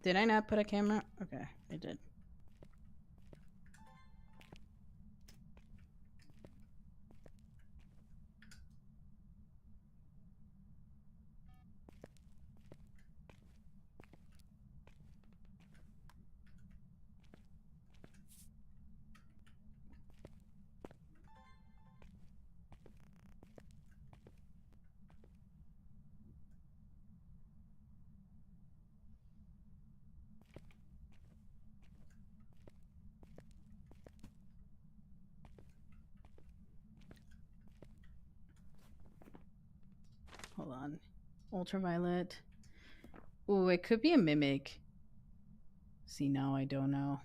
Did I not put a camera? Okay, I did. Ultraviolet. Ooh, it could be a mimic. See, now I don't know.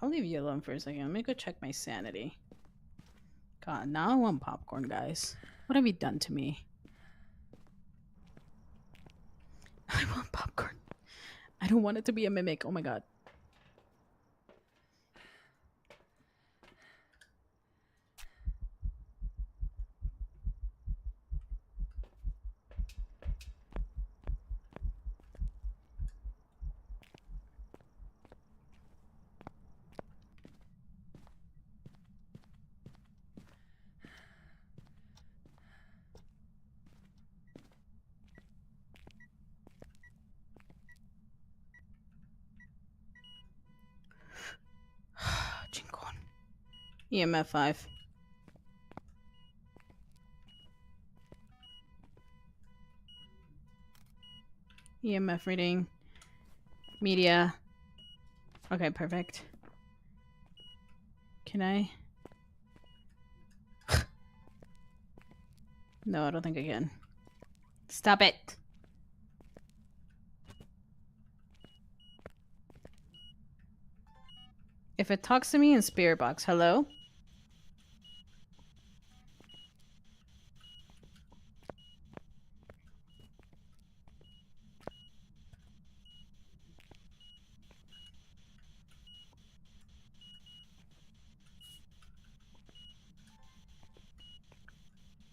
I'll leave you alone for a second. Let me go check my sanity. God, now I want popcorn, guys. What have you done to me? I want popcorn. I don't want it to be a mimic. Oh my god. Chingon. EMF 5. EMF reading. Media. Okay, perfect. Can I? No, I don't think I can. Stop it. If it talks to me in spirit box, hello?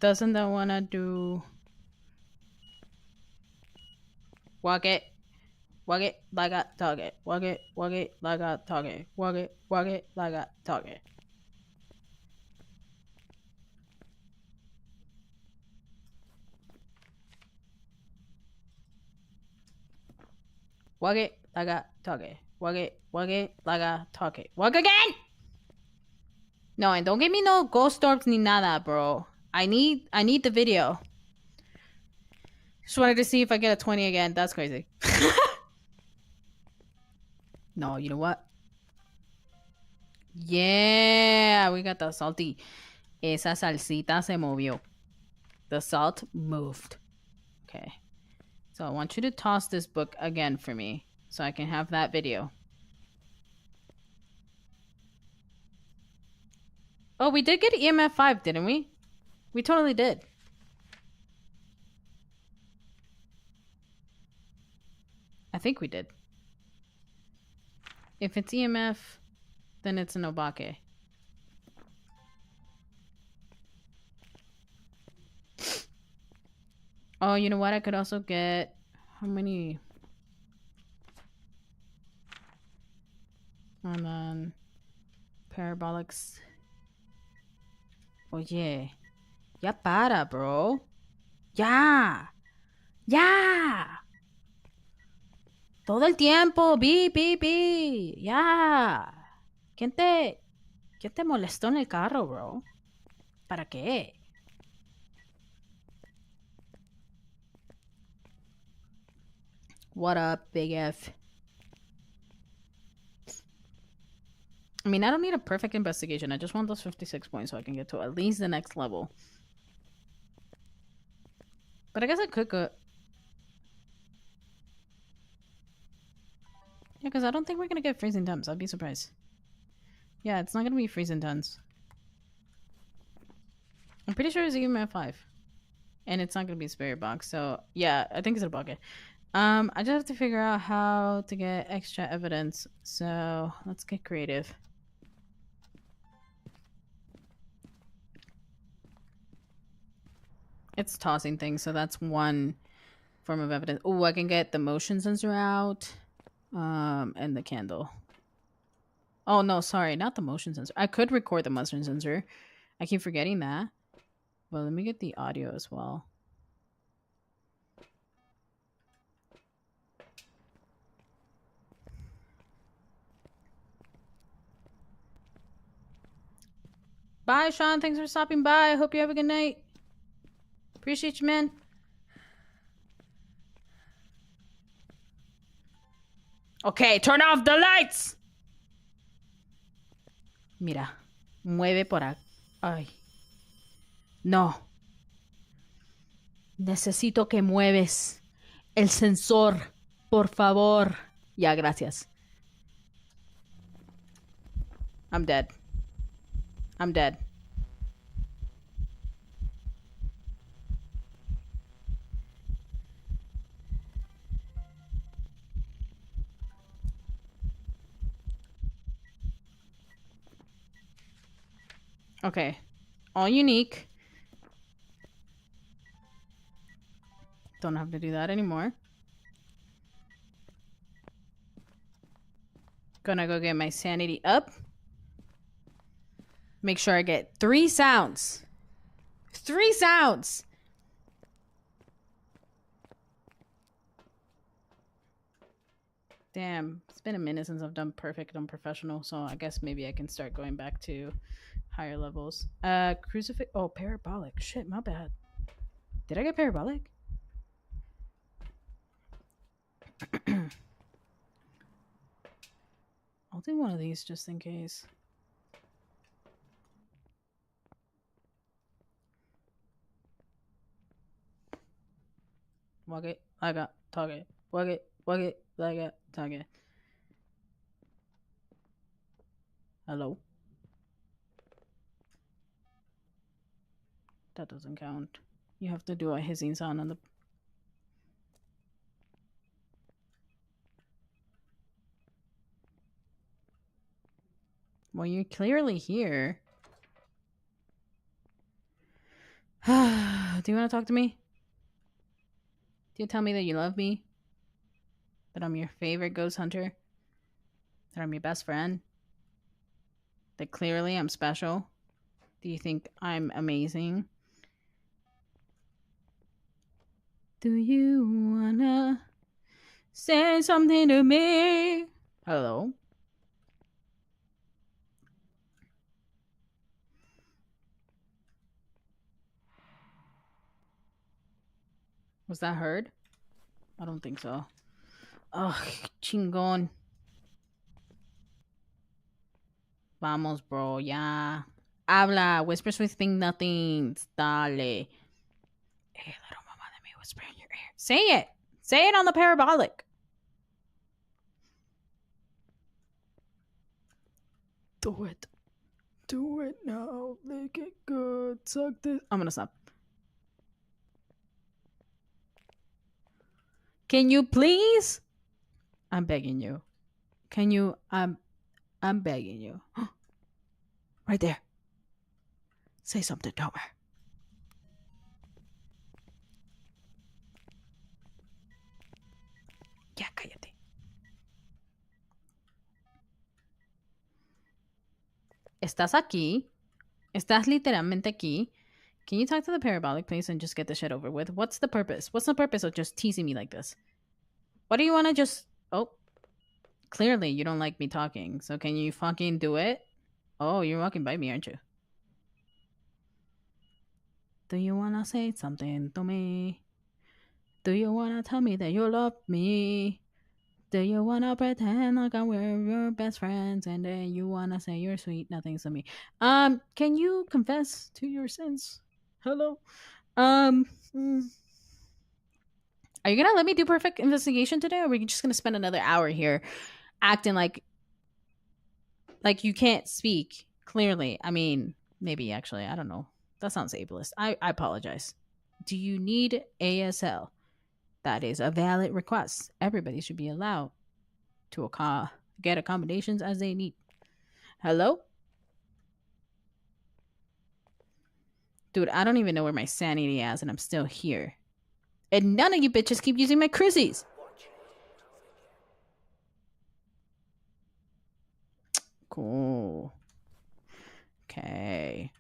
Doesn't that wanna do... Walk it. Walk it like a target. Walk it like a target. Walk it like a target. Walk it like a target. Walk it like a target. Walk again! No, and don't give me no ghost orbs ni nada, bro. I need the video. Just wanted to see if I get a 20 again. That's crazy. No, you know what? Yeah, we got the salty. Esa salsita se movió. The salt moved. Okay. So I want you to toss this book again for me so I can have that video. Oh, we did get EMF 5, didn't we? We totally did. I think we did. If it's EMF, then it's an obake. Oh, you know what? I could also get... How many? And then... Parabolics. Oye. Ya para, bro. Ya. Ya. Todo el tiempo. Bi. Ya. ¿Quién te molestó en el carro, bro? ¿Para qué? What up, Big F? I mean, I don't need a perfect investigation. I just want those 56 points so I can get to at least the next level. But I guess I could go... Yeah, because I don't think we're going to get freezing temps. I'd be surprised. Yeah, it's not going to be freezing temps. I'm pretty sure it's EMF 5. And it's not going to be a spirit box. So, yeah, I think it's a bucket. I just have to figure out how to get extra evidence. So, let's get creative. It's tossing things, so that's one form of evidence. Oh, I can get the motion sensor out. And the candle. Oh, no, sorry, not the motion sensor. I could record the motion sensor. I keep forgetting that. Well, let me get the audio as well. Bye, Sean. Thanks for stopping by. I hope you have a good night. Appreciate you, man. Okay, turn off the lights. Mira, mueve por aquí. Ay. No. Necesito que mueves el sensor, por favor. Ya, gracias. I'm dead. I'm dead. Okay. All unique. Don't have to do that anymore. Gonna go get my sanity up. Make sure I get 3 sounds. 3 sounds! Damn, it's been a minute since I've done perfect on professional, so I guess maybe I can start going back to higher levels. Crucifix. Oh, parabolic. Shit, my bad. Did I get parabolic? I'll do one of these just in case. Walk it, I got target. Walk it, I got target. Hello? That doesn't count. You have to do a hissing sound on the. Well, you're clearly here. Do you want to talk to me? Do you tell me that you love me? That I'm your favorite ghost hunter? That I'm your best friend? That clearly I'm special? Do you think I'm amazing? Do you wanna say something to me? Hello? Was that heard? I don't think so. Ugh, chingón. Vamos, bro, ya. Habla, whisper sweet thing, nothing. Dale. Hey, little mama, let me whisper in your ear. Say it. Say it on the parabolic. Do it. Do it now. Lick it good. Suck this. I'm gonna stop. Can you please? I'm begging you. Can you? I'm begging you. Right there. Say something, Tomer. Ya, cállate. Estás aquí. Estás literalmente aquí. Can you talk to the parabolic, please, and just get the shit over with? What's the purpose? What's the purpose of just teasing me like this? What do you want to just... Oh. Clearly, you don't like me talking, so can you fucking do it? Oh, you're walking by me, aren't you? Do you want to say something to me? Do you want to tell me that you love me? Do you want to pretend like we're your best friends and then you want to say you're sweet nothings to me? Can you confess to your sins? Hello? Are you gonna let me do perfect investigation today, or are we just gonna spend another hour here acting like you can't speak clearly? I mean, maybe actually, I don't know. That sounds ableist. I apologize. Do you need ASL? That is a valid request. Everybody should be allowed to get accommodations as they need. Hello? Dude, I don't even know where my sanity is, and I'm still here. And none of you bitches keep using my cruises. Cool. Okay.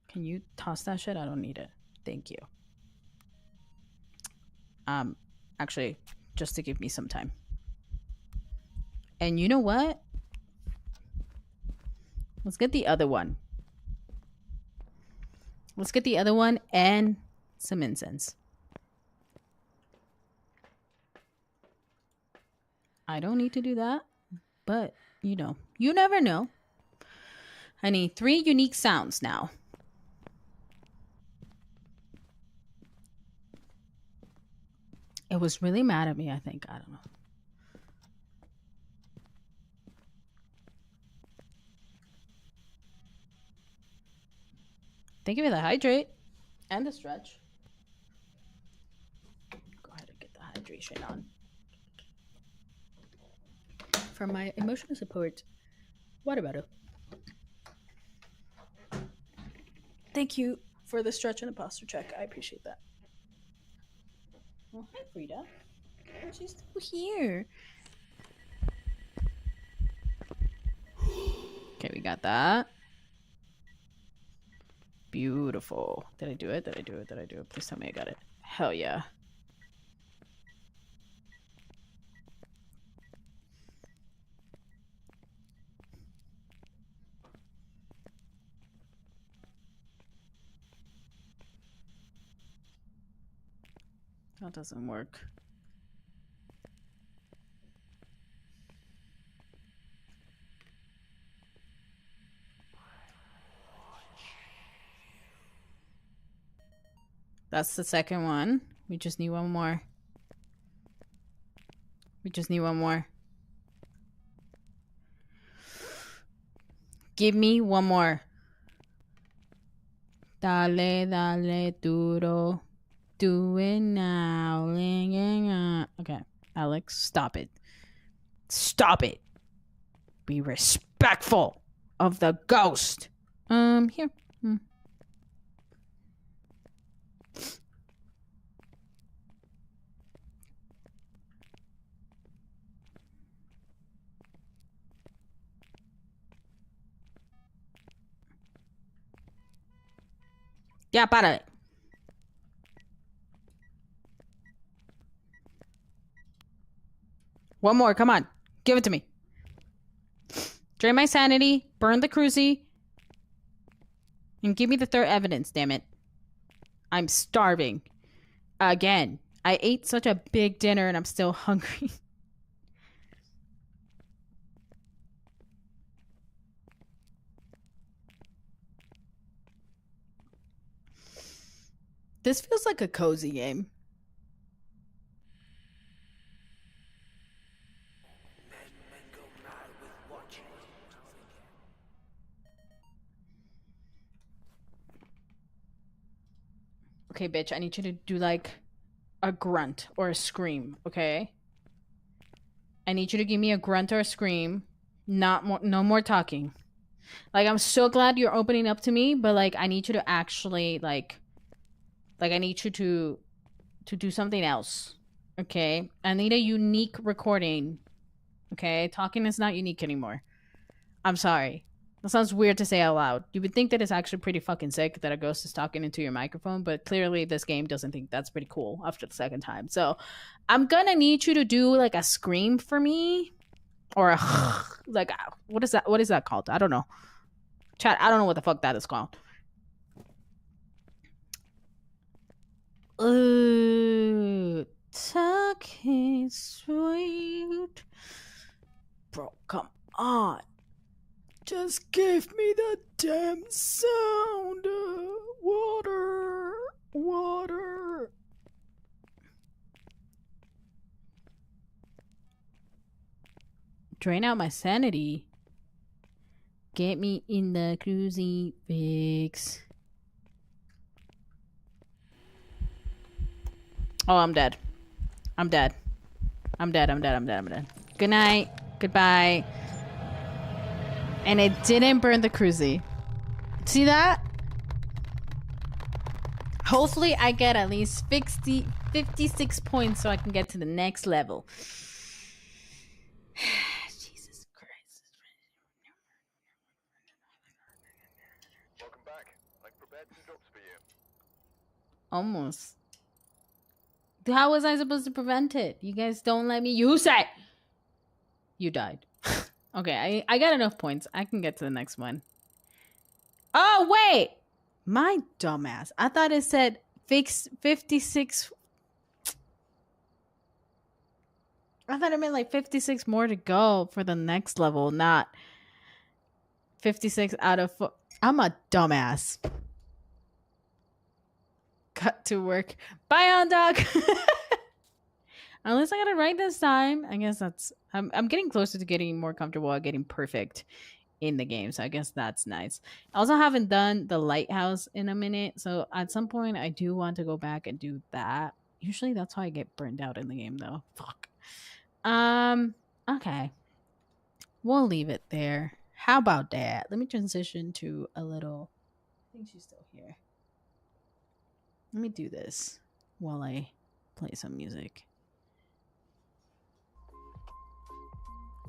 Can you toss that shit? I don't need it. Thank you. Actually, just to give me some time. And you know what? Let's get the other one. Let's get the other one and some incense. I don't need to do that, but you know, you never know. I need 3 unique sounds now. It was really mad at me, I think. I don't know. Thank you for the hydrate and the stretch. Go ahead and get the hydration on. For my emotional support, water bottle. Thank you for the stretch and the posture check. I appreciate that. Well, hi, Frida. She's still here. Okay, we got that. Beautiful. Did I do it? Did I do it? Did I do it? Please tell me I got it. Hell yeah. That doesn't work. That's the second one. We just need one more. We just need one more. Give me one more. Dale, dale, duro. Do it now. Okay, Alex, stop it. Stop it. Be respectful of the ghost. Here. Ya, párale. One more, come on. Give it to me. Drain my sanity, burn the cruci, and give me the third evidence, damn it. I'm starving. Again. I ate such a big dinner and I'm still hungry. This feels like a cozy game. Okay, bitch, I need you to do like a grunt or a scream, okay? I need you to give me a grunt or a scream. No more talking. Like, I'm so glad you're opening up to me, but like, I need you to actually like I need you to do something else, okay? I need a unique recording, okay? Talking is not unique anymore. I'm sorry. That sounds weird to say out loud. You would think that it's actually pretty fucking sick that a ghost is talking into your microphone, but clearly this game doesn't think that's pretty cool after the second time. So I'm gonna need you to do like a scream for me, or a like, what is that? What is that called? I don't know. Chat, I don't know what the fuck that is called. Ooh, talking sweet. Bro, come on. Just give me the damn sound. Water. Water. Drain out my sanity. Get me in the crucifix. Oh, I'm dead. I'm dead. I'm dead. I'm dead. I'm dead. I'm dead. Good night. Goodbye. And it didn't burn the cruci. See that? Hopefully I get at least 56 points so I can get to the next level. Jesus Christ. Welcome back. I prepared some drops for you. Almost. How was I supposed to prevent it? You guys don't let me use it. You died. Okay, I got enough points. I can get to the next one. Oh, wait. My dumbass. I thought it said fix 56. I thought it meant like 56 more to go for the next level, not 56 out of. I'm a dumbass. Cut to work. Bye, on dog. Unless I got it right this time. I guess that's. I'm getting closer to getting more comfortable at getting perfect in the game. So I guess that's nice. I also haven't done the lighthouse in a minute. So at some point, I do want to go back and do that. Usually that's how I get burned out in the game, though. Fuck. Okay. We'll leave it there. How about that? Let me transition to a little. I think she's still here. Let me do this while I play some music.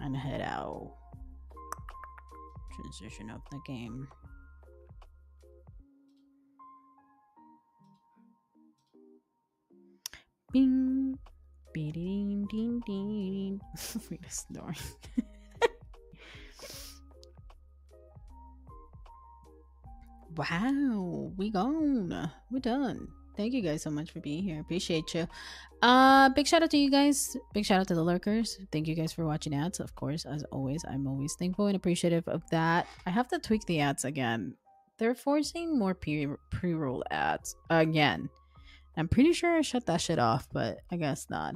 And head out. Transition of the game. Bing. Ding ding ding. Wait, a snore. Wow, we gone. We're done. Thank you guys so much for being here. Appreciate you. Big shout out to you guys. Big shout out to the lurkers. Thank you guys for watching ads. Of course, as always, I'm always thankful and appreciative of that. I have to tweak the ads again. They're forcing more pre-roll ads again. I'm pretty sure I shut that shit off, but I guess not.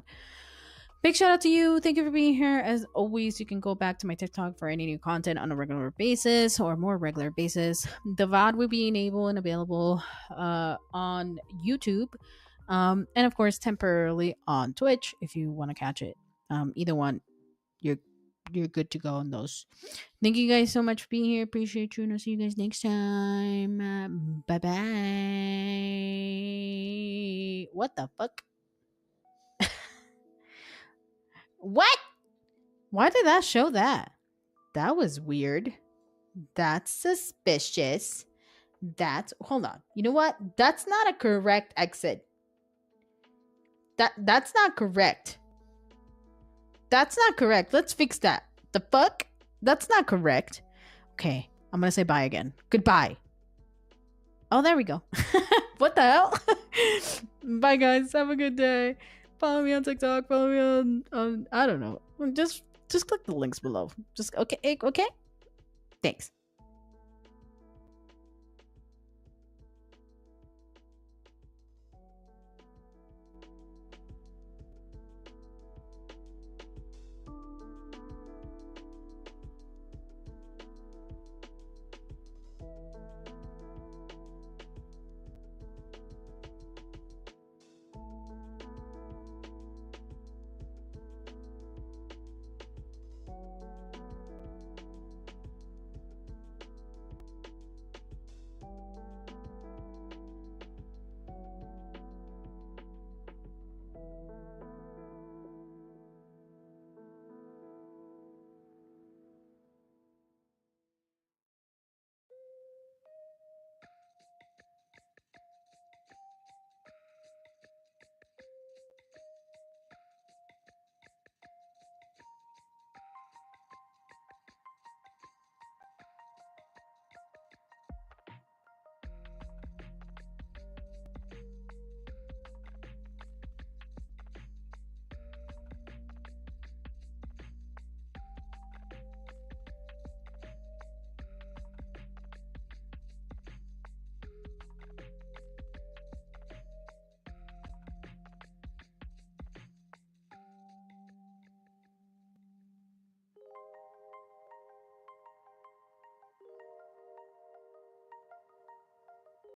Big shout out to you. Thank you for being here. As always, you can go back to my TikTok for any new content on a regular basis or more regular basis. The VOD will be enabled and available on YouTube. And of course, temporarily on Twitch if you want to catch it. Either one, you're good to go on those. Thank you guys so much for being here. Appreciate you, and I'll see you guys next time. Bye bye. What the fuck? What? Why did that show that? That was weird. That's suspicious. Hold on. You know what? That's not a correct exit. That's not correct. That's not correct. Let's fix that. The fuck? That's not correct. Okay, I'm gonna say bye again. Goodbye. Oh, there we go. What the hell? Bye guys. Have a good day. Follow me on TikTok. Follow me on I don't know. Just click the links below. Just okay. Thanks.